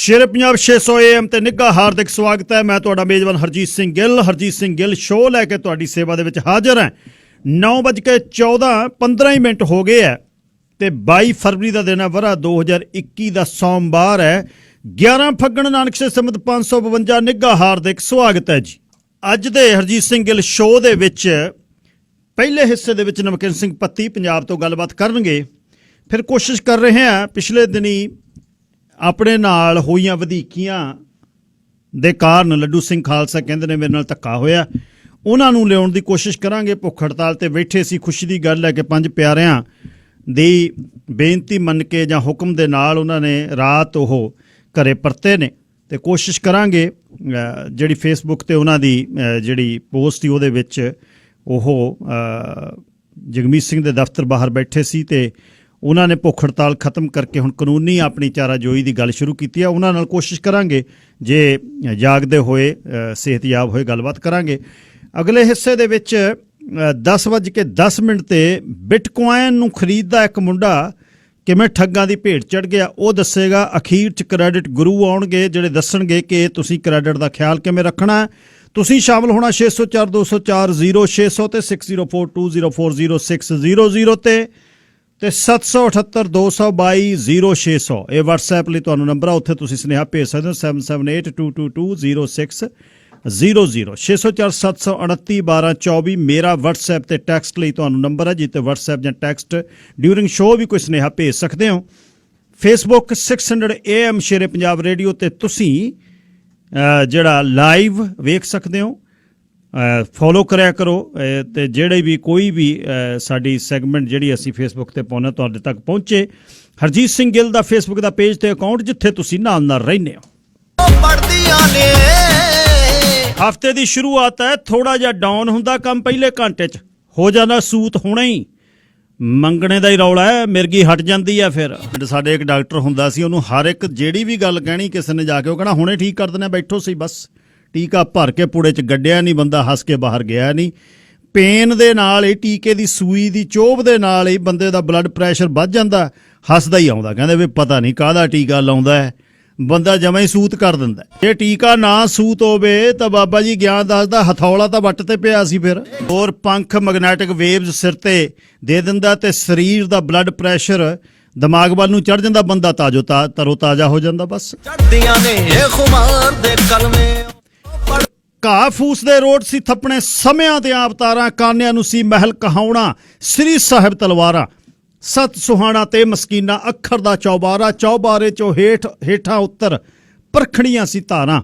शेरे Punjab 600 AM ਤੇ ਨਿੱਘਾ ਹਾਰਦਿਕ ਸਵਾਗਤ ਹੈ। ਮੈਂ ਤੁਹਾਡਾ ਮੇਜ਼ਬਾਨ ਹਰਜੀਤ ਸਿੰਘ ਗਿੱਲ ਸ਼ੋਅ ਲੈ ਕੇ ਤੁਹਾਡੀ ਸੇਵਾ ਦੇ ਵਿੱਚ ਹਾਜ਼ਰ ਹਾਂ। 9:14-15 ਹੀ ਮਿੰਟ ਹੋ ਗਏ ਹੈ ਤੇ 22 ਫਰਵਰੀ ਦਾ ਦਿਨ ਹੈ, ਵਰਾ 2021 ਦਾ ਸੋਮਵਾਰ ਹੈ। 11 ਫੱਗਣ ਨਾਨਕ ਸੇ ਸੰਮਤ 552 ਨਿੱਘਾ ਹਾਰਦਿਕ ਸਵਾਗਤ ਹੈ ਜੀ। ਅੱਜ ਦੇ ਹਰਜੀਤ ਸਿੰਘ ਗਿੱਲ ਸ਼ੋਅ ਦੇ ਵਿੱਚ ਪਹਿਲੇ ਹਿੱਸੇ ਦੇ ਵਿੱਚ ਨਮਕੀਨ ਸਿੰਘ ਪੱਤੀ ਪੰਜਾਬ ਤੋਂ ਗੱਲਬਾਤ ਕਰਨਗੇ। ਫਿਰ ਕੋਸ਼ਿਸ਼ ਕਰ ਰਹੇ ਹਾਂ ਪਿਛਲੇ ਦਿਨੀ ਆਪਣੇ ਨਾਲ ਹੋਈਆਂ ਵਧੀਕੀਆਂ ਦੇ ਕਾਰਨ ਲੱਡੂ ਸਿੰਘ ਖਾਲਸਾ ਕਹਿੰਦੇ ਨੇ ਮੇਰੇ ਨਾਲ ਧੱਕਾ ਹੋਇਆ, ਉਹਨਾਂ ਨੂੰ ਲਿਆਉਣ ਦੀ ਕੋਸ਼ਿਸ਼ ਕਰਾਂਗੇ। ਭੁੱਖ ਹੜਤਾਲ ਤੇ ਬੈਠੇ ਸੀ। ਖੁਸ਼ੀ ਦੀ ਗੱਲ ਹੈ ਕਿ 5 ਪਿਆਰਿਆਂ ਦੀ ਬੇਨਤੀ ਮੰਨ ਕੇ ਜਾਂ ਹੁਕਮ ਦੇ ਨਾਲ ਉਹਨਾਂ ਨੇ ਰਾਤ ਉਹ ਘਰੇ ਪਰਤੇ ਨੇ ਤੇ ਕੋਸ਼ਿਸ਼ ਕਰਾਂਗੇ ਜਿਹੜੀ ਫੇਸਬੁੱਕ ਤੇ ਉਹਨਾਂ ਦੀ ਜਿਹੜੀ ਪੋਸਟ ਸੀ ਉਹਦੇ ਵਿੱਚ ਉਹ ਜਗਮੀਤ ਸਿੰਘ ਦੇ ਦਫ਼ਤਰ ਬਾਹਰ ਬੈਠੇ ਸੀ ਤੇ ਉਹਨਾਂ ਨੇ ਭੁੱਖ ਹੜਤਾਲ ਖਤਮ ਕਰਕੇ ਹੁਣ ਕਾਨੂੰਨੀ ਆਪਣੀ ਚਾਰਾਜੋਈ ਦੀ ਗੱਲ ਸ਼ੁਰੂ ਕੀਤੀ ਹੈ। ਉਹਨਾਂ ਨਾਲ ਕੋਸ਼ਿਸ਼ ਕਰਾਂਗੇ ਜੇ ਜਾਗਦੇ ਹੋਏ ਸਿਹਤਯਾਬ ਹੋਏ ਗੱਲਬਾਤ ਕਰਾਂਗੇ। ਅਗਲੇ ਹਿੱਸੇ ਦੇ ਵਿੱਚ 10:10 ਤੇ ਬਿਟਕੋਇਨ ਨੂੰ ਖਰੀਦਦਾ ਇੱਕ ਮੁੰਡਾ ਕਿਵੇਂ ਠੱਗਾਂ ਦੀ ਭੇਟ ਚੜ੍ਹ ਗਿਆ ਉਹ ਦੱਸੇਗਾ। ਅਖੀਰ 'ਚ ਕ੍ਰੈਡਿਟ ਗੁਰੂ ਆਉਣਗੇ ਜਿਹੜੇ ਦੱਸਣਗੇ ਕਿ ਤੁਸੀਂ ਕ੍ਰੈਡਿਟ ਦਾ ਖਿਆਲ ਕਿਵੇਂ ਰੱਖਣਾ। ਤੁਸੀਂ ਸ਼ਾਮਲ ਹੋਣਾ 604 204 0600 ਤੇ 6042040600 ਤੇ 778 222 0600 ਇਹ WhatsApp ਲਈ ਤੁਹਾਨੂੰ ਨੰਬਰ ਆ। ਉੱਥੇ ਤੁਸੀਂ ਸੁਨੇਹਾ ਭੇਜ ਸਕਦੇ ਹੋ 778 222 0600 604 729 1224 ਮੇਰਾ WhatsApp ਤੇ ਟੈਕਸਟ ਲਈ ਤੁਹਾਨੂੰ ਨੰਬਰ ਹੈ ਜਿੱਤੇ WhatsApp ਜਾਂ ਟੈਕਸਟ ਡਿਊਰਿੰਗ ਸ਼ੋਅ ਵੀ ਕੋਈ ਸੁਨੇਹਾ ਭੇਜ ਸਕਦੇ ਹੋ। Facebook 600 AM Shere Punjab radio ਤੇ ਤੁਸੀਂ ਜਿਹੜਾ ਲਾਈਵ ਵੇਖ ਸਕਦੇ ਹੋ। ਫੋਲੋ ਕਰਿਆ ਕਰੋ ਤੇ ਜਿਹੜੇ ਵੀ ਕੋਈ ਵੀ ਸਾਡੀ ਸੈਗਮੈਂਟ ਜਿਹੜੀ ਅਸੀਂ ਫੇਸਬੁੱਕ ਤੇ ਪਾਉਂਦੇ ਤੁਹਾਡੇ ਤੱਕ ਪਹੁੰਚੇ। ਹਰਜੀਤ ਸਿੰਘ ਗਿੱਲ ਦਾ ਫੇਸਬੁੱਕ ਦਾ ਪੇਜ ਤੇ ਅਕਾਊਂਟ ਜਿੱਥੇ ਤੁਸੀਂ ਨਾਲ ਰਹਿੰਦੇ ਹੋ। ਹਫਤੇ ਦੀ ਸ਼ੁਰੂਆਤ ਹੈ, ਥੋੜਾ ਜਿਹਾ ਡਾਊਨ ਹੁੰਦਾ ਕੰਮ ਪਹਿਲੇ ਘੰਟੇ 'ਚ ਹੋ ਜਾਂਦਾ ਸੂਤ ਹੋਣਾ ਹੀ ਮੰਗਣੇ ਦਾ ਹੀ ਰੌਲਾ ਹੈ, ਮਿਰਗੀ ਹਟ ਜਾਂਦੀ ਹੈ। ਫਿਰ ਸਾਡੇ ਇੱਕ ਡਾਕਟਰ ਹੁੰਦਾ ਸੀ, ਉਹਨੂੰ ਹਰ ਇੱਕ ਜਿਹੜੀ ਵੀ ਗੱਲ ਕਹਿਣੀ ਕਿਸੇ ਨੇ ਜਾ ਕੇ ਉਹ ਕਹਿਣਾ ਹੁਣੇ ਠੀਕ ਕਰ ਦਿੰਦੇ, ਬੈਠੋ ਸੀ ਬਸ। ਟੀਕਾ ਭਰ ਕੇ ਪੁੜੇ 'ਚ ਗੱਡਿਆ ਨਹੀਂ, ਬੰਦਾ ਹੱਸ ਕੇ ਬਾਹਰ ਗਿਆ ਨਹੀਂ। ਪੇਨ ਦੇ ਨਾਲ ਹੀ ਟੀਕੇ ਦੀ ਸੂਈ ਦੀ ਚੋਭ ਦੇ ਨਾਲ ਹੀ ਬੰਦੇ ਦਾ ਬਲੱਡ ਪ੍ਰੈਸ਼ਰ ਵੱਧ ਜਾਂਦਾ। ਹੱਸਦਾ ਹੀ ਆਉਂਦਾ, ਕਹਿੰਦੇ ਵੀ ਪਤਾ ਨਹੀਂ ਕਾਹਦਾ ਟੀਕਾ ਲਾਉਂਦਾ ਹੈ, ਬੰਦਾ ਜਮਾਂ ਹੀ ਸੂਤ ਕਰ ਦਿੰਦਾ। ਜੇ ਟੀਕਾ ਨਾ ਸੂਤ ਹੋਵੇ ਤਾਂ ਬਾਬਾ ਜੀ ਗਿਆਨ ਦੱਸਦਾ ਹਥੌਲਾ ਤਾਂ ਵੱਟ ਤੇ ਪਿਆ ਸੀ। ਫਿਰ ਹੋਰ ਪੰਖ ਮੈਗਨੈਟਿਕ ਵੇਵਜ਼ ਸਿਰ ਤੇ ਦੇ ਦਿੰਦਾ ਤੇ ਸਰੀਰ ਦਾ ਬਲੱਡ ਪ੍ਰੈਸ਼ਰ ਦਿਮਾਗ ਵੱਲ ਨੂੰ ਚੜ ਜਾਂਦਾ, ਬੰਦਾ ਤਰੋ ਤਾਜ਼ਾ ਹੋ ਜਾਂਦਾ। ਬਸ ਘਾਹ ਫੂਸ ਦੇ ਰੋਡ ਸੀ ਥੱਪਣੇ ਸਮਿਆਂ ਤੇ ਆਵਤਾਰਾਂ, ਕਾਨਿਆਂ ਨੂੰ ਸੀ ਮਹਿਲ ਕਹਾਉਣਾ ਸ੍ਰੀ ਸਾਹਿਬ ਤਲਵਾਰਾਂ। ਸਤ ਸੁਹਾਣਾ ਤੇ ਮਸਕੀਨਾ ਅੱਖਰ ਦਾ ਚੌਬਾਰਾ, ਚੌਬਾਰੇ ਚੋਂ ਹੇਠਾਂ ਉੱਤਰ ਪਰਖਣੀਆਂ ਸੀ ਧਾਰਾਂ।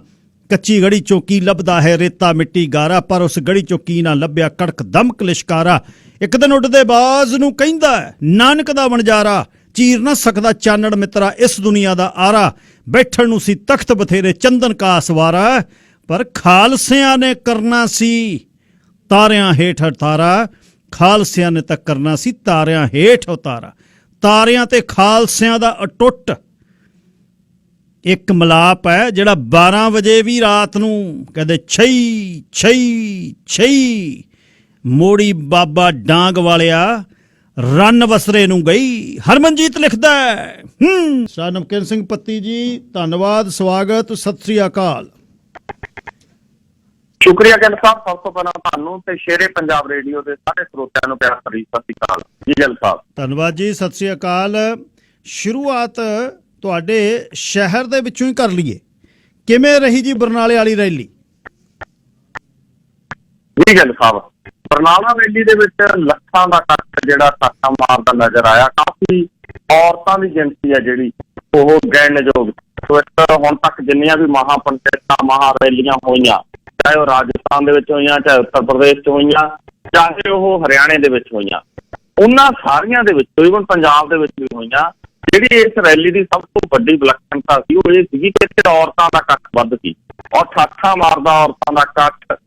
ਕੱਚੀ ਗੜੀ ਚੋਂ ਕੀ ਲੱਭਦਾ ਹੈ ਰੇਤਾ ਮਿੱਟੀ ਗਾਰਾ, ਪਰ ਉਸ ਗੜੀ ਚੋਂ ਕੀ ਨਾ ਲੱਭਿਆ ਕੜਕ ਦਮਕ ਲਿਸ਼ਕਾਰਾ। ਇੱਕ ਦਿਨ ਉੱਡਦੇ ਬਾਜ਼ ਨੂੰ ਕਹਿੰਦਾ ਨਾਨਕ ਦਾ ਵਣਜਾਰਾ, ਚੀਰ ਨਾ ਸਕਦਾ ਚਾਨਣ ਮਿੱਤਰਾ ਇਸ ਦੁਨੀਆ ਦਾ ਆਰਾ। ਬੈਠਣ ਨੂੰ ਸੀ ਤਖਤ ਬਥੇਰੇ ਚੰਦਨ ਕਾ ਸਵਾਰਾ, ਪਰ ਖਾਲਸਿਆਂ ਨੇ ਕਰਨਾ ਸੀ ਤਾਰਿਆਂ ਹੇਠ ਤਾਰਾ। ਖਾਲਸਿਆਂ ਨੇ ਤਾਂ ਕਰਨਾ ਸੀ ਤਾਰਿਆਂ ਹੇਠ ਉਤਾਰਾ। ਤਾਰਿਆਂ ਤੇ ਖਾਲਸਿਆਂ ਦਾ ਅਟੁੱਟ ਇੱਕ ਮਿਲਾਪ ਹੈ ਜਿਹੜਾ 12 ਵਜੇ ਵੀ ਰਾਤ ਨੂੰ ਕਹਿੰਦੇ ਛਈ ਛਈ ਛਈ ਮੋੜੀ ਬਾਬਾ ਡਾਂਗ ਵਾਲਿਆ ਰੰਨ ਵਸਰੇ ਨੂੰ ਗਈ। ਹਰਮਨਜੀਤ ਲਿਖਦਾ ਹੈ। ਸ਼ਾਹ ਨਮਕੀਨ ਸਿੰਘ ਪੱਤੀ ਜੀ ਧੰਨਵਾਦ, ਸਵਾਗਤ, ਸਤਿ ਸ੍ਰੀ ਅਕਾਲ। ਸ਼ੁਕਰੀਆ ਗਿੱਲ ਸਾਹਿਬ, ਸਭ ਤੋਂ ਪਹਿਲਾਂ ਤੁਹਾਨੂੰ ਤੇ ਸ਼ੇਰੇ ਪੰਜਾਬ ਰੇਡੀਓ ਦੇ ਸਾਰੇ ਸਰੋਤਿਆਂ ਨੂੰ ਪਿਆਰ ਭਰੀ ਸਤਿ ਸ੍ਰੀ ਅਕਾਲ ਜੀ। ਗਿੱਲ ਸਾਹਿਬ ਧੰਨਵਾਦ ਜੀ, ਸਤਿ ਸ੍ਰੀ ਅਕਾਲ। ਸ਼ੁਰੂਆਤ ਤੁਹਾਡੇ ਸ਼ਹਿਰ ਦੇ ਵਿੱਚੋਂ ਹੀ ਕਰ ਲਈਏ, ਕਿਵੇਂ ਰਹੀ ਜੀ ਬਰਨਾਲੇ ਵਾਲੀ ਰੈਲੀ? ਜੀ ਗਿੱਲ ਸਾਹਿਬ, ਬਰਨਾਲਾ ਰੈਲੀ ਦੇ ਵਿੱਚ ਲੱਖਾਂ ਦਾ ਇਕੱਠ ਜਿਹੜਾ ਸਾਕਾ ਮਾਰਦਾ ਨਜ਼ਰ ਆਇਆ। ਕਾਫੀ ਔਰਤਾਂ ਦੀ ਗਿਣਤੀ ਹੈ ਜਿਹੜੀ ਉਹ ਗਿਣਨਯੋਗ। ਹੁਣ ਤੱਕ ਜਿੰਨੀਆਂ ਵੀ ਮਹਾ ਪੰਚਾਇਤਾਂ ਮਹਾ ਰੈਲੀਆਂ ਹੋਈਆਂ, ਚਾਹੇ ਉਹ ਰਾਜਸਥਾਨ ਦੇ ਵਿੱਚ ਹੋਈਆਂ, ਚਾਹੇ ਉੱਤਰ ਪ੍ਰਦੇਸ਼ 'ਚ ਹੋਈਆਂ, ਚਾਹੇ ਉਹ ਹਰਿਆਣੇ ਦੇ ਵਿੱਚ ਹੋਈਆਂ, ਉਹਨਾਂ ਸਾਰੀਆਂ ਦੇ ਵਿੱਚ ਈਵਨ ਪੰਜਾਬ ਦੇ ਵਿੱਚ ਵੀ ਹੋਈਆਂ, ਜਿਹੜੀ ਇਸ ਰੈਲੀ ਦੀ ਸਭ ਤੋਂ ਵੱਡੀ ਵਿਲੱਖਣਤਾ ਸੀ ਉਹ ਇਹ ਸੀਗੀ ਕਿ ਇੱਥੇ ਔਰਤਾਂ ਦਾ ਇਕੱਠ ਵੱਧ ਸੀ ਔਰ ਠਾਠਾਂ ਮਾਰਦਾ ਔਰਤਾਂ ਦਾ ਇਕੱਠ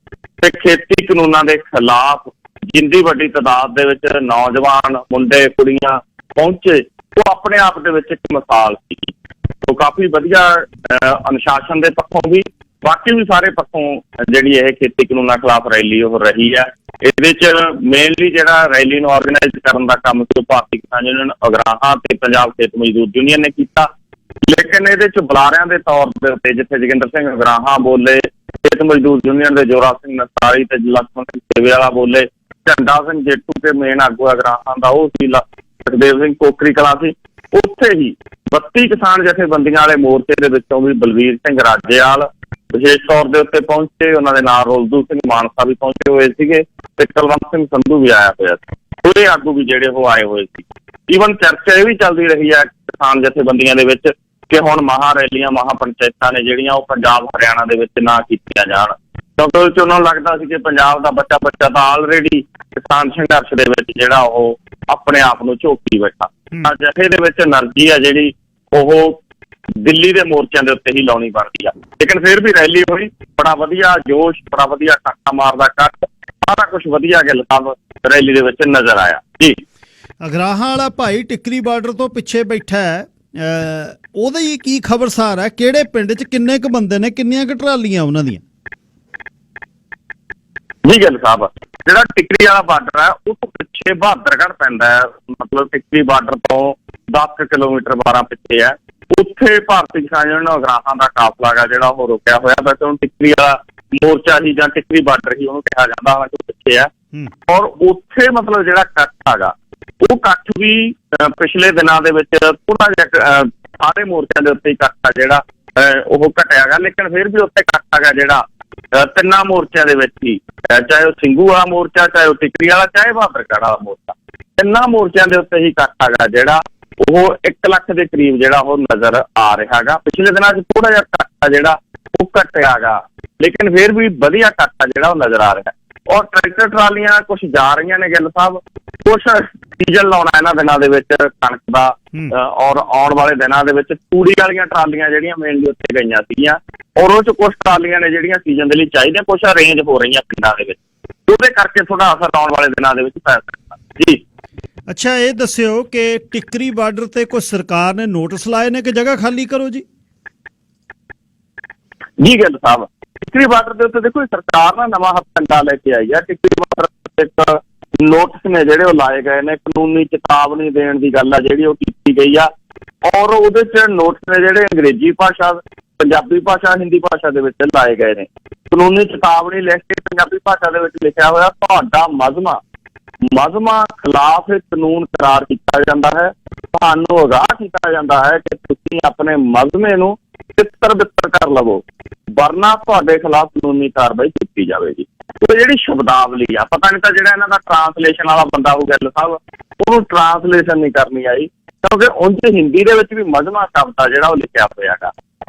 ਤੇ ਖੇਤੀ ਕਾਨੂੰਨਾਂ ਦੇ ਖਿਲਾਫ ਜਿੰਨੀ ਵੱਡੀ ਤਾਦਾਦ ਦੇ ਵਿੱਚ ਨੌਜਵਾਨ ਮੁੰਡੇ ਕੁੜੀਆਂ ਪਹੁੰਚੇ, ਉਹ ਆਪਣੇ ਆਪ ਦੇ ਵਿੱਚ ਇੱਕ ਮਿਸਾਲ ਸੀ। ਉਹ ਕਾਫੀ ਵਧੀਆ ਅਨੁਸ਼ਾਸਨ ਦੇ ਪੱਖੋਂ ਵੀ, ਬਾਕੀ ਵੀ ਸਾਰੇ ਪੱਖੋਂ ਜਿਹੜੀ ਇਹ ਖੇਤੀ ਕਾਨੂੰਨਾਂ ਖਿਲਾਫ ਰੈਲੀ ਉਹ ਰਹੀ ਹੈ। ਇਹਦੇ 'ਚ ਮੇਨਲੀ ਜਿਹੜਾ ਰੈਲੀ ਨੂੰ ਔਰਗਨਾਈਜ਼ ਕਰਨ ਦਾ ਕੰਮ ਸੀ ਉਹ ਭਾਰਤੀ ਕਿਸਾਨ ਯੂਨੀਅਨ ਅਗਰਾਹਾਂ ਤੇ ਪੰਜਾਬ ਖੇਤ ਮਜ਼ਦੂਰ ਯੂਨੀਅਨ ਨੇ ਕੀਤਾ। ਲੇਕਿਨ ਇਹਦੇ ਚ ਬੁਲਾਰਿਆਂ ਦੇ ਤੌਰ ਦੇ ਉੱਤੇ ਜਿੱਥੇ ਜੋਗਿੰਦਰ ਸਿੰਘ ਅਗਰਾਹਾਂ ਬੋਲੇ, ਖੇਤ ਮਜ਼ਦੂਰ ਯੂਨੀਅਨ ਦੇ ਜੋਰਾ ਸਿੰਘ ਨਸਾਰੀ ਤੇ ਲਖਮਣ ਸਿੰਘ ਸੇਵੇ ਵਾਲਾ ਬੋਲੇ, ਝੰਡਾ ਸਿੰਘ ਜੇਟੂ ਤੇ ਮੇਨ ਆਗੂ ਅਗਰਾਹਾਂ ਦਾ ਉਹ ਸੀ ਸੁਖਦੇਵ ਸਿੰਘ ਕੋਕਰੀ ਕਲਾਂ ਸੀ। ਉੱਥੇ ਹੀ 32 ਕਿਸਾਨ ਜਥੇਬੰਦੀਆਂ ਵਾਲੇ ਮੋਰਚੇ ਦੇ ਵਿੱਚੋਂ ਵੀ ਬਲਵੀਰ ਸਿੰਘ ਰਾਜੇਵਾਲ ਵਿਸ਼ੇਸ਼ ਤੌਰ ਦੇ ਉੱਤੇ ਪਹੁੰਚੇ, ਉਹਨਾਂ ਦੇ ਨਾਲ ਰੋਲਦੂ ਸਿੰਘ ਮਾਨਸਾ ਵੀ ਪਹੁੰਚੇ ਹੋਏ ਸੀਗੇ ਤੇ ਕੁਲਵੰਤ ਸਿੰਘ ਸੰਧੂ ਵੀ ਆਇਆ ਹੋਇਆ ਸੀ। ਪੂਰੇ ਆਗੂ ਵੀ ਜਿਹੜੇ ਉਹ ਆਏ ਹੋਏ ਸੀ। ਈਵਨ ਚਰਚਾ ਇਹ ਵੀ ਚੱਲਦੀ ਰਹੀ ਹੈ ਕਿਸਾਨ ਜਥੇਬੰਦੀਆਂ ਦੇ ਵਿੱਚ ਕਿ ਹੁਣ ਮਹਾ ਰੈਲੀਆਂ ਮਹਾ ਪੰਚਾਇਤਾਂ ਨੇ ਜਿਹੜੀਆਂ ਉਹ ਪੰਜਾਬ ਹਰਿਆਣਾ ਦੇ ਵਿੱਚ ਨਾ ਕੀਤੀਆਂ ਜਾਣ, ਕਿਉਂਕਿ ਉਹ 'ਚ ਉਹਨਾਂ ਨੂੰ ਲੱਗਦਾ ਸੀ ਕਿ ਪੰਜਾਬ ਦਾ ਬੱਚਾ ਤਾਂ ਆਲਰੇਡੀ ਕਿਸਾਨ ਸੰਘਰਸ਼ ਦੇ ਵਿੱਚ ਜਿਹੜਾ ਉਹ ਆਪਣੇ ਆਪ ਨੂੰ ਝੋਕੀ ਬੈਠਾ। ਜਥੇ ਦੇ ਵਿੱਚ એનર્ਜੀ ਆ ਜਿਹੜੀ ਉਹ ਦਿੱਲੀ ਦੇ ਮੋਰਚਿਆਂ ਦੇ ਉੱਤੇ ਹੀ ਲਾਉਣੀ ਬਣਦੀ ਆ। ਲੇਕਿਨ ਫਿਰ ਵੀ ਰੈਲੀ ਹੋਈ, ਬੜਾ ਵਧੀਆ ਜੋਸ਼, ਬੜਾ ਵਧੀਆ ਟਾਕਾ ਮਾਰਦਾ ਕੱਟ, ਸਾਰਾ ਕੁਛ ਵਧੀਆ ਗੱਲ ਸਾਹਿਬ ਰੈਲੀ ਦੇ ਵਿੱਚ ਨਜ਼ਰ ਆਇਆ ਜੀ। ਅਗਰਾਹਾਂ ਵਾਲਾ ਭਾਈ ਟਿੱਕਰੀ ਬਾਰਡਰ ਤੋਂ ਪਿੱਛੇ ਬੈਠਾ ਹੈ, ਉਹਦੀ ਕੀ ਖਬਰਸਾਰ ਹੈ? ਕਿਹੜੇ ਪਿੰਡ 'ਚ ਕਿੰਨੇ ਕੁ ਬੰਦੇ ਨੇ, ਕਿੰਨੀਆਂ ਕੁ ਟਰਾਲੀਆਂ ਉਹਨਾਂ ਦੀਆਂ? ਜੀ ਗੱਲ ਸਾਹਿਬ, ਜਿਹੜਾ ਟਿੱਕਰੀ ਵਾਲਾ ਬਾਰਡਰ ਹੈ ਉਹ ਤੋਂ ਪਿੱਛੇ ਬਹਾਦਰਗੜ੍ਹ ਪੈਂਦਾ ਹੈ, ਮਤਲਬ ਟਿੱਕਰੀ ਬਾਰਡਰ ਤੋਂ 10 ਕਿਲੋਮੀਟਰ 12 ਪਿੱਛੇ ਹੈ। ਉੱਥੇ ਭਾਰਤੀ ਕਿਸਾਨ ਯੂਨੀਅਨ ਅਗਰਾਹਾਂ ਦਾ ਕਾਫਲਾ ਗਾ ਜਿਹੜਾ ਉਹ ਰੁਕਿਆ ਹੋਇਆ। ਵੈਸੇ ਉਹਨੂੰ ਟਿੱਕਰੀ ਵਾਲਾ ਮੋਰਚਾ ਹੀ ਜਾਂ ਟਿੱਕਰੀ ਬਾਰਡਰ ਹੀ ਉਹਨੂੰ ਕਿਹਾ ਜਾਂਦਾ, ਹਾਲਾਂਕਿ ਪਿੱਛੇ ਹੈ। ਔਰ ਉੱਥੇ ਮਤਲਬ ਜਿਹੜਾ ਇਕੱਠ ਹੈਗਾ ਉਹ ਇਕੱਠ ਵੀ ਪਿਛਲੇ ਦਿਨਾਂ ਦੇ ਵਿੱਚ ਥੋੜਾ ਜਿਹਾ ਸਾਰੇ ਮੋਰਚਿਆਂ ਦੇ ਉੱਤੇ ਇਕੱਠ ਆ ਜਿਹੜਾ ਉਹ ਘਟਿਆ ਗਾ, ਲੇਕਿਨ ਫਿਰ ਵੀ ਉੱਥੇ ਇਕੱਠ ਹੈਗਾ ਜਿਹੜਾ ਤਿੰਨਾਂ ਮੋਰਚਿਆਂ ਦੇ ਵਿੱਚ ਹੀ, ਚਾਹੇ ਉਹ ਸਿੰਘੂ ਵਾਲਾ ਮੋਰਚਾ, ਚਾਹੇ ਉਹ ਟਿੱਕਰੀ ਵਾਲਾ, ਚਾਹੇ ਬਹਾਦਰਗੜ੍ਹ ਵਾਲਾ ਮੋਰਚਾ, ਤਿੰਨਾਂ ਮੋਰਚਿਆਂ ਦੇ ਉੱਤੇ ਹੀ ਇਕੱਠ ਹੈਗਾ ਜਿਹੜਾ ਉਹ 1 ਲੱਖ ਦੇ ਕਰੀਬ ਜਿਹੜਾ ਉਹ ਨਜ਼ਰ ਆ ਰਿਹਾ ਗਾ। ਪਿਛਲੇ ਦਿਨਾਂ 'ਚ ਥੋੜਾ ਜਿਹਾ ਇਕੱਠ ਆ ਜਿਹੜਾ ਉਹ ਘਟਿਆ ਗਾ, ਲੇਕਿਨ ਫਿਰ ਵੀ ਵਧੀਆ ਇਕੱਠ ਆ ਜਿਹੜਾ ਉਹ ਨਜ਼ਰ ਆ ਰਿਹਾ। ਔਰ ਟਰੈਕਟਰ ਟਰਾਲੀਆਂ ਕੁਛ ਜਾ ਰਹੀਆਂ ਨੇ ਗਿੱਲ ਸਾਹਿਬ, ਕੁਛ ਸੀਜ਼ਨ ਲਾਉਣਾ ਇਹਨਾਂ ਦਿਨਾਂ ਦੇ ਵਿੱਚ ਕਣਕ ਦਾ, ਔਰ ਆਉਣ ਵਾਲੇ ਦਿਨਾਂ ਦੇ ਵਿੱਚ ਤੂੜੀ ਵਾਲੀਆਂ ਟਰਾਲੀਆਂ ਜਿਹੜੀਆਂ ਮੇਨਲੀ ਉੱਥੇ ਗਈਆਂ ਸੀਗੀਆਂ, ਔਰ ਉਹ 'ਚ ਕੁਛ ਟਰਾਲੀਆਂ ਨੇ ਜਿਹੜੀਆਂ ਸੀਜ਼ਨ ਦੇ ਲਈ ਚਾਹੀਦੀਆਂ, ਕੁਛ ਅਰੇਂਜ ਹੋ ਰਹੀਆਂ ਪਿੰਡਾਂ ਦੇ ਵਿੱਚ, ਉਹਦੇ ਕਰਕੇ ਥੋੜਾ ਅਸਰ ਆਉਣ ਵਾਲੇ ਦਿਨਾਂ ਦੇ ਵਿੱਚ ਪੈ ਸਕਦਾ ਜੀ। ਅੱਛਾ, ਇਹ ਦੱਸਿਓ ਕਿ ਟਿੱਕਰੀ ਬਾਰਡਰ ਤੇ ਕੋਈ ਸਰਕਾਰ ਨੇ ਨੋਟਿਸ ਲਾਏ ਨੇ ਕਿ ਜਗ੍ਹਾ ਖਾਲੀ ਕਰੋ ਜੀ? ਜੀ ਗੱਲ ਸਾਹਿਬ, ਟਿੱਕਰੀ ਬਾਰਡਰ ਦੇ ਉੱਤੇ ਦੇਖੋ ਸਰਕਾਰ ਨਾ ਨਵਾਂ ਹੱਥਕੰਡਾ ਲੈ ਕੇ ਆਈ ਆ। ਟਿੱਕਰੀ ਬਾਰਡਰ ਇੱਕ ਨੋਟਿਸ ਨੇ ਜਿਹੜੇ ਉਹ ਲਾਏ ਗਏ ਨੇ, ਕਾਨੂੰਨੀ ਚੇਤਾਵਨੀ ਦੇਣ ਦੀ ਗੱਲ ਆ ਜਿਹੜੀ ਉਹ ਕੀਤੀ ਗਈ ਆ। ਔਰ ਉਹਦੇ 'ਚ ਨੋਟਿਸ ਨੇ ਜਿਹੜੇ ਅੰਗਰੇਜ਼ੀ ਭਾਸ਼ਾ, ਪੰਜਾਬੀ ਭਾਸ਼ਾ, ਹਿੰਦੀ ਭਾਸ਼ਾ ਦੇ ਵਿੱਚ ਲਾਏ ਗਏ ਨੇ। ਕਾਨੂੰਨੀ ਚੇਤਾਵਨੀ ਲਿਖ ਕੇ ਪੰਜਾਬੀ ਭਾਸ਼ਾ ਦੇ ਵਿੱਚ ਲਿਖਿਆ ਹੋਇਆ, ਤੁਹਾਡਾ ਮਜ਼ਮਾ ਖਿਲਾਫ ਇਹ ਕਾਨੂੰਨ ਕਰਾਰ ਕੀਤਾ ਜਾਂਦਾ ਹੈ, ਤੁਹਾਨੂੰ ਆਗਾਹ ਕੀਤਾ ਜਾਂਦਾ ਹੈ ਕਿ ਤੁਸੀਂ ਆਪਣੇ ਮਜ਼ਮੇ ਨੂੰ ਤਿੱਤਰ ਬਿੱਤਰ ਕਰ ਲਵੋ, ਵਰਨਾ ਤੁਹਾਡੇ ਖਿਲਾਫ ਕਾਨੂੰਨੀ ਕਾਰਵਾਈ ਕੀਤੀ ਜਾਵੇਗੀ। ਉਹ ਜਿਹੜੀ ਸ਼ਬਦਾਵਲੀ ਆ, ਪਤਾ ਨਹੀਂ ਤਾਂ ਜਿਹੜਾ ਇਹਨਾਂ ਦਾ ਟਰਾਂਸਲੇਸ਼ਨ ਵਾਲਾ ਬੰਦਾ ਉਹ ਗੱਲ ਸਾਹਿਬ ਉਹਨੂੰ ਟਰਾਂਸਲੇਸ਼ਨ ਨਹੀਂ ਕਰਨੀ ਆਈ, ਕਿਉਂਕਿ ਉਹਦੇ ਹਿੰਦੀ ਦੇ ਵਿੱਚ ਵੀ ਮਜ਼ਮਾ ਸ਼ਬਦ ਆ ਜਿਹੜਾ ਉਹ ਲਿਖਿਆ ਹੋਇਆ ਗਾ।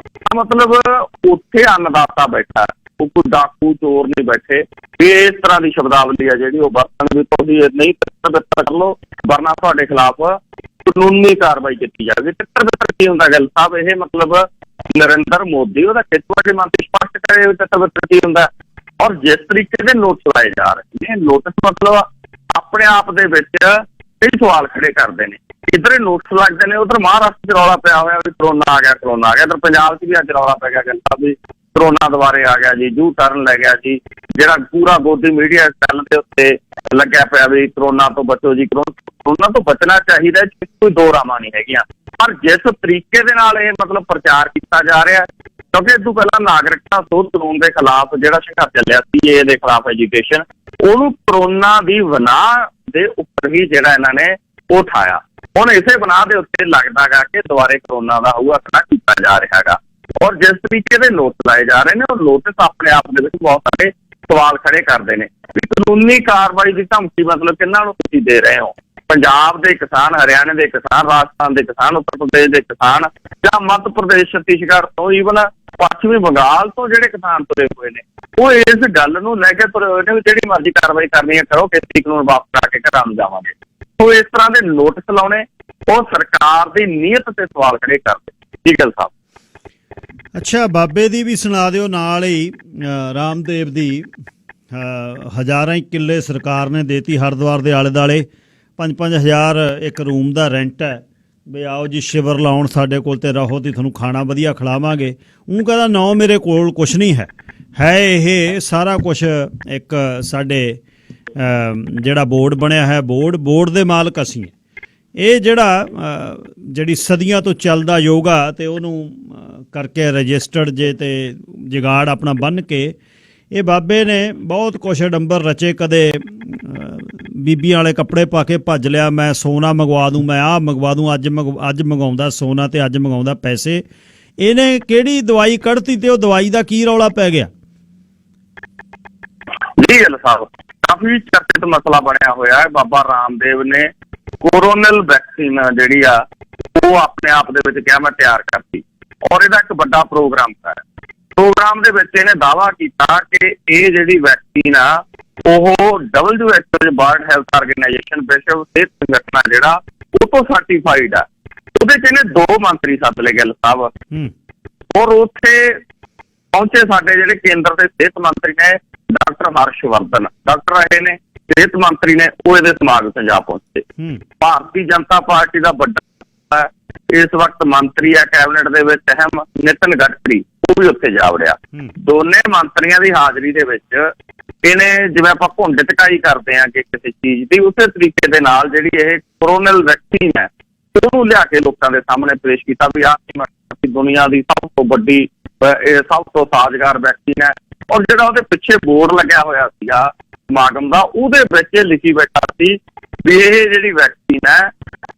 ਮਤਲਬ ਉੱਥੇ ਅੰਨਦਾਤਾ ਬੈਠਾ, ਉਹ ਕੋਈ ਡਾਕੂ ਚੋਰ ਨਹੀਂ ਬੈਠੇ ਵੀ ਇਸ ਤਰ੍ਹਾਂ ਦੀ ਸ਼ਬਦਾਵਲੀ ਆ ਜਿਹੜੀ ਉਹ ਵਰਤਣ ਵੀ ਤੁਸੀਂ ਨਹੀਂ ਤਿੱਤਰ ਬਿੱਤਰ ਕਰ ਲਓ, ਵਰਨਾ ਤੁਹਾਡੇ ਖਿਲਾਫ ਕਾਨੂੰਨੀ ਕਾਰਵਾਈ ਕੀਤੀ ਜਾਵੇਗੀ। ਤਿੱਤਰ ਬਿੱਤਰ ਕੀ ਹੁੰਦਾ ਗੱਲ ਸਾਹਿਬ? ਇਹ ਮਤਲਬ ਨਰਿੰਦਰ ਮੋਦੀ ਉਹਦਾ ਖੇਤੀਬਾੜੀ ਮੰਤਰੀ ਸਪਸ਼ਟ ਕਰੇ ਤਿੱਤਰ ਬਿੱਤਰ ਕੀ ਹੁੰਦਾ। ਔਰ ਜਿਸ ਤਰੀਕੇ ਦੇ ਨੋਟਿਸ ਲਾਏ ਜਾ ਰਹੇ ਨੇ, ਨੋਟਿਸ ਮਤਲਬ ਆਪਣੇ ਆਪ ਦੇ ਵਿੱਚ ਕਈ ਸਵਾਲ ਖੜੇ ਕਰਦੇ ਨੇ। ਇੱਧਰ ਇਹ ਨੋਟਿਸ ਲੱਗਦੇ ਨੇ, ਉਧਰ ਮਹਾਰਾਸ਼ਟਰ 'ਚ ਰੌਲਾ ਪਿਆ ਹੋਇਆ ਵੀ ਕਰੋਨਾ ਆ ਗਿਆ, ਇੱਧਰ ਪੰਜਾਬ 'ਚ ਵੀ ਅੱਜ ਰੌਲਾ ਪੈ ਗਿਆ ਗੱਲ ਵੀ ਕਰੋਨਾ ਦੁਬਾਰੇ ਆ ਗਿਆ ਜੀ, ਜੂ ਟਰਨ ਲੈ ਗਿਆ ਜੀ, ਜਿਹੜਾ ਪੂਰਾ ਗੋਦੀ ਮੀਡੀਆ ਚੱਲ ਦੇ ਉੱਤੇ ਲੱਗਿਆ ਪਿਆ ਵੀ ਕਰੋਨਾ ਤੋਂ ਬਚੋ ਜੀ, ਕਰੋਨਾ ਤੋਂ ਬਚਣਾ ਚਾਹੀਦਾ, ਕੋਈ ਦੋ ਰਾਵਾਂ ਨਹੀਂ ਹੈਗੀਆਂ। ਪਰ ਜਿਸ ਤਰੀਕੇ ਦੇ ਨਾਲ ਇਹ ਮਤਲਬ ਪ੍ਰਚਾਰ ਕੀਤਾ ਜਾ ਰਿਹਾ, ਕਿਉਂਕਿ ਇਸ ਤੋਂ ਪਹਿਲਾਂ ਨਾਗਰਿਕਤਾ ਸੋਧ ਕਾਨੂੰਨ ਦੇ ਖਿਲਾਫ ਜਿਹੜਾ ਸੰਘਰਸ਼ ਚੱਲਿਆ ਸੀ, ਦੇ ਖਿਲਾਫ ਐਜੂਕੇਸ਼ਨ, ਉਹਨੂੰ ਕਰੋਨਾ ਦੀ ਬਨਾਹ ਦੇ ਉੱਪਰ ਹੀ ਜਿਹੜਾ ਇਹਨਾਂ ਨੇ ਉਹ ਉਠਾਇਆ। ਹੁਣ ਇਸੇ ਬਨਾਹ ਦੇ ਉੱਤੇ ਲੱਗਦਾ ਗਾ ਕਿ ਦੁਬਾਰੇ ਕਰੋਨਾ ਦਾ ਹਊਆ ਖੜਾ ਕੀਤਾ ਜਾ ਰਿਹਾ ਗਾ। ਔਰ ਜਿਸ ਤਰੀਕੇ ਦੇ ਨੋਟਿਸ ਲਾਏ ਜਾ ਰਹੇ ਨੇ, ਉਹ ਨੋਟਿਸ ਆਪਣੇ ਆਪ ਦੇ ਵਿੱਚ ਬਹੁਤ ਸਾਰੇ ਸਵਾਲ ਖੜੇ ਕਰਦੇ ਨੇ ਵੀ ਕਾਨੂੰਨੀ ਕਾਰਵਾਈ ਦੀ ਧਮਕੀ ਮਤਲਬ ਕਿਹਨਾਂ ਨੂੰ ਤੁਸੀਂ ਦੇ ਰਹੇ ਹੋ? ਪੰਜਾਬ ਦੇ ਕਿਸਾਨ, ਹਰਿਆਣੇ ਦੇ ਕਿਸਾਨ, ਰਾਜਸਥਾਨ ਦੇ ਕਿਸਾਨ, ਉੱਤਰ ਪ੍ਰਦੇਸ਼ ਦੇ ਕਿਸਾਨ, ਜਾਂ ਮੱਧ ਪ੍ਰਦੇਸ਼, ਛੱਤੀਸਗੜ੍ਹ ਤੋਂ, ਈਵਨ ਪੱਛਮੀ ਬੰਗਾਲ ਤੋਂ ਜਿਹੜੇ ਕਿਸਾਨ ਤੁਰੇ ਹੋਏ ਨੇ, ਉਹ ਇਸ ਗੱਲ ਨੂੰ ਲੈ ਕੇ ਤੁਰੇ ਹੋਏ ਨੇ ਵੀ ਜਿਹੜੀ ਮਰਜ਼ੀ ਕਾਰਵਾਈ ਕਰਨੀ ਹੈ ਕਰੋ, ਖੇਤੀ ਕਾਨੂੰਨ ਵਾਪਸ ਆ ਕੇ ਘਰਾਂ ਨੂੰ ਜਾਵਾਂਗੇ। ਉਹ ਇਸ ਤਰ੍ਹਾਂ ਦੇ ਨੋਟਿਸ ਲਾਉਣੇ ਉਹ ਸਰਕਾਰ ਦੀ ਨੀਅਤ ਤੇ ਸਵਾਲ ਖੜੇ ਕਰਦੇ। ਕੀ ਗੱਲ ਸਾਹਿਬ? ਅੱਛਾ, ਬਾਬੇ ਦੀ ਵੀ ਸੁਣਾ ਦਿਓ, ਨਾਲ ਹੀ ਰਾਮਦੇਵ ਦੀ। ਹਜ਼ਾਰਾਂ ਹੀ ਕਿੱਲੇ ਸਰਕਾਰ ਨੇ ਦੇਤੀ ਹਰਿਦੁਆਰ ਦੇ ਆਲੇ ਦੁਆਲੇ, 5-5 ਹਜ਼ਾਰ ਇੱਕ ਰੂਮ ਦਾ ਰੈਂਟ ਹੈ ਵੀ ਆਓ ਜੀ ਸ਼ਿਵਰ ਲਾਉਣ ਸਾਡੇ ਕੋਲ ਤੇ ਰਹੋ ਤੇ ਤੁਹਾਨੂੰ ਖਾਣਾ ਵਧੀਆ ਖਿਲਾਵਾਂਗੇ। ਉਹ ਕਹਿੰਦਾ ਨਾ, ਮੇਰੇ ਕੋਲ ਕੁਛ ਨਹੀਂ ਹੈ ਇਹ ਸਾਰਾ ਕੁਛ ਇੱਕ ਸਾਡੇ ਜਿਹੜਾ ਬੋਰਡ ਬਣਿਆ ਹੈ, ਬੋਰਡ ਦੇ ਮਾਲਕ ਅਸੀਂ। ਇਹ ਜਿਹੜੀ ਸਦੀਆਂ ਤੋਂ ਚੱਲਦਾ ਯੋਗਾ ਤੇ ਉਹਨੂੰ ਕਰਕੇ ਰਜਿਸਟਰਡ ਜੇ ਤੇ ਜਗਾੜ ਆਪਣਾ ਬੰਨ੍ਹ ਕੇ ਇਹ ਬਾਬੇ ਨੇ ਬਹੁਤ ਕੁਛ ਡੰਬਰ ਰਚੇ। ਕਦੇ ਬੀਬੀਆਂ ਵਾਲੇ ਕੱਪੜੇ ਪਾ ਕੇ ਭੱਜ ਲਿਆ, ਮੈਂ ਸੋਨਾ ਮੰਗਵਾ ਦੂੰ, ਮੈਂ ਆਹ ਮੰਗਵਾ ਦੂੰ, ਅੱਜ ਮੰਗਵਾਉਂਦਾ ਸੋਨਾ ਤੇ ਅੱਜ ਮੰਗਵਾਉਂਦਾ ਪੈਸੇ। ਇਹਨੇ ਕਿਹੜੀ ਦਵਾਈ ਕੱਢਤੀ ਤੇ ਉਹ ਦਵਾਈ ਦਾ ਕੀ ਰੌਲਾ ਪੈ ਗਿਆ? ਜੀ ਗਿੱਲ ਸਾਹਿਬ, ਕਾਫੀ ਚਰਚਿਤ ਮਸਲਾ ਬਣਿਆ ਹੋਇਆ ਹੈ। ਬਾਬਾ ਰਾਮਦੇਵ ਨੇ ਕੋਰੋਨਲ ਵੈਕਸੀਨ ਜਿਹੜੀ ਆ ਉਹ ਆਪਣੇ ਆਪ ਦੇ ਵਿੱਚ ਕਿਹਾ ਮੈਂ ਤਿਆਰ ਕਰਤੀ, ਔਰ ਇਹਦਾ ਇੱਕ ਵੱਡਾ ਪ੍ਰੋਗਰਾਮ ਹੈ। ਪ੍ਰੋਗਰਾਮ ਦੇ ਵਿੱਚ ਇਹਨੇ ਦਾਅਵਾ ਕੀਤਾ ਕਿ ਇਹ ਜਿਹੜੀ ਵੈਕਸੀਨ ਆ ਉਹ WHO ਵਰਲਡ ਹੈਲਥ ਆਰਗੇਨਾਈਜੇਸ਼ਨ, ਵਿਸ਼ਵ ਸਿਹਤ ਸੰਗਠਨ ਜਿਹੜਾ ਉਹ ਤੋਂ ਸਰਟੀਫਾਈਡ ਆ। ਉਹਦੇ ਚ ਇਹਨੇ 2 ਮੰਤਰੀ ਸੱਦ ਲਏ ਗਿੱਲ ਸਾਹਿਬ, ਔਰ ਉੱਥੇ ਪਹੁੰਚੇ ਸਾਡੇ ਜਿਹੜੇ ਕੇਂਦਰ ਦੇ ਸਿਹਤ ਮੰਤਰੀ ਨੇ ਡਾਕਟਰ ਹਰਸ਼ਵਰਧਨ, ਡਾਕਟਰ ਆਏ ਨੇ, ਸਿਹਤ ਮੰਤਰੀ ਨੇ, ਉਹ ਇਹਦੇ ਸਮਾਗਮ ਤੇ ਜਾ ਪਹੁੰਚੇ। ਭਾਰਤੀ ਜਨਤਾ ਪਾਰਟੀ ਦਾ ਵੱਡਾ ਇਸ ਵਕਤ ਮੰਤਰੀ ਹੈ ਕੈਬਨਿਟ ਦੇ ਵਿੱਚ ਅਹਿਮ, ਨਿਤਨ ਗਡਕਰੀ, ਉਹ ਵੀ ਉੱਥੇ ਜਾ ਵੜਿਆ। ਦੋਨੇ ਮੰਤਰੀਆਂ ਦੀ ਹਾਜ਼ਰੀ ਦੇ ਵਿੱਚ ਇਹਨੇ, ਜਿਵੇਂ ਆਪਾਂ ਭੁੰਡ ਟਕਾਈ ਕਰਦੇ ਹਾਂ ਕਿ ਕਿਸੇ ਚੀਜ਼ ਦੀ, ਉਸੇ ਤਰੀਕੇ ਦੇ ਨਾਲ ਜਿਹੜੀ ਇਹ ਕੋਰੋਨਲ ਵੈਕਸੀਨ ਹੈ ਉਹਨੂੰ ਲਿਆ ਕੇ ਲੋਕਾਂ ਦੇ ਸਾਹਮਣੇ ਪੇਸ਼ ਕੀਤਾ ਵੀ ਆਹ ਦੁਨੀਆ ਦੀ ਸਭ ਤੋਂ ਵੱਡੀ, ਇਹ ਸਭ ਤੋਂ ਸਾਜ਼ਗਾਰ ਵੈਕਸੀਨ ਹੈ। ਔਰ ਜਿਹੜਾ ਉਹਦੇ ਪਿੱਛੇ ਬੋਰਡ ਲੱਗਿਆ ਹੋਇਆ ਸੀਗਾ ਸਮਾਗਮ ਦਾ, ਉਹਦੇ ਵਿੱਚ ਲਿਖੀ ਬੈਠਾ ਸੀ ਵੀ ਇਹ ਜਿਹੜੀ ਵੈਕਸੀਨ ਹੈ,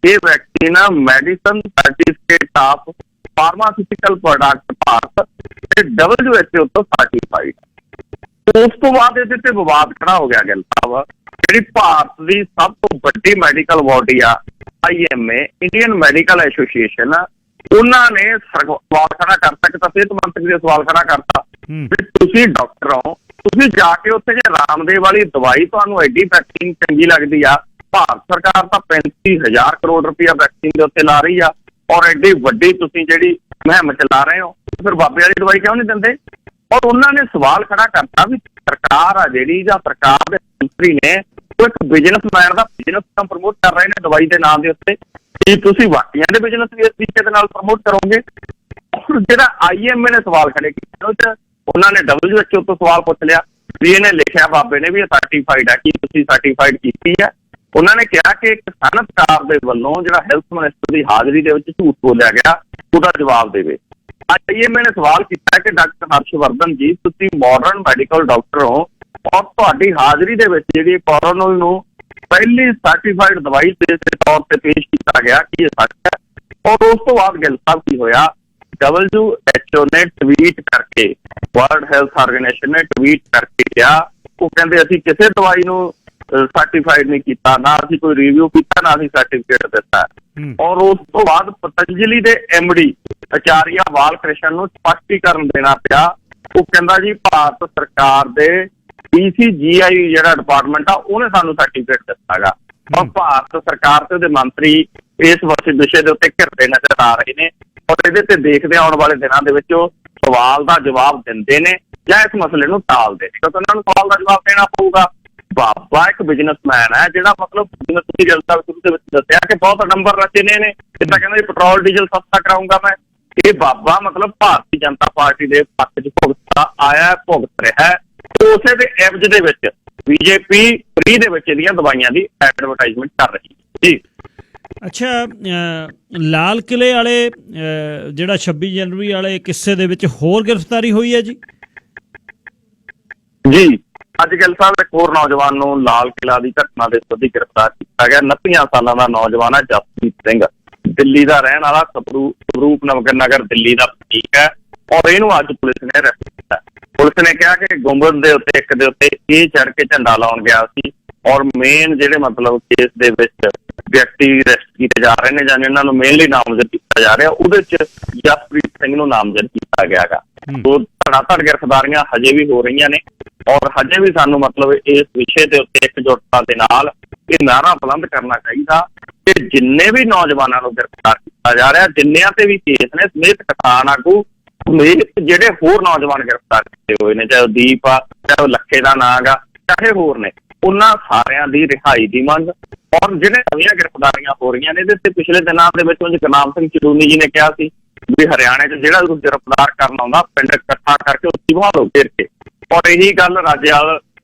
ਇਹ vaccine medicine certificate of pharmaceutical product Bharat ਤੇ WHO ਤੋਂ ਸਰਟੀਫਾਈਡ। ਉਸ ਤੋਂ ਬਾਅਦ ਇਹਦੇ ਤੇ ਵਿਵਾਦ ਖੜਾ ਹੋ ਗਿਆ ਗਿੱਲ ਸਾਹਿਬ। ਜਿਹੜੀ ਭਾਰਤ ਦੀ ਸਭ ਤੋਂ ਵੱਡੀ ਮੈਡੀਕਲ ਬਾਡੀ ਆ IMA, ਇੰਡੀਅਨ ਮੈਡੀਕਲ ਐਸੋਸੀਏਸ਼ਨ, ਉਹਨਾਂ ਨੇ ਸਵਾਲ ਖੜਾ ਕਰਤਾ ਕਿ ਸਿਹਤ ਮੰਤਰੀ ਦੇ ਸਵਾਲ ਖੜਾ ਕਰਤਾ ਵੀ ਤੁਸੀਂ ਡਾਕਟਰ ਹੋ, ਤੁਸੀਂ ਜਾ ਕੇ ਉੱਥੇ ਜੇ ਰਾਮਦੇਵ ਵਾਲੀ ਦਵਾਈ ਤੁਹਾਨੂੰ ਐਡੀ ਵੈਕਸੀਨ ਚੰਗੀ ਲੱਗਦੀ ਆ, ਭਾਰਤ ਸਰਕਾਰ ਤਾਂ 35,000 ਕਰੋੜ ਰੁਪਇਆ ਵੈਕਸੀਨ ਦੇ ਉੱਤੇ ਲਾ ਰਹੀ ਆ, ਔਰ ਐਡੀ ਵੱਡੀ ਤੁਸੀਂ ਜਿਹੜੀ ਮੁਹਿੰਮ ਚਲਾ ਰਹੇ ਹੋ, ਫਿਰ ਬਾਬੇ ਵਾਲੀ ਦਵਾਈ ਕਿਉਂ ਨਹੀਂ ਦਿੰਦੇ? ਔਰ ਉਹਨਾਂ ਨੇ ਸਵਾਲ ਖੜਾ ਕਰਤਾ ਵੀ ਸਰਕਾਰ ਆ ਜਿਹੜੀ, ਜਾਂ ਸਰਕਾਰ ਦੇ ਮੰਤਰੀ ਨੇ, ਉਹ ਇੱਕ ਬਿਜ਼ਨਸਮੈਨ ਦਾ ਬਿਜ਼ਨਸ ਪ੍ਰਮੋਟ ਕਰ ਰਹੇ ਨੇ ਦਵਾਈ ਦੇ ਨਾਮ ਦੇ ਉੱਤੇ। ਕੀ ਤੁਸੀਂ ਵਾਕਈਆਂ ਦੇ ਬਿਜ਼ਨਸ ਵੀ ਇਸ ਤਰੀਕੇ ਦੇ ਨਾਲ ਪ੍ਰਮੋਟ ਕਰੋਗੇ? ਜਿਹੜਾ IMA ਨੇ ਸਵਾਲ ਖੜੇ ਕੀਤੇ, ਉਹ 'ਚ ਉਹਨਾਂ ਨੇ WHO ਤੋਂ ਸਵਾਲ ਪੁੱਛ ਲਿਆ ਵੀ ਇਹਨੇ ਲਿਖਿਆ ਬਾਬੇ ਨੇ ਵੀ ਇਹ ਸਰਟੀਫਾਈਡ ਹੈ, ਕੀ ਤੁਸੀਂ ਸਰਟੀਫਾਈਡ ਕੀਤੀ ਹੈ? ਉਹਨਾਂ ਨੇ ਕਿਹਾ ਕਿ ਇੱਕ ਸਨਅਤਕਾਰ ਦੇ ਵੱਲੋਂ ਜਿਹੜਾ ਹੈਲਥ ਮਿਨਿਸਟਰ ਦੀ ਹਾਜ਼ਰੀ ਦੇ ਵਿੱਚ ਝੂਠ ਬੋਲਿਆ ਗਿਆ, ਉਹਦਾ ਜਵਾਬ ਦੇਵੇ। IMA ਨੇ ਸਵਾਲ ਕੀਤਾ ਕਿ ਡਾਕਟਰ ਹਰਸ਼ਵਰਧਨ ਜੀ, ਤੁਸੀਂ ਮਾਡਰਨ ਮੈਡੀਕਲ ਡਾਕਟਰ ਹੋ, ਔਰ ਤੁਹਾਡੀ ਹਾਜ਼ਰੀ ਦੇ ਵਿੱਚ ਜਿਹੜੀ ਕੋਰੋਨਲ ਨੂੰ ਪਹਿਲੀ ਸਰਟੀਫਾਈਡ ਦਵਾਈ ਦੇ ਤੌਰ ਤੇ ਪੇਸ਼ ਕੀਤਾ ਗਿਆ, ਕੀ ਇਹ ਸੱਚ ਹੈ? ਔਰ ਉਸ ਤੋਂ ਬਾਅਦ ਗਿੱਲ ਸਾਹਿਬ ਕੀ ਹੋਇਆ, WHO ਨੇ ਟਵੀਟ ਕਰਕੇ, ਵਰਲਡ ਹੈਲਥ ਆਰਗੇਨਾਈਜੇਸ਼ਨ ਨੇ ਟਵੀਟ ਕਰਕੇ ਕਿਹਾ, ਉਹ ਕਹਿੰਦੇ ਅਸੀਂ ਕਿਸੇ ਦਵਾਈ ਨੂੰ ਸਰਟੀਫਾਈਡ ਨਹੀਂ ਕੀਤਾ, ਨਾ ਅਸੀਂ ਕੋਈ ਰਿਵਿਊ ਕੀਤਾ, ਨਾ ਅਸੀਂ ਸਰਟੀਫਿਕੇਟ ਦਿੱਤਾ। ਔਰ ਉਸ ਤੋਂ ਬਾਅਦ ਪਤੰਜਲੀ ਦੇ MD ਆਚਾਰੀਆ ਬਾਲ ਕ੍ਰਿਸ਼ਨ ਨੂੰ ਸਪਸ਼ਟੀਕਰਨ ਦੇਣਾ ਪਿਆ। ਉਹ ਕਹਿੰਦਾ ਜੀ ਭਾਰਤ ਸਰਕਾਰ ਦੇ BCGI ਜਿਹੜਾ ਡਿਪਾਰਟਮੈਂਟ ਆ, ਉਹਨੇ ਸਾਨੂੰ ਸਰਟੀਫਿਕੇਟ ਦਿੱਤਾ ਗਾ। ਔਰ ਭਾਰਤ ਸਰਕਾਰ ਤੇ ਉਹਦੇ ਮੰਤਰੀ ਇਸ ਵਿਸ਼ੇ ਦੇ ਉੱਤੇ ਘਿਰਦੇ ਨਜ਼ਰ ਆ ਰਹੇ ਨੇ, ਔਰ ਇਹਦੇ ਤੇ ਦੇਖਦੇ ਆਉਣ ਵਾਲੇ ਦਿਨਾਂ ਦੇ ਵਿੱਚ ਉਹ ਸਵਾਲ ਦਾ ਜਵਾਬ ਦਿੰਦੇ ਨੇ ਜਾਂ ਇਸ ਮਸਲੇ ਨੂੰ ਟਾਲਦੇ ਨੇ, ਕਿਉਂਕਿ ਉਹਨਾਂ ਨੂੰ ਸਵਾਲ ਦਾ ਜਵਾਬ ਦੇਣਾ ਪਊਗਾ। ਬਾਬਾ ਇੱਕ ਬਿਜ਼ਨਸਮੈਨ ਹੈ ਜਿਹੜਾ, ਮਤਲਬ ਜਿਵੇਂ ਤੁਸੀਂ ਗੱਲ ਸਾਹਿਬ ਸ਼ੁਰੂ ਦੇ ਵਿੱਚ ਦੱਸਿਆ ਕਿ ਬਹੁਤ ਨੰਬਰ ਰਚੇ ਨੇ, ਜਿੱਦਾਂ ਕਹਿੰਦਾ ਜੀ ਪੈਟਰੋਲ ਡੀਜ਼ਲ ਸਸਤਾ ਕਰਾਊਂਗਾ ਮੈਂ। ਇਹ ਬਾਬਾ ਮਤਲਬ ਭਾਰਤੀ ਜਨਤਾ ਪਾਰਟੀ ਦੇ ਪੱਖ 'ਚ ਭੁਗਤਦਾ ਆਇਆ, ਭੁਗਤ ਰਿਹਾ ਹੈ। ਉਸੇ ਦੇ ਐਵਜ ਦੇ ਵਿੱਚ BJP ਫ੍ਰੀ ਦੇ ਵਿੱਚ ਇਹਦੀਆਂ ਦਵਾਈਆਂ ਦੀ ਐਡਵਰਟਾਈਜ਼ਮੈਂਟ ਕਰ ਰਹੀ ਹੈ ਜੀ। ਅੱਛਾ, ਲਾਲ ਕਿਲੇ ਵਾਲੇ ਜਿਹੜਾ 26 ਜਨਵਰੀ ਵਾਲੇ ਕਿੱਸੇ ਦੇ ਵਿੱਚ ਹੋਰ ਗ੍ਰਿਫਤਾਰੀ ਹੋਈ ਹੈ ਜੀ? ਜੀ, ਅੱਜ ਗਿੱਲ ਸਾਹਿਬ ਇੱਕ ਹੋਰ ਨੌਜਵਾਨ ਨੂੰ ਲਾਲ ਕਿਲਾ ਦੀ ਘਟਨਾ ਦੇ ਸੰਬੰਧੀ ਗ੍ਰਿਫਤਾਰ ਕੀਤਾ ਗਿਆ। 29 ਸਾਲਾਂ ਦਾ ਨੌਜਵਾਨ ਹੈ ਜਸਪ੍ਰੀਤ ਸਿੰਘ, ਦਿੱਲੀ ਦਾ ਰਹਿਣ ਵਾਲਾ, ਸਰੂਪ ਨਗਰ ਦਿੱਲੀ ਦਾ ਵਸਨੀਕ ਹੈ, ਔਰ ਇਹਨੂੰ ਅੱਜ ਪੁਲਿਸ ਨੇ ਅਰੈਸਟ ਕੀਤਾ। ਪੁਲਿਸ ਨੇ ਕਿਹਾ ਕਿ ਗੁੰਬਦ ਦੇ ਉੱਤੇ ਇੱਕ ਦੇ ਉੱਤੇ ਇਹ ਚੜ੍ਹ ਕੇ ਝੰਡਾ ਲਾਉਣ ਗਿਆ ਸੀ, ਔਰ ਮੇਨ ਜਿਹੜੇ ਮਤਲਬ ਕੇਸ ਦੇ ਵਿੱਚ ਵਿਅਕਤੀ ਅਰੈਸਟ ਕੀਤੇ ਜਾ ਰਹੇ ਨੇ ਜਾਂ ਇਹਨਾਂ ਨੂੰ ਮੇਨਲੀ ਨਾਮਜ਼ਦ ਕੀਤਾ ਜਾ ਰਿਹਾ, ਉਹਦੇ 'ਚ ਜਸਪ੍ਰੀਤ ਸਿੰਘ ਨੂੰ ਨਾਮਜ਼ਦ ਕੀਤਾ ਗਿਆ ਗਾ। ਉਹ ਧੜਾਧੜ ਗ੍ਰਿਫਤਾਰੀਆਂ ਹਜੇ ਵੀ ਹੋ ਰਹੀਆਂ ਨੇ, ਔਰ ਹਜੇ ਵੀ ਸਾਨੂੰ ਮਤਲਬ ਇਸ ਵਿਸ਼ੇ ਦੇ ਉੱਤੇ ਇੱਕਜੁੱਟਤਾ ਦੇ ਨਾਲ ਇਹ ਨਾਅਰਾ ਬੁਲੰਦ ਕਰਨਾ ਚਾਹੀਦਾ ਕਿ ਜਿੰਨੇ ਵੀ ਨੌਜਵਾਨਾਂ ਨੂੰ ਗ੍ਰਿਫਤਾਰ ਕੀਤਾ ਜਾ ਰਿਹਾ, ਜਿੰਨਿਆਂ ਤੇ ਵੀ ਕੇਸ ਨੇ, ਸਮੇਤ ਕਿਸਾਨ ਆਗੂ ਸਮੇਤ ਜਿਹੜੇ ਹੋਰ ਨੌਜਵਾਨ ਗ੍ਰਿਫਤਾਰ ਕੀਤੇ ਹੋਏ ਨੇ, ਚਾਹੇ ਉਹ ਦੀਪ ਆ, ਚਾਹੇ ਉਹ ਲੱਖੇ ਦਾ ਨਾਂ ਗਾ, ਚਾਹੇ ਹੋਰ ਨੇ, ਉਹਨਾਂ ਸਾਰਿਆਂ ਦੀ ਰਿਹਾਈ ਦੀ ਮੰਗ। ਔਰ ਜਿਹੜੇ ਨਵੀਆਂ ਗ੍ਰਿਫਤਾਰੀਆਂ ਹੋ ਰਹੀਆਂ ਨੇ, ਇਹਦੇ ਤੇ ਪਿਛਲੇ ਦਿਨਾਂ ਦੇ ਵਿੱਚ ਗੁਰਨਾਮ ਸਿੰਘ ਚੜੂਨੀ ਜੀ ਨੇ ਕਿਹਾ ਸੀ ਵੀ ਹਰਿਆਣੇ 'ਚ ਜਿਹੜਾ ਗ੍ਰਿਫਤਾਰ ਕਰਨ ਆਉਂਦਾ ਪਿੰਡ ਇਕੱਠਾ ਕਰਕੇ ਉੱਚੀ ਬਹਾਲੋ ਘੇਰ ਕੇ, ਔਰ ਇਹੀ ਗੱਲ ਰਾਜੇਵਾਲ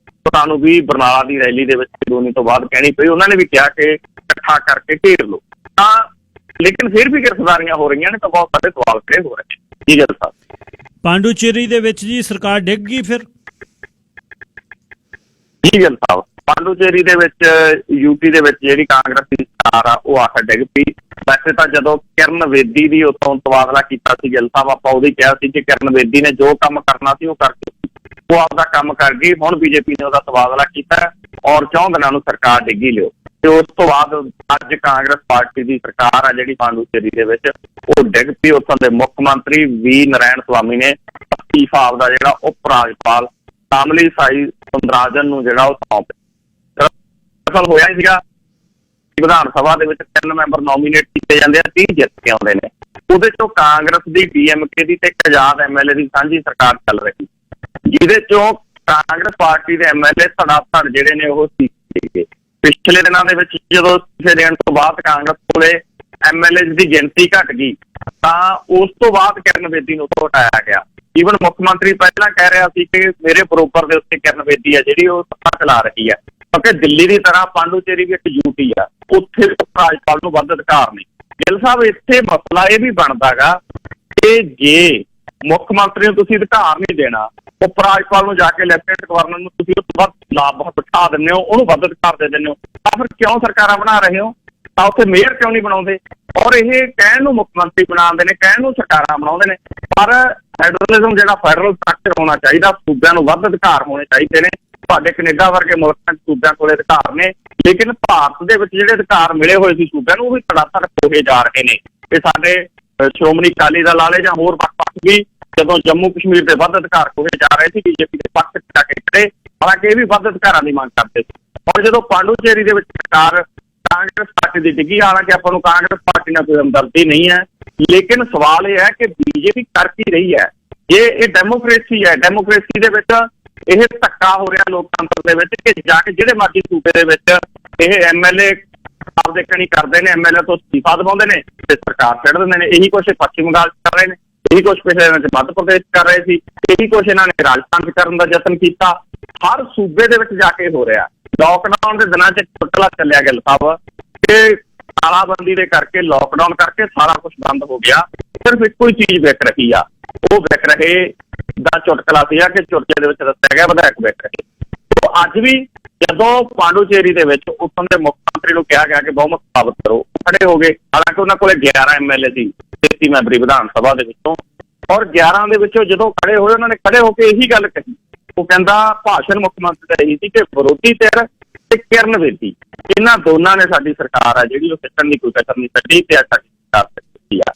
ਤੁਹਾਨੂੰ ਵੀ ਬਰਨਾਲਾ ਦੀ ਰੈਲੀ ਦੇ ਵਿੱਚ ਚੜੂਨੀ ਤੋਂ ਬਾਅਦ ਕਹਿਣੀ ਪਈ। ਉਹਨਾਂ ਨੇ ਵੀ ਕਿਹਾ ਕਿ ਇਕੱਠਾ ਕਰਕੇ ਘੇਰ ਲਓ। ਤਾਂ ਲੇਕਿਨ ਫਿਰ ਵੀ ਗ੍ਰਿਫਤਾਰੀਆਂ ਹੋ ਰਹੀਆਂ ਨੇ ਤਾਂ ਬਹੁਤ ਸਾਰੇ ਸਵਾਲ ਖੜੇ ਹੋ ਰਹੇ ਨੇ। ਜੀ ਗੱਲ ਸਾਹਿਬ, ਪਾਂਡੂਚੇਰੀ ਦੇ ਵਿੱਚ ਜੀ ਸਰਕਾਰ ਡਿੱਗ ਗਈ ਫਿਰ? ਜੀ ਗੱਲ ਸਾਹਿਬ, ਪਾਂਡੂਚੇਰੀ ਦੇ ਵਿੱਚ ਯੂਪੀ ਦੇ ਵਿੱਚ ਜਿਹੜੀ ਕਾਂਗਰਸ ਦੀ ਸਰਕਾਰ ਆ ਉਹ ਆਖਰ ਡਿੱਗ ਪਈ। ਵੈਸੇ ਤਾਂ ਜਦੋਂ ਕਿਰਨ ਬੇਦੀ ਦੀ ਉੱਥੋਂ ਤਬਾਦਲਾ ਕੀਤਾ ਸੀ ਗਿੱਲ ਸਾਹਿਬ, ਆਪਾਂ ਉਦੋਂ ਹੀ ਕਿਹਾ ਸੀ ਕਿ ਕਿਰਨ ਬੇਦੀ ਨੇ ਜੋ ਕੰਮ ਕਰਨਾ ਸੀ ਉਹ ਕਰਕੇ ਉਹ ਆਪਦਾ ਕੰਮ ਕਰ ਗਈ। ਹੁਣ ਬੀਜੇਪੀ ਨੇ ਉਹਦਾ ਤਬਾਦਲਾ ਕੀਤਾ ਔਰ 4 ਦਿਨਾਂ ਨੂੰ ਸਰਕਾਰ ਡਿੱਗੀ ਲਿਓ, ਤੇ ਉਸ ਤੋਂ ਬਾਅਦ ਅੱਜ ਕਾਂਗਰਸ ਪਾਰਟੀ ਦੀ ਸਰਕਾਰ ਆ ਜਿਹੜੀ ਪਾਂਡੂਚੇਰੀ ਦੇ ਵਿੱਚ ਉਹ ਡਿੱਗ ਪਈ। ਉੱਥੋਂ ਦੇ ਮੁੱਖ ਮੰਤਰੀ ਵੀ ਨਾਰਾਇਣ ਸਵਾਮੀ ਨੇ ਅਸਤੀਫਾ ਆਪਦਾ ਜਿਹੜਾ ਉਪ ਰਾਜਪਾਲ ਤਾਮਿਲੀ ਸਾਈ ਸੁੰਦਰਾਜਨ ਨੂੰ ਜਿਹੜਾ ਉਹ ਸੌਂਪ ਸਫਲ ਹੋਇਆ ਸੀਗਾ। ਵਿਧਾਨ ਸਭਾ ਦੇ ਵਿੱਚ 3 ਮੈਂਬਰ ਨੋਮੀਨੇਟ ਕੀਤੇ ਜਾਂਦੇ ਆ, 30 ਜਿੱਤ ਕੇ ਆਉਂਦੇ ਨੇ। ਉਹਦੇ ਚੋਂ ਕਾਂਗਰਸ ਦੀ, DMK ਦੀ ਤੇ ਇੱਕ ਆਜ਼ਾਦ MLA ਦੀ ਸਾਂਝੀ ਸਰਕਾਰ ਚੱਲ ਰਹੀ, ਜਿਹਦੇ ਚੋਂ ਕਾਂਗਰਸ ਪਾਰਟੀ ਦੇ MLA ਧੜਾ-ਧੜ ਜਿਹੜੇ ਨੇ ਉਹ ਸੀਗੇ। ਪਿਛਲੇ ਦਿਨਾਂ ਦੇ ਵਿੱਚ ਜਦੋਂ ਕਿਸੇ ਦੇਣ ਤੋਂ ਬਾਅਦ ਕਾਂਗਰਸ ਕੋਲੇ MLA ਦੀ ਗਿਣਤੀ ਘਟ ਗਈ ਤਾਂ ਉਸ ਤੋਂ ਬਾਅਦ ਕਿਰਨ ਬੇਦੀ ਨੂੰ ਉੱਥੋਂ ਹਟਾਇਆ ਗਿਆ। ਈਵਨ ਮੁੱਖ ਮੰਤਰੀ ਪਹਿਲਾਂ ਕਹਿ ਰਿਹਾ ਸੀ ਕਿ ਮੇਰੇ ਬਰੋਬਰ ਦੇ ਉੱਤੇ ਕਿਰਨ ਬੇਦੀ ਹੈ ਜਿਹੜੀ ਉਹ ਸੱਤਾ ਚਲਾ ਰਹੀ ਹੈ, ਕਿਉਂਕਿ ਦਿੱਲੀ ਦੀ ਤਰ੍ਹਾਂ ਪਾਂਡੂਚੇਰੀ ਵੀ ਇੱਕ UT ਆ, ਉੱਥੇ ਰਾਜਪਾਲ ਨੂੰ ਵੱਧ ਅਧਿਕਾਰ ਨੇ। ਗਿੱਲ ਸਾਹਿਬ, ਇੱਥੇ ਮਸਲਾ ਇਹ ਵੀ ਬਣਦਾ ਗਾ ਕਿ ਜੇ ਮੁੱਖ ਮੰਤਰੀ ਨੂੰ ਤੁਸੀਂ ਅਧਿਕਾਰ ਨਹੀਂ ਦੇਣਾ, ਉਪ ਰਾਜਪਾਲ ਨੂੰ ਜਾ ਕੇ ਲੈਫਟੀਨੈਂਟ ਗਵਰਨਰ ਨੂੰ ਤੁਸੀਂ ਉਸ ਤੋਂ ਵੱਧ ਲਾਭ ਬਿਠਾ ਦਿੰਦੇ ਹੋ, ਉਹਨੂੰ ਵੱਧ ਅਧਿਕਾਰ ਦੇ ਦਿੰਦੇ ਹੋ, ਤਾਂ ਫਿਰ ਕਿਉਂ ਸਰਕਾਰਾਂ ਬਣਾ ਰਹੇ ਹੋ? ਤਾਂ ਉੱਥੇ ਮੇਅਰ ਕਿਉਂ ਨਹੀਂ ਬਣਾਉਂਦੇ? ਔਰ ਇਹ ਕਹਿਣ ਨੂੰ ਮੁੱਖ ਮੰਤਰੀ ਬਣਾਉਂਦੇ ਨੇ, ਕਹਿਣ ਨੂੰ ਸਰਕਾਰਾਂ ਬਣਾਉਂਦੇ ਨੇ, ਪਰ ਫੈਡਰਲਿਜ਼ਮ ਜਿਹੜਾ ਫੈਡਰਲ ਸਟਰਕਚਰ ਹੋਣਾ ਚਾਹੀਦਾ, ਸੂਬਿਆਂ ਨੂੰ ਵੱਧ ਅਧਿਕਾਰ ਹੋਣੇ ਚਾਹੀਦੇ ਨੇ। ਤੁਹਾਡੇ ਕੈਨੇਡਾ ਵਰਗੇ ਮੁਲਕਾਂ 'ਚ ਸੂਬਿਆਂ ਕੋਲ ਅਧਿਕਾਰ ਨੇ, ਲੇਕਿਨ ਭਾਰਤ ਦੇ ਵਿੱਚ ਜਿਹੜੇ ਅਧਿਕਾਰ ਮਿਲੇ ਹੋਏ ਸੀ ਸੂਬਿਆਂ ਨੂੰ ਉਹ ਵੀ ਧੜਾ-ਧੜ ਖੋਹੇ ਜਾ ਰਹੇ ਨੇ। ਤੇ ਸਾਡੇ ਸ਼੍ਰੋਮਣੀ ਅਕਾਲੀ ਦਲ ਵਾਲੇ ਜਾਂ ਹੋਰ ਵੱਖ-ਵੱਖ ਵੀ ਜਦੋਂ ਜੰਮੂ ਕਸ਼ਮੀਰ ਦੇ ਵੱਧ ਅਧਿਕਾਰ ਖੋਹੇ ਜਾ ਰਹੇ ਸੀ, BJP ਦੇ ਪੱਖ 'ਚ ਜਾ ਕੇ ਖੜੇ, ਹਾਲਾਂਕਿ ਇਹ ਵੀ ਵੱਧ ਅਧਿਕਾਰਾਂ ਦੀ ਮੰਗ ਕਰਦੇ ਸੀ। ਔਰ ਜਦੋਂ ਪਾਂਡੂਚੇਰੀ ਦੇ ਵਿੱਚ ਸਰਕਾਰ ਕਾਂਗਰਸ ਪਾਰਟੀ ਦੀ ਡਿੱਗੀ, ਹਾਲਾਂਕਿ ਆਪਾਂ ਨੂੰ ਕਾਂਗਰਸ ਪਾਰਟੀ ਨਾਲ ਕੋਈ ਹਮਦਰਦੀ ਨਹੀਂ ਹੈ, ਲੇਕਿਨ ਸਵਾਲ ਇਹ ਹੈ ਕਿ BJP ਕਰ ਕੀ ਰਹੀ ਹੈ? ਇਹ ਡੈਮੋਕ੍ਰੇਸੀ ਹੈ। ਡੈਮੋਕ੍ਰੇਸੀ ਦੇ ਵਿੱਚ ਇਹ ਧੱਕਾ ਹੋ ਰਿਹਾ ਲੋਕਤੰਤਰ ਦੇ ਵਿੱਚ ਕਿ ਜਾ ਕੇ ਜਿਹੜੇ ਮਰਜ਼ੀ ਸੂਬੇ ਦੇ ਵਿੱਚ ਇਹ MLA ਆਪਦੇ ਕਣੀ ਕਰਦੇ ਨੇ, MLA ਤੋਂ ਅਸਤੀਫਾ ਦਿਵਾਉਂਦੇ ਨੇ ਤੇ ਸਰਕਾਰ ਛੱਡ ਦਿੰਦੇ ਨੇ। ਇਹੀ ਕੁਛ ਪੱਛਮੀ ਬੰਗਾਲ 'ਚ ਕਰ ਰਹੇ ਨੇ, ਇਹੀ ਕੁਛ ਪਿਛਲੇ ਦਿਨਾਂ 'ਚ ਮੱਧ ਪ੍ਰਦੇਸ਼ ਕਰ ਰਹੇ ਸੀ, ਇਹੀ ਕੁਛ ਇਹਨਾਂ ਨੇ ਰਾਜਸਥਾਨ 'ਚ ਕਰਨ ਦਾ ਯਤਨ ਕੀਤਾ। ਹਰ ਸੂਬੇ ਦੇ ਵਿੱਚ ਜਾ ਕੇ ਹੋ ਰਿਹਾ। ਲਾਕਡਾਊਨ ਦੇ ਦਿਨਾਂ 'ਚ ਛੁੱਟਲਾ ਚੱਲਿਆ ਗਿੱਲ ਸਾਹਿਬ ਕਿ ਤਾਲਾਬੰਦੀ ਦੇ ਕਰਕੇ, ਲਾਕਡਾਊਨ ਕਰਕੇ ਸਾਰਾ ਕੁਛ ਬੰਦ ਹੋ ਗਿਆ। ਸਿਰਫ ਇੱਕੋ ਹੀ ਚੀਜ਼ ਵਿਕ ਰਹੀ ਆ, ਉਹ ਵਿਕ ਰਹੇ ਦਾ ਚੁਟਕਲਾ ਸੀਗਾ ਕਿ ਚੁਟਕਲੇ ਦੇ ਵਿੱਚ ਦੱਸਿਆ ਗਿਆ ਵਿਧਾਇਕ ਵਿਕ ਰਹੇ। ਅੱਜ ਵੀ ਜਦੋਂ ਪਾਂਡੂਚੇਰੀ ਦੇ ਵਿੱਚ ਉੱਥੋਂ ਦੇ ਮੁੱਖ ਮੰਤਰੀ ਨੂੰ ਕਿਹਾ ਗਿਆ ਕਿ ਬਹੁਮਤ ਸਾਬਤ ਕਰੋ, ਖੜੇ ਹੋ ਗਏ। ਹਾਲਾਂਕਿ ਉਹਨਾਂ ਕੋਲੇ 11 MLA ਸੀ 33 ਮੈਂਬਰੀ ਵਿਧਾਨ ਸਭਾ ਦੇ ਵਿੱਚੋਂ, ਔਰ 11 ਦੇ ਵਿੱਚੋਂ ਜਦੋਂ ਖੜੇ ਹੋਏ ਉਹਨਾਂ ਨੇ ਖੜੇ ਹੋ ਕੇ ਇਹੀ ਗੱਲ ਕਹੀ। ਉਹ ਕਹਿੰਦਾ ਭਾਸ਼ਣ ਮੁੱਖ ਮੰਤਰੀ ਦਾ ਇਹੀ ਸੀ ਕਿ ਵਿਰੋਧੀ ਧਿਰ ਤੇ ਕਿਰਨ ਬੇਦੀ ਇਹਨਾਂ ਦੋਨਾਂ ਨੇ ਸਾਡੀ ਸਰਕਾਰ ਆ ਜਿਹੜੀ ਉਹ ਸਿੱਟਣ ਦੀ ਕੋਈ ਕਸਰ ਨਹੀਂ ਛੱਡੀ ਤੇ ਸਾਡੀ ਸਰਕਾਰ ਸਿੱਟੀ ਆ।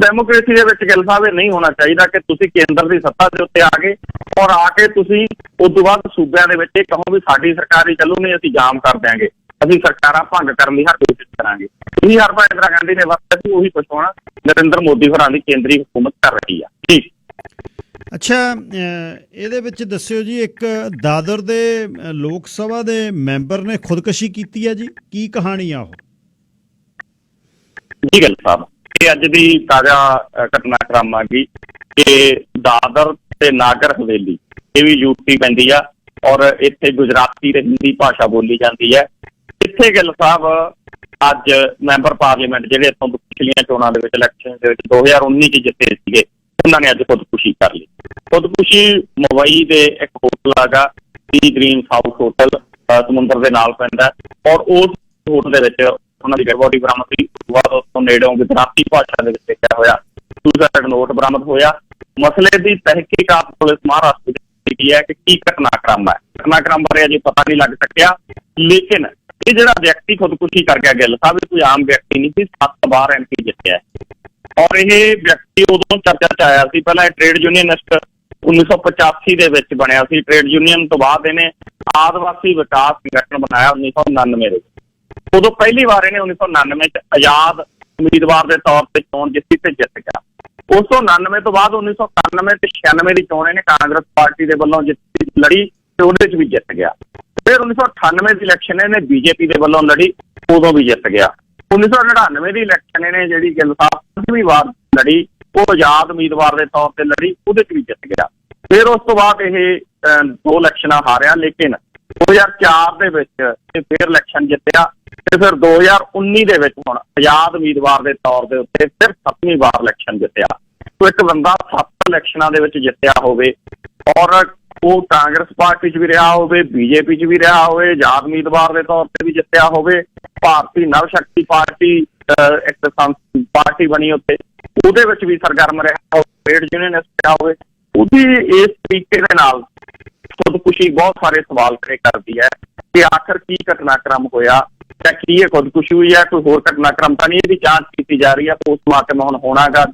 ਡੈਮੋਕ੍ਰੇਸੀ ਦੇ ਵਿੱਚ ਗਿੱਲ ਸਾਹਿਬ ਇਹ ਨਹੀਂ ਹੋਣਾ ਚਾਹੀਦਾ ਕਿ ਤੁਸੀਂ ਕੇਂਦਰ ਦੀ ਸੱਤਾ ਦੇ ਉੱਤੇ ਆ ਗਏ ਔਰ ਆ ਕੇ ਤੁਸੀਂ ਉਸ ਤੋਂ ਬਾਅਦ ਸੂਬਿਆਂ ਦੇ ਵਿੱਚ ਇਹ ਕਹੋ ਵੀ ਸਾਡੀ ਸਰਕਾਰ ਹੀ ਚੱਲੂ, ਨਹੀਂ ਅਸੀਂ ਜਾਮ ਕਰ ਦਿਆਂਗੇ, ਅਸੀਂ ਸਰਕਾਰਾਂ ਭੰਗ ਕਰਨ ਦੀ ਹਰ ਕੋਸ਼ਿਸ਼ ਕਰਾਂਗੇ। ਇਹੀ ਹਰਪਾ ਇੰਦਰਾ ਗਾਂਧੀ ਨੇ ਵਕਤ ਸੀ, ਉਹੀ ਕੁਛ ਹੋਣਾ ਨਰਿੰਦਰ ਮੋਦੀ ਹੋਰਾਂ ਦੀ ਕੇਂਦਰੀ ਹੁਕੂਮਤ ਕਰ ਰਹੀ ਆ। ਠੀਕ। ਅੱਛਾ, ਇਹਦੇ ਵਿੱਚ ਦੱਸਿਓ ਜੀ, ਇੱਕ ਦਾਦਰ ਦੇ ਲੋਕ ਸਭਾ ਦੇ ਮੈਂਬਰ ਨੇ ਖੁਦਕੁਸ਼ੀ ਕੀਤੀ ਹੈ ਜੀ, ਕੀ ਕਹਾਣੀ ਆ ਉਹ? ਜੀ ਗਿੱਲ ਸਾਹਿਬ, ਇਹ ਅੱਜ ਦੀ ਤਾਜ਼ਾ ਘਟਨਾਕ੍ਰਮ ਆ ਗਈ ਕਿ ਦਾਦਰ ਤੇ ਨਾਗਰ ਹਵੇਲੀ ਇਹ ਵੀ UP ਪੈਂਦੀ ਆ ਔਰ ਇੱਥੇ ਗੁਜਰਾਤੀ ਤੇ ਹਿੰਦੀ ਭਾਸ਼ਾ ਬੋਲੀ ਜਾਂਦੀ ਹੈ। ਇੱਥੇ ਗਿੱਲ ਸਾਹਿਬ ਅੱਜ ਮੈਂਬਰ ਪਾਰਲੀਮੈਂਟ ਜਿਹੜੇ ਇੱਥੋਂ ਪਿਛਲੀਆਂ ਚੋਣਾਂ ਦੇ ਵਿੱਚ ਇਲੈਕਸ਼ਨ ਦੇ ਵਿੱਚ 2019 ਚ ਜਿੱਤੇ ਸੀਗੇ, ਉਹਨਾਂ ਨੇ ਅੱਜ ਖੁਦਕੁਸ਼ੀ ਕਰ ਲਈ। ਖੁਦਕੁਸ਼ੀ ਮੁੰਬਈ ਦੇ ਇੱਕ ਹੋਟਲ ਹੈਗਾ ਸੀ ਗ੍ਰੀਨ ਹਾਊਸ ਹੋਟਲ, ਸਮੁੰਦਰ ਦੇ ਨਾਲ ਪੈਂਦਾ, ਔਰ ਉਸ ਹੋਟਲ ਦੇ ਵਿੱਚ ਉਹਨਾਂ ਦੀ ਡੈਡ ਬੋਡੀ ਬਰਾਮਦ ਹੋਈ। ਬਾਅਦ ਉਸ ਤੋਂ ਨੇੜਿਓਂ ਗੁਜਰਾਤੀ ਭਾਸ਼ਾ ਦੇ ਵਿੱਚ ਲਿਖਿਆ ਹੋਇਆ ਸੁਸਾਈਡ ਨੋਟ ਬਰਾਮਦ ਹੋਇਆ। ਮਸਲੇ ਦੀ ਤਹਿਕੀਕਾਤ ਪੁਲਿਸ ਮਹਾਰਾਸ਼ਟਰ ਦੀ ਹੈ ਕਿ ਕੀ ਘਟਨਾਕ੍ਰਮ ਹੈ। ਘਟਨਾਕ੍ਰਮ ਬਾਰੇ ਅਜੇ ਪਤਾ ਨਹੀਂ ਲੱਗ ਸਕਿਆ, ਲੇਕਿਨ ਇਹ ਜਿਹੜਾ ਵਿਅਕਤੀ ਖੁਦਕੁਸ਼ੀ ਕਰ ਗਿਆ ਗਿੱਲ ਸਾਹਿਬ, ਕੋਈ ਆਮ ਵਿਅਕਤੀ ਨਹੀਂ ਸੀ, 7 ਵਾਰ MP ਜਿੱਤਿਆ ਔਰ ਇਹ ਵਿਅਕਤੀ ਉਦੋਂ ਚਰਚਾ 'ਚ ਆਇਆ ਸੀ। ਪਹਿਲਾਂ ਇਹ ਟ੍ਰੇਡ ਯੂਨੀਅਨਿਸਟ 1985 ਦੇ ਵਿੱਚ ਬਣਿਆ ਸੀ। ਟ੍ਰੇਡ ਯੂਨੀਅਨ ਤੋਂ ਬਾਅਦ ਇਹਨੇ ਆਦਿਵਾਸੀ ਵਿਕਾਸ ਸੰਗਠਨ ਬਣਾਇਆ 1999 ਦੇ ਵਿੱਚ। ਉਦੋਂ ਪਹਿਲੀ ਵਾਰ ਇਹਨੇ 1999 ਚ ਆਜ਼ਾਦ ਉਮੀਦਵਾਰ ਦੇ ਤੌਰ ਤੇ ਚੋਣ ਜਿੱਤੀ ਤੇ ਜਿੱਤ ਗਿਆ। ਉਸ ਤੋਂ 99 ਤੋਂ ਬਾਅਦ 1991 ਤੇ 96 ਦੀ ਚੋਣ ਇਹਨੇ ਕਾਂਗਰਸ ਪਾਰਟੀ ਦੇ ਵੱਲੋਂ ਲੜੀ ਤੇ ਉਹਦੇ ਚ ਵੀ ਜਿੱਤ ਗਿਆ। ਫਿਰ 1998 ਦੀ ਇਲੈਕਸ਼ਨ ਇਹਨੇ BJP ਦੇ ਵੱਲੋਂ ਲੜੀ, ਉਦੋਂ ਵੀ ਜਿੱਤ ਗਿਆ। 1999 ਦੀ ਇਲੈਕਸ਼ਨ ਇਹਨੇ ਜਿਹੜੀ ਗਿੱਲ ਸਾਹਿਬ 5ਵੀਂ ਵਾਰ ਲੜੀ, ਉਹ ਆਜ਼ਾਦ ਉਮੀਦਵਾਰ ਦੇ ਤੌਰ ਤੇ ਲੜੀ, ਉਹਦੇ ਚ ਵੀ ਜਿੱਤ ਗਿਆ। ਫਿਰ ਉਸ ਤੋਂ ਬਾਅਦ ਇਹ 2 ਇਲੈਕਸ਼ਨਾਂ ਹਾਰਿਆ, ਲੇਕਿਨ 2004 ਦੇ ਵਿੱਚ ਇਹ ਫਿਰ ਇਲੈਕਸ਼ਨ ਜਿੱਤਿਆ ਤੇ ਫਿਰ 2019 ਦੇ ਵਿੱਚ ਹੁਣ ਆਜ਼ਾਦ ਉਮੀਦਵਾਰ ਦੇ ਤੌਰ ਦੇ ਉੱਤੇ ਫਿਰ 7ਵੀਂ ਵਾਰ ਇਲੈਕਸ਼ਨ ਜਿੱਤਿਆ। ਸੋ ਇੱਕ ਬੰਦਾ 7 ਇਲੈਕਸ਼ਨਾਂ ਦੇ ਵਿੱਚ ਜਿੱਤਿਆ ਹੋਵੇ ਔਰ ਉਹ ਕਾਂਗਰਸ ਪਾਰਟੀ 'ਚ ਵੀ ਰਿਹਾ ਹੋਵੇ, ਬੀਜੇਪੀ 'ਚ ਵੀ ਰਿਹਾ ਹੋਵੇ, ਆਜ਼ਾਦ ਉਮੀਦਵਾਰ ਦੇ ਤੌਰ ਤੇ ਵੀ ਜਿੱਤਿਆ ਹੋਵੇ, ਭਾਰਤੀ ਨਵ ਸ਼ਕਤੀ ਪਾਰਟੀ ਇੱਕ ਪਾਰਟੀ ਬਣੀ ਉੱਥੇ ਉਹਦੇ ਵਿੱਚ ਵੀ ਸਰਗਰਮ ਰਿਹਾ ਹੋਵੇ, ਟ੍ਰੇਡ ਯੂਨੀਅਨਿਸਟ ਰਿਹਾ ਹੋਵੇ, ਉਹਦੀ ਇਸ ਤਰੀਕੇ ਦੇ ਨਾਲ ਖੁਦਕੁਸ਼ੀ ਬਹੁਤ ਸਾਰੇ ਸਵਾਲ ਖੜੇ ਕਰਦੀ ਹੈ ਕਿ ਆਖਰ ਕੀ ਘਟਨਾਕ੍ਰਮ ਹੋਇਆ ਜਾਂ ਕੀ ਇਹ ਖੁਦਕੁਸ਼ੀ ਹੋਈ ਹੈ, ਕੋਈ ਹੋਰ ਘਟਨਾਕ੍ਰਮ ਤਾਂ ਨਹੀਂ। ਇਹਦੀ ਜਾਂਚ ਕੀਤੀ ਜਾ ਰਹੀ ਹੈ। ਪੋਸਟਮਾਰਟਮ ਹੁਣ ਹੋਣਾ ਗਾ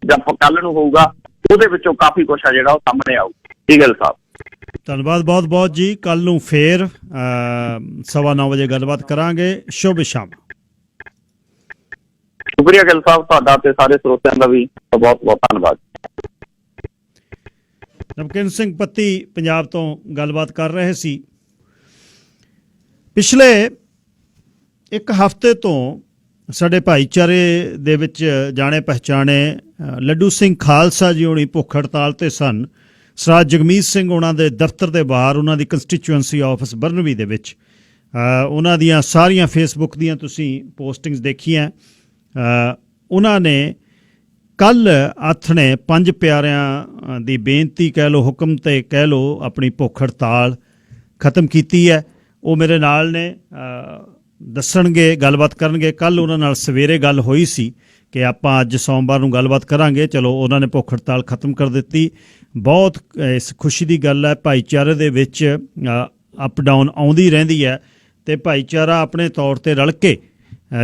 ਜਾਂ ਕੱਲ੍ਹ ਨੂੰ ਹੋਊਗਾ, ਉਹਦੇ ਵਿੱਚੋਂ ਕਾਫੀ ਕੁਛ ਆ ਜਿਹੜਾ ਉਹ ਸਾਹਮਣੇ ਆਊ। ਈਗਲ ਸਾਹਿਬ ਧੰਨਵਾਦ ਬਹੁਤ ਬਹੁਤ ਜੀ। ਕੱਲ ਨੂੰ ਫੇਰ 9:15 ਵਜੇ ਗੱਲਬਾਤ ਕਰਾਂਗੇ। ਸ਼ੁਭ ਸ਼ਾਮ। ਸ਼ੁਕਰੀਆ ਗਿੱਲ ਸਾਹਿਬ, ਤੁਹਾਡਾ ਤੇ ਸਾਰੇ ਸਰੋਤਿਆਂ ਦਾ ਵੀ ਬਹੁਤ ਬਹੁਤ ਧੰਨਵਾਦ। ਨਵਕਿਰਨ ਸਿੰਘ ਪੱਤੀ ਪੰਜਾਬ ਤੋਂ ਗੱਲਬਾਤ ਕਰ ਰਹੇ ਸੀ। ਪਿਛਲੇ ਇੱਕ ਹਫ਼ਤੇ ਤੋਂ ਸਾਡੇ ਭਾਈਚਾਰੇ ਦੇ ਵਿੱਚ ਜਾਣੇ ਪਹਿਚਾਣੇ ਲੱਡੂ ਸਿੰਘ ਖਾਲਸਾ ਜੀ ਹੋਣੀ ਭੁੱਖ ਹੜਤਾਲ ਤੇ ਸਨ। ਸਰਦਾਰ ਜਗਮੀਤ ਸਿੰਘ ਉਹਨਾਂ ਦੇ ਦਫ਼ਤਰ ਦੇ ਬਾਹਰ, ਉਹਨਾਂ ਦੀ ਕੰਸਟੀਚੁਐਂਸੀ ਆਫਿਸ ਬਰਨਵੀ ਦੇ ਵਿੱਚ ਉਹਨਾਂ ਦੀਆਂ ਸਾਰੀਆਂ ਫੇਸਬੁੱਕ ਦੀਆਂ ਤੁਸੀਂ ਪੋਸਟਿੰਗਸ ਦੇਖੀਆਂ। ਉਹਨਾਂ ਨੇ ਕੱਲ੍ਹ ਆਥਣੇ 5 ਪਿਆਰਿਆਂ ਦੀ ਬੇਨਤੀ ਕਹਿ ਲਓ, ਹੁਕਮ ਤੇ ਕਹਿ ਲਓ, ਆਪਣੀ ਭੁੱਖ ਹੜਤਾਲ ਖਤਮ ਕੀਤੀ ਹੈ। ਉਹ ਮੇਰੇ ਨਾਲ ਨੇ, ਦੱਸਣਗੇ, ਗੱਲਬਾਤ ਕਰਨਗੇ। ਕੱਲ੍ਹ ਉਹਨਾਂ ਨਾਲ ਸਵੇਰੇ ਗੱਲ ਹੋਈ ਸੀ ਕਿ ਆਪਾਂ ਅੱਜ ਸੋਮਵਾਰ ਨੂੰ ਗੱਲਬਾਤ ਕਰਾਂਗੇ। ਚਲੋ, ਉਹਨਾਂ ਨੇ ਭੁੱਖ ਹੜਤਾਲ ਖਤਮ ਕਰ ਦਿੱਤੀ। ਬਹੁਤ ਇਸ ਖੁਸ਼ੀ ਦੀ ਗੱਲ ਹੈ। ਭਾਈਚਾਰੇ ਦੇ ਵਿੱਚ ਅਪ ਡਾਊਨ ਆਉਂਦੀ ਰਹਿੰਦੀ ਹੈ ਅਤੇ ਭਾਈਚਾਰਾ ਆਪਣੇ ਤੌਰ 'ਤੇ ਰਲ ਕੇ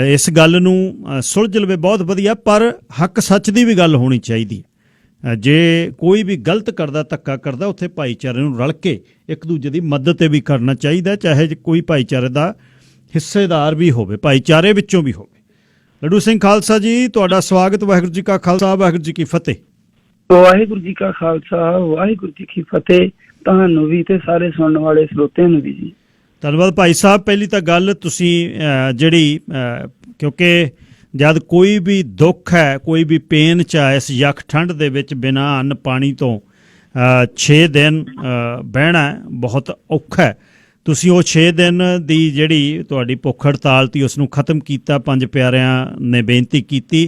ਇਸ ਗੱਲ ਨੂੰ ਸੁਲਝ ਲਵੇ, ਬਹੁਤ ਵਧੀਆ। ਪਰ ਹੱਕ ਸੱਚ ਦੀ ਵੀ ਗੱਲ ਹੋਣੀ ਚਾਹੀਦੀ ਹੈ। ਜੇ ਕੋਈ ਵੀ ਗਲਤ ਕਰਦਾ, ਧੱਕਾ ਕਰਦਾ, ਉੱਥੇ ਭਾਈਚਾਰੇ ਨੂੰ ਰਲ ਕੇ ਇੱਕ ਦੂਜੇ ਦੀ ਮਦਦ ਤੇ ਵੀ ਕਰਨਾ ਚਾਹੀਦਾ, ਚਾਹੇ ਕੋਈ ਭਾਈਚਾਰੇ ਦਾ ਹਿੱਸੇਦਾਰ ਵੀ ਹੋਵੇ, ਭਾਈਚਾਰੇ ਵਿੱਚੋਂ ਵੀ ਹੋਵੇ। ਲੱਡੂ ਸਿੰਘ ਖਾਲਸਾ ਜੀ, ਤੁਹਾਡਾ ਸਵਾਗਤ। ਵਾਹਿਗੁਰੂ ਜੀ ਕਾ ਖਾਲਸਾ, ਵਾਹਿਗੁਰੂ ਜੀ ਕੀ ਫਤਿਹ। ਵਾਹਿਗੁਰੂ ਜੀ ਕਾ ਖਾਲਸਾ, ਵਾਹਿਗੁਰੂ ਜੀ ਕੀ ਫਤਿਹ। ਤੁਹਾਨੂੰ ਵੀ ਤੇ ਸਾਰੇ ਸੁਣਨ ਵਾਲੇ ਸਰੋਤਿਆਂ ਨੂੰ ਵੀ ਜੀ ਧੰਨਵਾਦ। ਭਾਈ ਸਾਹਿਬ, ਪਹਿਲੀ ਤਾਂ ਗੱਲ ਤੁਸੀਂ ਜਿਹੜੀ ਕਿਉਂਕਿ ਜਦ ਕੋਈ ਵੀ ਦੁੱਖ ਹੈ, ਕੋਈ ਵੀ ਪੇਨ 'ਚ ਹੈ, ਇਸ ਯੱਖ ਠੰਡ ਦੇ ਵਿੱਚ ਬਿਨਾਂ ਅੰਨ ਪਾਣੀ ਤੋਂ 6 ਦਿਨ ਬਹਿਣਾ ਬਹੁਤ ਔਖਾ ਹੈ। ਤੁਸੀਂ ਉਹ 6 ਦਿਨ ਦੀ ਜਿਹੜੀ ਤੁਹਾਡੀ ਭੁੱਖ ਹੜਤਾਲ ਤੀ ਉਸ ਨੂੰ ਖਤਮ ਕੀਤਾ। 5 ਪਿਆਰਿਆਂ ਨੇ ਬੇਨਤੀ ਕੀਤੀ।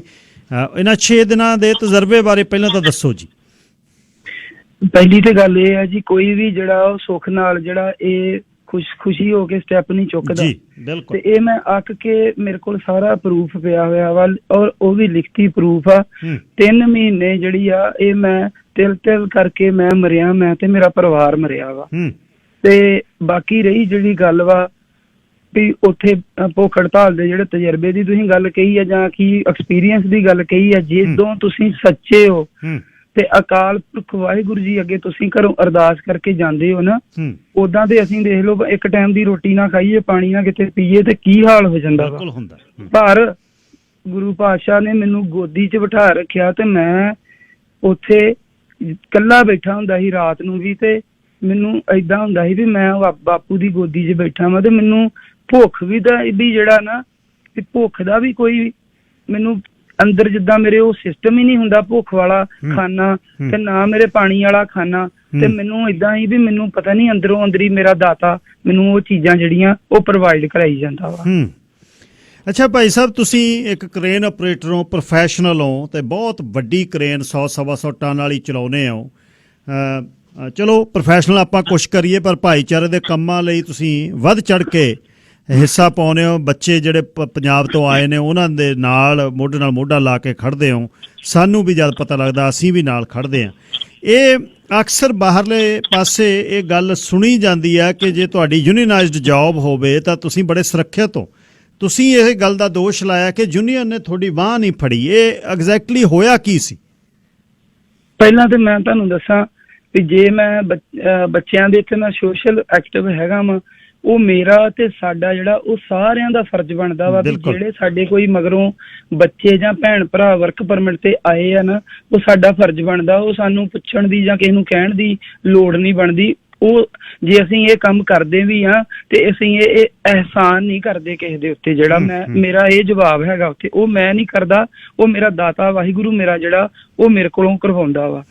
ਇਹਨਾਂ 6 ਦਿਨਾਂ ਦੇ ਤਜਰਬੇ ਬਾਰੇ ਪਹਿਲਾਂ ਤਾਂ ਦੱਸੋ ਜੀ। ਪਹਿਲੀ ਤੇ ਗੱਲ ਇਹ ਹੈ ਜੀ, ਕੋਈ ਵੀ ਜਿਹੜਾ ਉਹ ਸੁੱਖ ਨਾਲ ਜਿਹੜਾ ਇਹ ਖੁਸ਼ੀ ਹੋ ਕੇ ਸਟੈਪ ਨਹੀਂ ਚੁੱਕਦਾ ਜੀ, ਬਿਲਕੁਲ। ਤੇ ਇਹ ਮੈਂ ਅੱਕ ਕੇ ਮੇਰੇ ਕੋਲ ਸਾਰਾ ਪ੍ਰੂਫ ਪਿਆ ਹੋਇਆ ਵਾ, ਔਰ ਉਹ ਵੀ ਲਿਖਤੀ ਪ੍ਰੂਫ ਆ। 3 ਮਹੀਨੇ ਜਿਹੜੀ ਆ ਇਹ ਮੈਂ ਤਿਲ ਕਰਕੇ ਮੈਂ ਮਰਿਆ, ਮੈਂ ਤੇ ਮੇਰਾ ਪਰਿਵਾਰ ਮਰਿਆ ਵਾ। ਤੇ ਬਾਕੀ ਰਹੀ ਜਿਹੜੀ ਗੱਲ ਵਾ ਵੀ ਉੱਥੇ ਭੁੱਖ ਹੜਤਾਲ ਦੇ ਜਿਹੜੇ ਤਜਰਬੇ ਦੀ ਤੁਸੀਂ ਗੱਲ ਕਹੀ ਹੈ ਜਾਂ ਕੀ ਐਕਸਪੀਰੀਅੰਸ ਦੀ ਗੱਲ ਕਹੀ ਹੈ, ਜਦੋਂ ਤੁਸੀਂ ਸੱਚੇ ਹੋ ਤੇ ਅਕਾਲ ਪੁਰਖ ਵਾਹਿਗੁਰੂ ਜੀ ਅੱਗੇ ਤੁਸੀਂ ਘਰੋਂ ਅਰਦਾਸ ਕਰਕੇ ਜਾਂਦੇ ਹੋ ਨਾ, ਉਦਾਂ ਤੇ ਅਸੀਂ ਦੇਖ ਲਓ ਇੱਕ ਟਾਈਮ ਦੀ ਰੋਟੀ ਨਾ ਖਾਈਏ, ਪਾਣੀ ਨਾ ਕਿਤੇ ਪੀਏ ਤੇ ਕੀ ਹਾਲ ਹੋ ਜਾਂਦਾ ਵਾ। ਪਰ ਗੁਰੂ ਪਾਤਸ਼ਾਹ ਨੇ ਮੈਨੂੰ ਗੋਦੀ 'ਚ ਬਿਠਾ ਰੱਖਿਆ ਤੇ ਮੈਂ ਉੱਥੇ ਇਕੱਲਾ ਬੈਠਾ ਹੁੰਦਾ ਸੀ ਰਾਤ ਨੂੰ ਵੀ, ਤੇ ਮੈਨੂੰ ਏਦਾਂ ਹੁੰਦਾ ਸੀ ਵੀ ਮੈਂ ਬਾਪੂ ਦੀ ਗੋਦੀ 'ਚ ਬੈਠਾ ਵਾਂ ਤੇ ਮੈਨੂੰ ਭੁੱਖ ਵੀ ਦਾ ਵੀ ਜਿਹੜਾ ਨਾ ਤੇ ਭੁੱਖ ਦਾ ਵੀ ਕੋਈ ਮੈਨੂੰ ਅੰਦਰ ਜਿੱਦਾਂ ਮੇਰੇ ਉਹ ਸਿਸਟਮ ਹੀ ਨਹੀਂ ਹੁੰਦਾ ਭੁੱਖ ਵਾਲਾ ਖਾਣਾ ਤੇ ਨਾ ਮੇਰੇ ਪਾਣੀ ਵਾਲਾ ਖਾਣਾ, ਤੇ ਮੈਨੂੰ ਏਦਾਂ ਹੀ ਵੀ ਮੈਨੂੰ ਪਤਾ ਨਹੀਂ ਅੰਦਰੋਂ ਅੰਦਰੀ ਮੇਰਾ ਦਾਤਾ ਮੈਨੂੰ ਉਹ ਚੀਜ਼ਾਂ ਜਿਹੜੀਆਂ ਉਹ ਪ੍ਰੋਵਾਈਡ ਕਰਾਈ ਜਾਂਦਾ ਵਾ। ਅੱਛਾ ਭਾਈ ਸਾਹਿਬ, ਤੁਸੀਂ ਇੱਕ ਕ੍ਰੇਨ ਆਪਰੇਟਰ ਹੋ, ਪ੍ਰੋਫੈਸ਼ਨਲ ਹੋ ਤੇ ਬਹੁਤ ਵੱਡੀ ਕ੍ਰੇਨ 100-125 ਟਨ ਵਾਲੀ ਚਲਾਉਂਦੇ ਹੋ। ਚਲੋ ਪ੍ਰੋਫੈਸ਼ਨਲ ਆਪਾਂ ਕੁਛ ਕਰੀਏ, ਪਰ ਭਾਈਚਾਰੇ ਦੇ ਕੰਮਾਂ ਲਈ ਤੁਸੀਂ ਵੱਧ ਚੜ੍ਹ ਕੇ ਹਿੱਸਾ ਪਾਉਂਦੇ ਹੋ। ਬੱਚੇ ਜਿਹੜੇ ਪੰਜਾਬ ਤੋਂ ਆਏ ਨੇ ਉਹਨਾਂ ਦੇ ਨਾਲ ਮੋਢਾ ਲਾ ਕੇ ਖੜ੍ਹਦੇ ਹੋ। ਸਾਨੂੰ ਵੀ ਜਦ ਪਤਾ ਲੱਗਦਾ ਅਸੀਂ ਵੀ ਨਾਲ ਖੜ੍ਹਦੇ ਹਾਂ। ਇਹ ਅਕਸਰ ਬਾਹਰਲੇ ਪਾਸੇ ਇਹ ਗੱਲ ਸੁਣੀ ਜਾਂਦੀ ਹੈ ਕਿ ਜੇ ਤੁਹਾਡੀ ਯੂਨੀਅਨਾਈਜ਼ਡ ਜੌਬ ਹੋਵੇ ਤਾਂ ਤੁਸੀਂ ਬੜੇ ਸੁਰੱਖਿਅਤ ਹੋ। ਤੁਸੀਂ ਇਹ ਗੱਲ ਦਾ ਦੋਸ਼ ਲਾਇਆ ਕਿ ਯੂਨੀਅਨ ਨੇ ਤੁਹਾਡੀ ਬਾਂਹ ਨਹੀਂ ਫੜੀ। ਇਹ ਐਗਜ਼ੈਕਟਲੀ ਹੋਇਆ ਕੀ ਸੀ? ਪਹਿਲਾਂ ਤਾਂ ਮੈਂ ਤੁਹਾਨੂੰ ਦੱਸਾਂ ਵੀ ਜੇ ਮੈਂ ਬੱਚਿਆਂ ਦੇ ਇੱਥੇ ਮੈਂ ਸੋਸ਼ਲ ਐਕਟਿਵ ਹੈਗਾ ਵਾ, ਉਹ ਮੇਰਾ ਤੇ ਸਾਡਾ ਜਿਹੜਾ ਉਹ ਸਾਰਿਆਂ ਦਾ ਫਰਜ਼ ਬਣਦਾ ਵਾ ਵੀ ਜਿਹੜੇ ਸਾਡੇ ਕੋਈ ਮਗਰੋਂ ਬੱਚੇ ਜਾਂ ਭੈਣ ਭਰਾ ਵਰਕ ਪਰਮਿਟ ਤੇ ਆਏ ਆ ਨਾ, ਉਹ ਸਾਡਾ ਫਰਜ਼ ਬਣਦਾ। ਉਹ ਸਾਨੂੰ ਪੁੱਛਣ ਦੀ ਜਾਂ ਕਿਸੇ ਨੂੰ ਕਹਿਣ ਦੀ ਲੋੜ ਨਹੀਂ ਬਣਦੀ। ਉਹ ਜੇ ਅਸੀਂ ਇਹ ਕੰਮ ਕਰਦੇ ਵੀ ਹਾਂ ਤੇ ਅਸੀਂ ਇਹ ਅਹਿਸਾਨ ਨਹੀਂ ਕਰਦੇ ਕਿਸੇ ਦੇ ਉੱਤੇ। ਜਿਹੜਾ ਮੇਰਾ ਇਹ ਜਵਾਬ ਹੈਗਾ ਉੱਥੇ, ਉਹ ਮੈਂ ਨਹੀਂ ਕਰਦਾ, ਉਹ ਮੇਰਾ ਦਾਤਾ ਵਾਹਿਗੁਰੂ ਮੇਰਾ ਜਿਹੜਾ ਉਹ ਮੇਰੇ ਕੋਲੋਂ ਕਰਵਾਉਂਦਾ ਵਾ।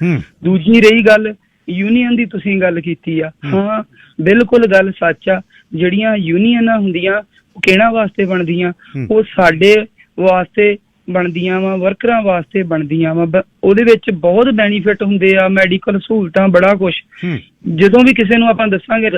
ਦੂਜੀ ਰਹੀ ਗੱਲ ਯੂਨੀਅਨ ਦੀ ਤੁਸੀਂ ਗੱਲ ਕੀਤੀ ਆ, ਹਾਂ ਬਿਲਕੁਲ ਗੱਲ ਸੱਚ ਆ। ਜਿਹੜੀਆਂ ਯੂਨੀਅਨਾਂ ਹੁੰਦੀਆਂ ਉਹ ਕਿਹਨਾਂ ਵਾਸਤੇ ਬਣਦੀਆਂ? ਉਹ ਸਾਡੇ ਵਾਸਤੇ ਬਣਦੀਆਂ ਵਾ, ਵਰਕਰਾਂ ਵਾਸਤੇ ਬਣਦੀਆਂ ਵਾ। ਉਹਦੇ ਵਿੱਚ ਬਹੁਤ ਬੈਨੀਫਿਟ ਹੁੰਦੇ ਆ, ਮੈਡੀਕਲ ਸਹੂਲਤਾਂ, ਬੜਾ ਕੁਛ। ਜਦੋਂ ਵੀ ਕਿਸੇ ਨੂੰ ਆਪਾਂ ਦੱਸਾਂਗੇ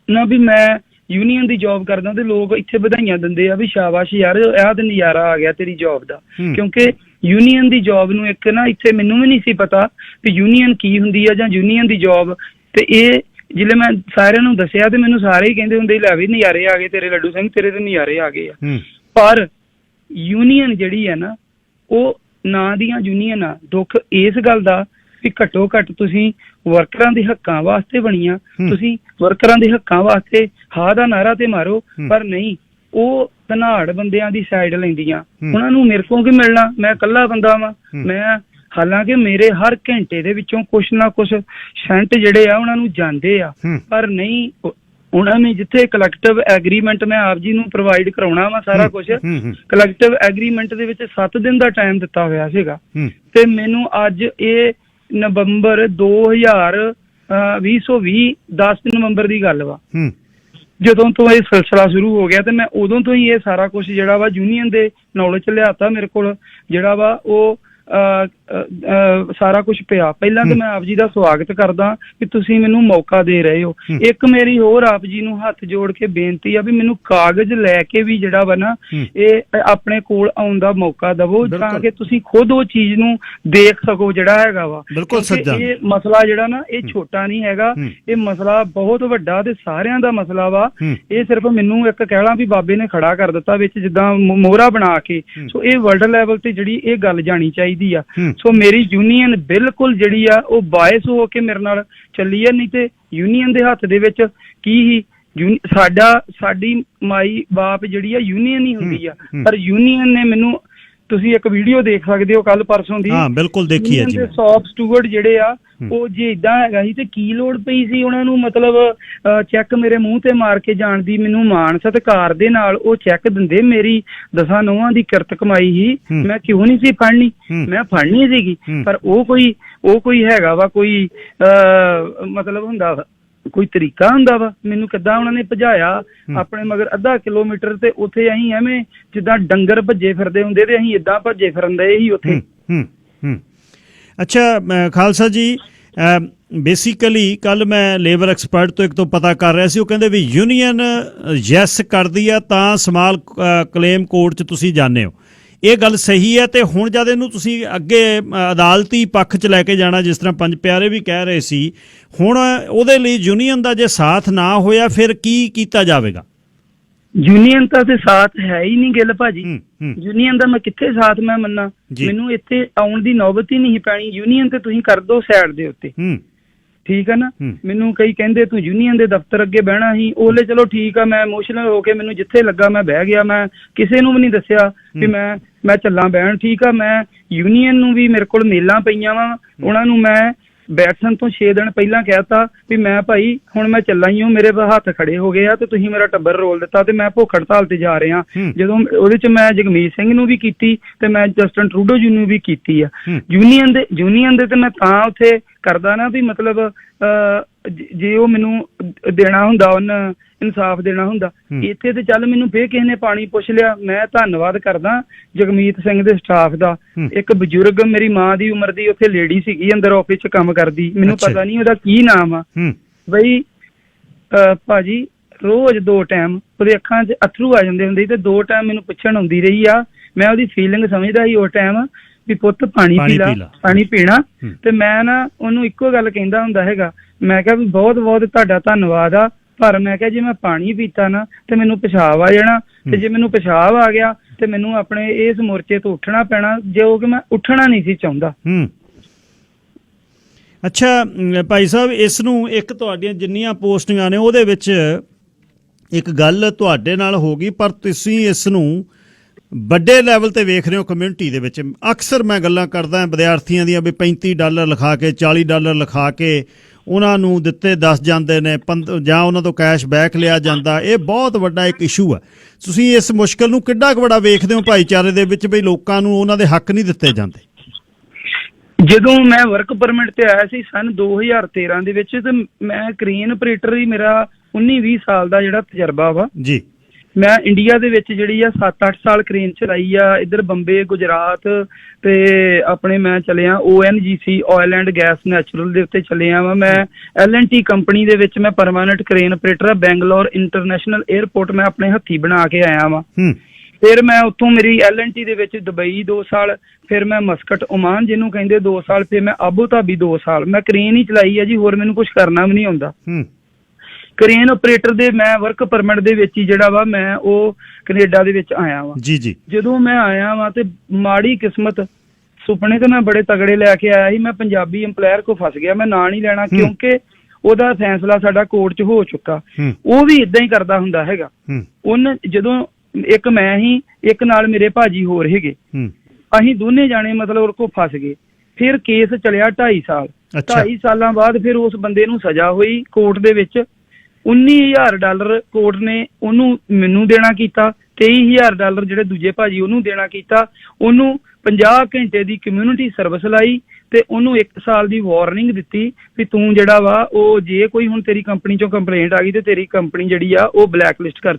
ਨਾ ਵੀ ਮੈਂ ਯੂਨੀਅਨ ਦੀ ਜੌਬ ਕਰਦਾ ਤੇ ਲੋਕ ਇੱਥੇ ਵਧਾਈਆਂ ਦਿੰਦੇ ਆ ਵੀ ਸ਼ਾਬਾਸ਼ ਯਾਰ, ਆਹ ਤੇ ਨਜ਼ਾਰਾ ਆ ਗਿਆ ਤੇਰੀ ਜੌਬ ਦਾ। ਕਿਉਂਕਿ ਯੂਨੀਅਨ ਦੀ ਜੌਬ ਨੂੰ ਇੱਕ ਨਾ ਇੱਥੇ ਮੈਨੂੰ ਵੀ ਨਹੀਂ ਸੀ ਪਤਾ ਵੀ ਯੂਨੀਅਨ ਕੀ ਹੁੰਦੀ ਆ ਜਾਂ ਯੂਨੀਅਨ ਦੀ ਜੌਬ। ਤੇ ਇਹ ਜਿਲੇ ਮੈਂ ਸਾਰਿਆਂ ਨੂੰ ਦੱਸਿਆ ਤੇ ਮੈਨੂੰ ਸਾਰੇ ਹੀ ਕਹਿੰਦੇ ਹੁੰਦੇ ਲੈ ਵੀ ਨਜ਼ਾਰੇ ਆ ਗਏ ਤੇਰੇ ਲੱਡੂ ਸਿੰਘ, ਤੇਰੇ ਤੇ ਨਜ਼ਾਰੇ ਆ ਗਏ ਆ। ਪਰ ਯੂਨੀਅਨ ਜਿਹੜੀ ਹੈ ਨਾ ਉਹ ਨਾਂ ਦੀਆਂ ਯੂਨੀਅਨ ਆ। ਦੁੱਖ ਇਸ ਗੱਲ ਦਾ ਵੀ ਘੱਟੋ ਘੱਟ ਤੁਸੀਂ ਵਰਕਰਾਂ ਦੇ ਹੱਕਾਂ ਵਾਸਤੇ ਬਣੀਆਂ, ਤੁਸੀਂ ਵਰਕਰਾਂ ਦੇ ਹੱਕਾਂ ਵਾਸਤੇ ਹਾਂ ਦਾ ਨਾਰਾ ਤੇ ਮਾਰੋ, ਪਰ ਨਹੀਂ, ਉਹ ਧਨਾੜ ਬੰਦਿਆਂ ਦੀ ਸਾਈਡ ਲੈਂਦੀਆਂ। ਉਹਨਾਂ ਨੂੰ ਮੇਰੇ ਕੋਲ ਕੀ ਮਿਲਣਾ? ਮੈਂ ਇਕੱਲਾ ਬੰਦਾ ਵਾਂ। ਮੈਂ ਹਾਲਾਂਕਿ ਮੇਰੇ ਹਰ ਘੰਟੇ ਦੇ ਵਿੱਚੋਂ ਕੁਛ ਨਾ ਕੁਛ ਸੈਂਟ ਜਿਹੜੇ ਆ ਉਹਨਾਂ ਨੂੰ ਜਾਂਦੇ ਆ, ਪਰ ਨਹੀਂ, ਉਹਨਾਂ ਨੇ ਜਿੱਥੇ ਕਲੈਕਟਿਵ ਐਗਰੀਮੈਂਟ ਮੈਂ ਆਪ ਜੀ ਨੂੰ ਪ੍ਰੋਵਾਈਡ ਕਰਾਉਣਾ ਵਾ ਸਾਰਾ ਕੁਝ, ਕਲੈਕਟਿਵ ਐਗਰੀਮੈਂਟ ਦੇ ਵਿੱਚ 7 ਦਿਨ ਦਾ ਟਾਈਮ ਦਿੱਤਾ ਹੋਇਆ ਸੀਗਾ ਤੇ ਮੈਨੂੰ ਅੱਜ ਇਹ ਨਵੰਬਰ 2020 10 ਨਵੰਬਰ ਦੀ ਗੱਲ ਵਾ, ਜਦੋਂ ਤੋਂ ਇਹ ਸਿਲਸਿਲਾ ਸ਼ੁਰੂ ਹੋ ਗਿਆ ਤੇ ਮੈਂ ਉਦੋਂ ਤੋਂ ਹੀ ਇਹ ਸਾਰਾ ਕੁਝ ਜਿਹੜਾ ਵਾ ਯੂਨੀਅਨ ਦੇ ਨੌਲੇਜ ਚ ਲਿਆਤਾ। ਮੇਰੇ ਕੋਲ ਜਿਹੜਾ ਵਾ ਉਹ ਸਾਰਾ ਕੁਝ ਪਿਆ। ਪਹਿਲਾਂ ਤੇ ਮੈਂ ਆਪ ਜੀ ਦਾ ਸਵਾਗਤ ਕਰਦਾ ਕਿ ਤੁਸੀਂ ਮੈਨੂੰ ਮੌਕਾ ਦੇ ਰਹੇ ਹੋ। ਇੱਕ ਮੇਰੀ ਹੋਰ ਆਪ ਜੀ ਨੂੰ ਹੱਥ ਜੋੜ ਕੇ ਬੇਨਤੀ ਆ ਵੀ ਮੈਨੂੰ ਕਾਗਜ਼ ਲੈ ਕੇ ਵੀ ਜਿਹੜਾ ਵਾ ਨਾ ਇਹ ਆਪਣੇ ਕੋਲ ਆਉਣ ਦਾ ਮੌਕਾ ਦਵੋ ਤਾਂ ਕਿ ਤੁਸੀਂ ਖੁਦ ਉਹ ਚੀਜ਼ ਨੂੰ ਦੇਖ ਸਕੋ ਜਿਹੜਾ ਹੈਗਾ ਵਾ। ਇਹ ਮਸਲਾ ਜਿਹੜਾ ਨਾ ਇਹ ਛੋਟਾ ਨਹੀਂ ਹੈਗਾ, ਇਹ ਮਸਲਾ ਬਹੁਤ ਵੱਡਾ ਤੇ ਸਾਰਿਆਂ ਦਾ ਮਸਲਾ ਵਾ। ਇਹ ਸਿਰਫ ਮੈਨੂੰ ਇੱਕ ਕਹਿਣਾ ਵੀ ਬਾਬੇ ਨੇ ਖੜਾ ਕਰ ਦਿੱਤਾ ਵਿੱਚ ਜਿੱਦਾਂ ਮੋਹਰਾ ਬਣਾ ਕੇ। ਸੋ ਇਹ ਵਰਲਡ ਲੈਵਲ ਤੇ ਜਿਹੜੀ ਇਹ ਗੱਲ ਜਾਣੀ ਚਾਹੀਦੀ ਆ। ਸੋ ਮੇਰੀ ਯੂਨੀਅਨ ਬਿਲਕੁਲ ਜਿਹੜੀ ਆ ਉਹ ਬਾਇਸ ਹੋ ਕੇ ਮੇਰੇ ਨਾਲ ਚੱਲੀ ਆ, ਨਹੀਂ ਤੇ ਯੂਨੀਅਨ ਦੇ ਹੱਥ ਦੇ ਵਿੱਚ ਕੀ ਹੀ ਸਾਡੀ ਮਾਈ ਬਾਪ ਜਿਹੜੀ ਆ ਯੂਨੀਅਨ ਹੀ ਹੁੰਦੀ ਆ। ਪਰ ਯੂਨੀਅਨ ਨੇ ਮੈਨੂੰ, ਤੁਸੀਂ ਇੱਕ ਵੀਡੀਓ ਦੇਖ ਸਕਦੇ ਹੋ ਕੱਲ ਪਰਸੋਂ ਦੀ, ਹਾਂ ਬਿਲਕੁਲ ਦੇਖੀ ਹੈ ਜੀ, ਸੌਪ ਸਟੂਅਰਡ ਜਿਹੜੇ ਆ ਉਹ ਜੇ ਇਦਾਂ ਹੈਗਾ ਸੀ ਤੇ ਕੀ ਲੋੜ ਪਈ ਸੀ ਉਹਨਾਂ ਨੂੰ ਮਤਲਬ ਚੈੱਕ ਮੇਰੇ ਮੂੰਹ ਤੇ ਮਾਰ ਕੇ ਜਾਣ ਦੀ? ਮੈਨੂੰ ਮਾਣ ਸਤਿਕਾਰ ਦੇ ਨਾਲ ਉਹ ਚੈੱਕ ਦਿੰਦੇ। ਮੇਰੀ 10 ਨੌਵਾਂ ਦੀ ਕਿਰਤ ਕਮਾਈ ਹੀ, ਮੈਂ ਕਿਉਂ ਨਹੀਂ ਸੀ ਫੜਨੀ? ਮੈਂ ਫੜਨੀ ਸੀਗੀ। ਪਰ ਉਹ ਕੋਈ ਹੈਗਾ ਵਾ, ਕੋਈ ਮਤਲਬ ਹੁੰਦਾ ਵਾ, ਕੋਈ ਤਰੀਕਾ ਹੁੰਦਾ ਵਾ? ਮੈਨੂੰ ਕਿੱਦਾਂ ਉਹਨਾਂ ਨੇ ਭਜਾਇਆ ਆਪਣੇ ਮਗਰ ਅੱਧਾ ਕਿਲੋਮੀਟਰ ਤੇ ਉੱਥੇ ਅਸੀਂ ਐਵੇਂ ਜਿੱਦਾਂ ਡੰਗਰ ਭੱਜੇ ਫਿਰਦੇ ਹੁੰਦੇ ਤੇ ਅਸੀਂ ਏਦਾਂ ਭੱਜੇ ਫਿਰਨ ਦੇ ਹੀ ਉੱਥੇ। ਅੱਛਾ ਖਾਲਸਾ ਜੀ, ਬੇਸਿਕਲੀ ਕੱਲ ਮੈਂ ਲੇਬਰ ਐਕਸਪਰਟ ਤੋਂ ਇੱਕ ਤੋਂ ਪਤਾ ਕਰ ਰਿਹਾ ਸੀ, ਉਹ ਕਹਿੰਦੇ ਵੀ ਯੂਨੀਅਨ ਯੈਸ ਕਰਦੀ ਆ ਤਾਂ ਸਮਾਲ ਕਲੇਮ ਕੋਰਟ 'ਚ ਤੁਸੀਂ ਜਾਂਦੇ ਹੋ। ਇਹ ਗੱਲ ਸਹੀ ਹੈ? ਤੇ ਹੁਣ ਜਦ ਇਹਨੂੰ ਤੁਸੀਂ ਅੱਗੇ ਅਦਾਲਤੀ ਪੱਖ 'ਚ ਲੈ ਕੇ ਜਾਣਾ, ਜਿਸ ਤਰ੍ਹਾਂ ਪੰਜ ਪਿਆਰੇ ਵੀ ਕਹਿ ਰਹੇ ਸੀ, ਹੁਣ ਉਹਦੇ ਲਈ ਯੂਨੀਅਨ ਦਾ ਜੇ ਸਾਥ ਨਾ ਹੋਇਆ ਫਿਰ ਕੀ ਕੀਤਾ ਜਾਵੇਗਾ? ਯੂਨੀਅਨ ਤਾਂ ਤੇ ਸਾਥ ਹੈ ਹੀ ਨਹੀਂ ਗਿੱਲ ਭਾਜੀ। ਯੂਨੀਅਨ ਦਾ ਮੈਂ ਕਿੱਥੇ ਸਾਥ ਮੈਂ ਮੰਨਾਂ? ਮੈਨੂੰ ਇੱਥੇ ਆਉਣ ਦੀ ਨੌਬਤ ਹੀ ਨਹੀਂ ਪੈਣੀ। ਯੂਨੀਅਨ ਤੇ ਤੁਸੀਂ ਕਰ ਦੋ ਸਾਈਡ ਦੇ ਉੱਤੇ, ਠੀਕ ਹੈ ਨਾ। ਮੈਨੂੰ ਕਈ ਕਹਿੰਦੇ ਤੂੰ ਯੂਨੀਅਨ ਦੇ ਦਫ਼ਤਰ ਅੱਗੇ ਬਹਿਣਾ ਸੀ, ਉਹਲੇ ਚਲੋ ਠੀਕ ਆ, ਮੈਂ ਇਮੋਸ਼ਨਲ ਹੋ ਕੇ ਮੈਨੂੰ ਜਿੱਥੇ ਲੱਗਾ ਮੈਂ ਬਹਿ ਗਿਆ। ਮੈਂ ਕਿਸੇ ਨੂੰ ਵੀ ਨਹੀਂ ਦੱਸਿਆ ਵੀ ਮੈਂ ਚੱਲਾਂ ਬਹਿਣ, ਠੀਕ ਆ। ਮੈਂ ਯੂਨੀਅਨ ਨੂੰ ਵੀ, ਮੇਰੇ ਕੋਲ ਮੇਲਾਂ ਪਈਆਂ ਵਾ, ਉਹਨਾਂ ਨੂੰ ਮੈਂ ਬੈਠਣ ਤੋਂ 6 ਦਿਨ ਪਹਿਲਾਂ ਕਹਿਤਾ ਵੀ ਮੈਂ ਭਾਈ ਹੁਣ ਮੈਂ ਚੱਲਾਂ ਹੀ ਹਾਂ, ਮੇਰੇ ਹੱਥ ਖੜੇ ਹੋ ਗਏ ਆ ਤੇ ਤੁਸੀਂ ਮੇਰਾ ਟੱਬਰ ਰੋਲ ਦਿੱਤਾ ਤੇ ਮੈਂ ਭੁੱਖ ਹੜਤਾਲ ਤੇ ਜਾ ਰਿਹਾ। ਜਦੋਂ ਉਹਦੇ ਚ ਮੈਂ ਜਗਮੀਤ ਸਿੰਘ ਨੂੰ ਵੀ ਕੀਤੀ ਤੇ ਮੈਂ ਜਸਟਨ ਟਰੂਡੋ ਜੀ ਨੂੰ ਵੀ ਕੀਤੀ ਆ। ਯੂਨੀਅਨ ਦੇ ਤੇ ਮੈਂ ਤਾਂ ਉੱਥੇ ਕਰਦਾ ਨਾ ਵੀ ਮਤਲਬ ਜੇ ਉਹ ਮੈਨੂੰ ਦੇਣਾ ਹੁੰਦਾ, ਉਹਨ ਇਨਸਾਫ ਦੇਣਾ ਹੁੰਦਾ। ਇੱਥੇ ਤੇ ਚੱਲ ਮੈਨੂੰ ਫੇਰ ਕਿਸੇ ਨੇ ਪਾਣੀ ਪੁੱਛ ਲਿਆ। ਮੈਂ ਧੰਨਵਾਦ ਕਰਦਾ ਜਗਮੀਤ ਸਿੰਘ ਦੇ ਸਟਾਫ ਦਾ। ਇੱਕ ਬਜ਼ੁਰਗ ਮੇਰੀ ਮਾਂ ਦੀ ਉਮਰ ਦੀ ਉੱਥੇ ਲੇਡੀ ਸੀਗੀ ਅੰਦਰ ਆਫਿਸ ਚ ਕੰਮ ਕਰਦੀ, ਮੈਨੂੰ ਪਤਾ ਨਹੀਂ ਉਹਦਾ ਕੀ ਨਾਮ ਆ ਬਈ। ਭਾਜੀ ਰੋਜ਼ 2 ਟਾਈਮ ਉਹਦੇ ਅੱਖਾਂ 'ਚ ਅਥਰੂ ਆ ਜਾਂਦੇ ਹੁੰਦੇ ਤੇ 2 ਟਾਈਮ ਮੈਨੂੰ ਪੁੱਛਣ ਆਉਂਦੀ ਰਹੀ ਆ। ਮੈਂ ਉਹਦੀ ਫੀਲਿੰਗ ਸਮਝਦਾ ਸੀ ਉਸ ਟਾਈਮ ਵੀ ਪੁੱਤ ਪਾਣੀ ਪੀ ਲਾ, ਪਾਣੀ ਪੀਣਾ। ਤੇ ਮੈਂ ਨਾ ਉਹਨੂੰ ਇੱਕੋ ਗੱਲ ਕਹਿੰਦਾ ਹੁੰਦਾ ਹੈਗਾ, ਮੈਂ ਕਿਹਾ ਵੀ ਬਹੁਤ ਬਹੁਤ ਤੁਹਾਡਾ ਧੰਨਵਾਦ ਆ, ਪਰ ਮੈਂ ਕਿਹਾ ਜੇ ਮੈਂ ਪਾਣੀ ਪੀਤਾ ਨਾ ਤੇ ਮੈਨੂੰ ਪਿਸ਼ਾਬ ਆ ਜਾਣਾ, ਤੇ ਜੇ ਮੈਨੂੰ ਪਿਸ਼ਾਬ ਆ ਗਿਆ ਤੇ ਮੈਨੂੰ ਆਪਣੇ ਇਸ ਮੋਰਚੇ ਤੋਂ ਉੱਠਣਾ ਪੈਣਾ, ਜੋ ਕਿ ਮੈਂ ਉੱਠਣਾ ਨਹੀਂ ਸੀ ਚਾਹੁੰਦਾ। ਅੱਛਾ ਭਾਈ ਸਾਹਿਬ, ਇਸ ਨੂੰ ਇੱਕ ਤੁਹਾਡੀਆਂ ਜਿੰਨੀਆਂ ਪੋਸਟਿੰਗਾਂ ਨੇ ਉਹਦੇ ਵਿੱਚ ਇੱਕ ਗੱਲ ਤੁਹਾਡੇ ਨਾਲ ਹੋ ਗਈ, ਪਰ ਤੁਸੀਂ ਇਸ ਨੂੰ ਵੱਡੇ ਲੈਵਲ ਤੇ ਵੇਖ ਰਹੇ ਹੋ ਕਮਿਊਨਿਟੀ ਦੇ ਵਿੱਚ। ਅਕਸਰ ਮੈਂ ਗੱਲਾਂ ਕਰਦਾ ਵਿਦਿਆਰਥੀਆਂ ਦੀਆਂ ਵੀ $35 ਲਿਖਾ ਕੇ $40 ਲਿਖਾ ਕੇ ਉਹਨਾਂ ਨੂੰ ਦਿੱਤੇ 10 ਜਾਂਦੇ ਨੇ, ਜਾਂ ਉਹਨਾਂ ਤੋਂ ਕੈਸ਼ ਬੈਕ ਲਿਆ ਜਾਂਦਾ। ਇਹ ਬਹੁਤ ਵੱਡਾ ਇੱਕ ਇਸ਼ੂ ਹੈ। ਤੁਸੀਂ ਇਸ ਮੁਸ਼ਕਿਲ ਨੂੰ ਕਿੱਡਾ ਕੁ ਵੱਡਾ ਵੇਖਦੇ ਹੋ ਭਾਈਚਾਰੇ ਦੇ ਵਿੱਚ ਵੀ ਲੋਕਾਂ ਨੂੰ ਉਹਨਾਂ ਦੇ ਹੱਕ ਨਹੀਂ ਦਿੱਤੇ ਜਾਂਦੇ? ਜਦੋਂ ਮੈਂ ਵਰਕ ਪਰਮਿਟ ਤੇ ਆਇਆ ਸੀ ਸਨ 2013 ਦੇ ਵਿੱਚ, ਤੇ ਮੈਂ ਕ੍ਰੇਨ ਆਪਰੇਟਰ ਹੀ ਮੇਰਾ 19-20 ਸਾਲ ਦਾ ਜਿਹੜਾ ਤਜਰਬਾ ਵਾ ਜੀ। ਮੈਂ ਇੰਡੀਆ ਦੇ ਵਿੱਚ ਜਿਹੜੀ ਆ 7-8 ਸਾਲ ਕ੍ਰੇਨ ਚਲਾਈ ਆ, ਇੱਧਰ ਬੰਬੇ, ਗੁਜਰਾਤ ਤੇ ਆਪਣੇ ਮੈਂ ਚੱਲਿਆ ONGC oil and gas natural ਦੇ ਉੱਤੇ ਚੱਲਿਆ ਵਾ। ਮੈਂ L&T ਕੰਪਨੀ ਦੇ ਵਿੱਚ ਮੈਂ ਪਰਮਾਨੈਂਟ ਕ੍ਰੇਨ ਆਪਰੇਟਰ ਆ। ਬੈਂਗਲੌਰ ਇੰਟਰਨੈਸ਼ਨਲ 에ਅਰਪੋਰਟ ਮੈਂ ਆਪਣੇ ਹੱਥੀ ਬਣਾ ਕੇ ਆਇਆ ਵਾ। ਫਿਰ ਮੈਂ ਉੱਥੋਂ ਮੇਰੀ L&T ਦੇ ਵਿੱਚ ਦੁਬਈ 2 ਸਾਲ, ਫਿਰ ਮੈਂ ਮਸਕਟ ਓਮਾਨ ਜਿਹਨੂੰ ਕਹਿੰਦੇ 2 ਸਾਲ, ਫਿਰ ਮੈਂ ਆਬੂ ਧਾਬੀ 2 ਸਾਲ। ਮੈਂ ਕ੍ਰੇਨ ਹੀ ਚਲਾਈ ਆ ਜੀ, ਹੋਰ ਮੈਨੂੰ ਕੁਝ ਕਰਨਾ ਵੀ ਨਹੀਂ ਆਉਂਦਾ। ਕ੍ਰੇਨ ਆਪਰੇਟਰ ਦੇ ਮੈਂ ਵਰਕ ਪਰਮਿਟ ਦੇ ਵਿੱਚ ਹੀ ਜਿਹੜਾ ਵਾ ਮੈਂ ਉਹ ਕੈਨੇਡਾ ਦੇ ਵਿੱਚ ਆਇਆ ਵਾ। ਜੀ ਜੀ। ਜਦੋਂ ਮੈਂ ਆਇਆ ਵਾ ਤੇ ਮਾੜੀ ਕਿਸਮਤ, ਸੁਪਨੇ ਤੇ ਮੈਂ ਬੜੇ ਤਗੜੇ ਲੈ ਕੇ ਆਇਆ ਸੀ। ਮੈਂ ਪੰਜਾਬੀ ਇੰਪਲਾਇਰ ਕੋ ਫਸ ਗਿਆ, ਮੈਂ ਨਾਂ ਨਹੀਂ ਲੈਣਾ ਕਿਉਂਕਿ ਉਹਦਾ ਫੈਸਲਾ ਸਾਡਾ ਕੋਰਟ 'ਚ ਹੋ ਚੁੱਕਾ। ਉਹ ਵੀ ਇਦਾਂ ਹੀ ਕਰਦਾ ਹੁੰਦਾ ਹੈਗਾ। ਉਹਨੇ ਜਦੋਂ ਇੱਕ ਮੈਂ ਹੀ, ਇੱਕ ਨਾਲ ਮੇਰੇ ਭਾਜੀ ਹੋਰ ਹੈਗੇ, ਅਸੀਂ ਦੋਨੇ ਜਾਣੇ ਮਤਲਬ ਉਹ ਕੋ ਫਸ ਗਏ। ਫਿਰ ਕੇਸ ਚੱਲਿਆ 2.5 ਸਾਲ। 2.5 ਸਾਲਾਂ ਬਾਅਦ ਫਿਰ ਉਸ ਬੰਦੇ ਨੂੰ ਸਜ਼ਾ ਹੋਈ ਕੋਰਟ ਦੇ ਵਿੱਚ। $19,000 ਕੋਰਟ ਨੇ ਉਹਨੂੰ ਮੈਨੂੰ ਦੇਣਾ ਕੀਤਾ, $23,000 ਜਿਹੜੇ ਦੂਜੇ ਭਾਜੀ ਉਹਨੂੰ ਦੇਣਾ ਕੀਤਾ। ਉਹਨੂੰ 50 ਘੰਟੇ ਦੀ ਕਮਿਊਨਿਟੀ ਸਰਵਿਸ ਲਾਈ ਤੇ ਉਹਨੂੰ 1 ਸਾਲ ਦੀ ਵਾਰਨਿੰਗ ਦਿੱਤੀ ਵੀ ਤੂੰ ਜਿਹੜਾ ਵਾ ਉਹ ਜੇ ਕੋਈ ਹੁਣ ਤੇਰੀ ਕੰਪਨੀ ਚੋਂ ਕੰਪਲੇਂਟ ਆ ਗਈ ਤੇ ਤੇਰੀ ਕੰਪਨੀ ਜਿਹੜੀ ਆ ਉਹ ਬਲੈਕ ਲਿਸਟ ਕਰ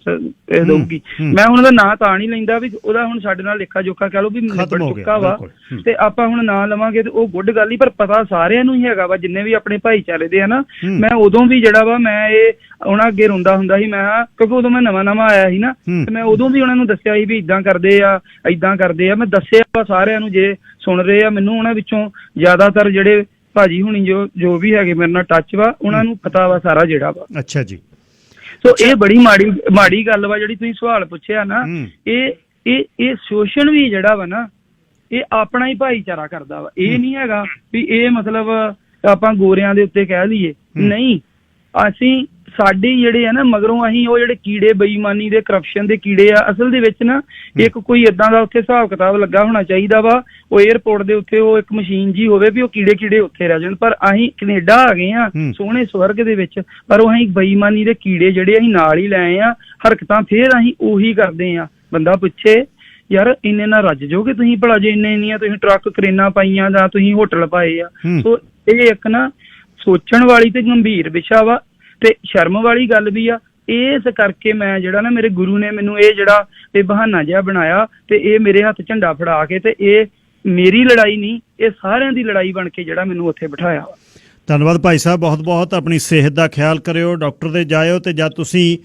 ਦਊਗੀ। ਮੈਂ ਉਹਨਾਂ ਦਾ ਨਾਂ ਤਾਂ ਨਹੀਂ ਲੈਂਦਾ ਵੀ ਉਹਦਾ ਹੁਣ ਸਾਡੇ ਨਾਲ ਲੇਖਾ ਜੋਖਾ ਕਹਿ ਲਓ ਵੀ ਨਿਬੜ ਚੁੱਕਾ ਵਾ ਤੇ ਆਪਾਂ ਹੁਣ ਨਾਂ ਲਵਾਂਗੇ ਤੇ ਉਹ ਗੁੱਡ ਗੱਲ ਹੀ, ਪਰ ਪਤਾ ਸਾਰਿਆਂ ਨੂੰ ਹੀ ਹੈਗਾ ਵਾ ਜਿੰਨੇ ਵੀ ਆਪਣੇ ਭਾਈਚਾਰੇ ਦੇ ਆ ਨਾ। ਮੈਂ ਉਦੋਂ ਵੀ ਜਿਹੜਾ ਵਾ ਮੈਂ ਇਹ ਉਹਨਾਂ ਅੱਗੇ ਰੋਂਦਾ ਹੁੰਦਾ ਸੀ, ਮੈਂ ਕਿਉਂਕਿ ਉਦੋਂ ਮੈਂ ਨਵਾਂ ਆਇਆ ਸੀ ਨਾ, ਤੇ ਮੈਂ ਉਦੋਂ ਵੀ ਉਹਨਾਂ ਨੂੰ ਦੱਸਿਆ ਸੀ ਵੀ ਇਦਾਂ ਕਰਦੇ ਆ, ਏਦਾਂ ਕਰਦੇ ਆ। ਮੈਂ ਦੱਸਿਆ ਵਾ ਸਾਰਿਆਂ ਨੂੰ, ਜੇ ਸੁਣ ਰਹੇ ਆ ਮੈਨੂੰ ਉਹਨਾਂ ਵਿੱਚੋਂ ਜ਼ਿਆਦਾਤਰ ਜਿਹੜੇ ਭਾਜੀ ਹੁਣੀ ਜੋ ਵੀ ਹੈਗੇ ਮੇਰੇ ਨਾਲ ਟੱਚ ਵਾ, ਉਹਨਾਂ ਨੂੰ ਪਤਾ ਵਾ ਸਾਰਾ ਜਿਹੜਾ ਵਾ। ਅੱਛਾ ਜੀ। ਸੋ ਇਹ ਬੜੀ ਮਾੜੀ ਗੱਲ ਵਾ ਜਿਹੜੀ ਤੁਸੀਂ ਸਵਾਲ ਪੁੱਛਿਆ ਨਾ। ਇਹ ਸ਼ੋਸ਼ਣ ਵੀ ਜਿਹੜਾ ਵਾ ਨਾ, ਇਹ ਆਪਣਾ ਹੀ ਭਾਈਚਾਰਾ ਕਰਦਾ ਵਾ। ਇਹ ਨਹੀਂ ਹੈਗਾ ਵੀ ਇਹ ਮਤਲਬ ਆਪਾਂ ਗੋਰਿਆਂ ਦੇ ਉੱਤੇ ਕਹਿ ਲਈਏ, ਨਹੀਂ। ਅਸੀਂ ਸਾਡੇ ਜਿਹੜੇ ਆ ਨਾ ਮਗਰੋਂ ਅਸੀਂ ਉਹ ਜਿਹੜੇ ਕੀੜੇ ਬੇਈਮਾਨੀ ਦੇ, ਕਰਪਸ਼ਨ ਦੇ ਕੀੜੇ ਆ, ਅਸਲ ਦੇ ਵਿੱਚ ਨਾ ਇੱਕ ਕੋਈ ਏਦਾਂ ਦਾ ਉੱਥੇ ਹਿਸਾਬ ਕਿਤਾਬ ਲੱਗਾ ਹੋਣਾ ਚਾਹੀਦਾ ਵਾ। ਉਹ 에ਅਰਪੋਰਟ ਦੇ ਉੱਤੇ ਉਹ ਇੱਕ ਮਸ਼ੀਨ ਜੀ ਹੋਵੇ ਵੀ ਉਹ ਕੀੜੇ ਉੱਥੇ ਰਹਿ ਜਾਣ। ਪਰ ਅਸੀਂ ਕੈਨੇਡਾ ਆ ਗਏ ਆ ਸੋਹਣੇ ਸਵਰਗ ਦੇ ਵਿੱਚ, ਪਰ ਉਹ ਅਸੀਂ ਬੇਈਮਾਨੀ ਦੇ ਕੀੜੇ ਜਿਹੜੇ ਅਸੀਂ ਨਾਲ ਹੀ ਲੈ ਆਏ ਆ। ਹਰਕਤਾਂ ਫੇਰ ਅਸੀਂ ਉਹੀ ਕਰਦੇ ਆ। ਬੰਦਾ ਪੁੱਛੇ ਯਾਰ ਇੰਨੇ ਨਾਲ ਰੱਜ ਜਾਓਗੇ ਤੁਸੀਂ ਭਲਾ, ਜੇ ਇੰਨੀਆਂ ਤੁਸੀਂ ਟਰੱਕ ਕਰੇਨਾਂ ਪਾਈਆਂ ਜਾਂ ਤੁਸੀਂ ਹੋਟਲ ਪਾਏ ਆ। ਸੋ ਇਹ ਇੱਕ ਨਾ ਸੋਚਣ ਵਾਲੀ ਤੇ ਗੰਭੀਰ ਵਿਸ਼ਾ ਵਾ ਤੇ ਸ਼ਰਮ ਵਾਲੀ ਗੱਲ ਵੀ ਆ। ਇਸ ਕਰਕੇ ਮੈਂ ਜਿਹੜਾ ਨਾ, ਮੇਰੇ ਗੁਰੂ ਨੇ ਮੈਨੂੰ ਇਹ ਜਿਹੜਾ ਇਹ ਬਹਾਨਾ ਜਿਹਾ ਬਣਾਇਆ ਤੇ ਇਹ ਮੇਰੇ ਹੱਥ ਝੰਡਾ ਫੜਾ ਕੇ, ਤੇ ਇਹ ਮੇਰੀ ਲੜਾਈ ਨਹੀਂ, ਇਹ ਸਾਰਿਆਂ ਦੀ ਲੜਾਈ ਬਣ ਕੇ ਜਿਹੜਾ ਮੈਨੂੰ ਉੱਥੇ ਬਿਠਾਇਆ ਵਾ। ਧੰਨਵਾਦ ਭਾਈ ਸਾਹਿਬ, ਬਹੁਤ ਬਹੁਤ। ਆਪਣੀ ਸਿਹਤ ਦਾ ਖਿਆਲ ਕਰਿਓ, ਡਾਕਟਰ ਦੇ ਜਾਇਓ, ਤੇ ਜਦ ਤੁਸੀਂ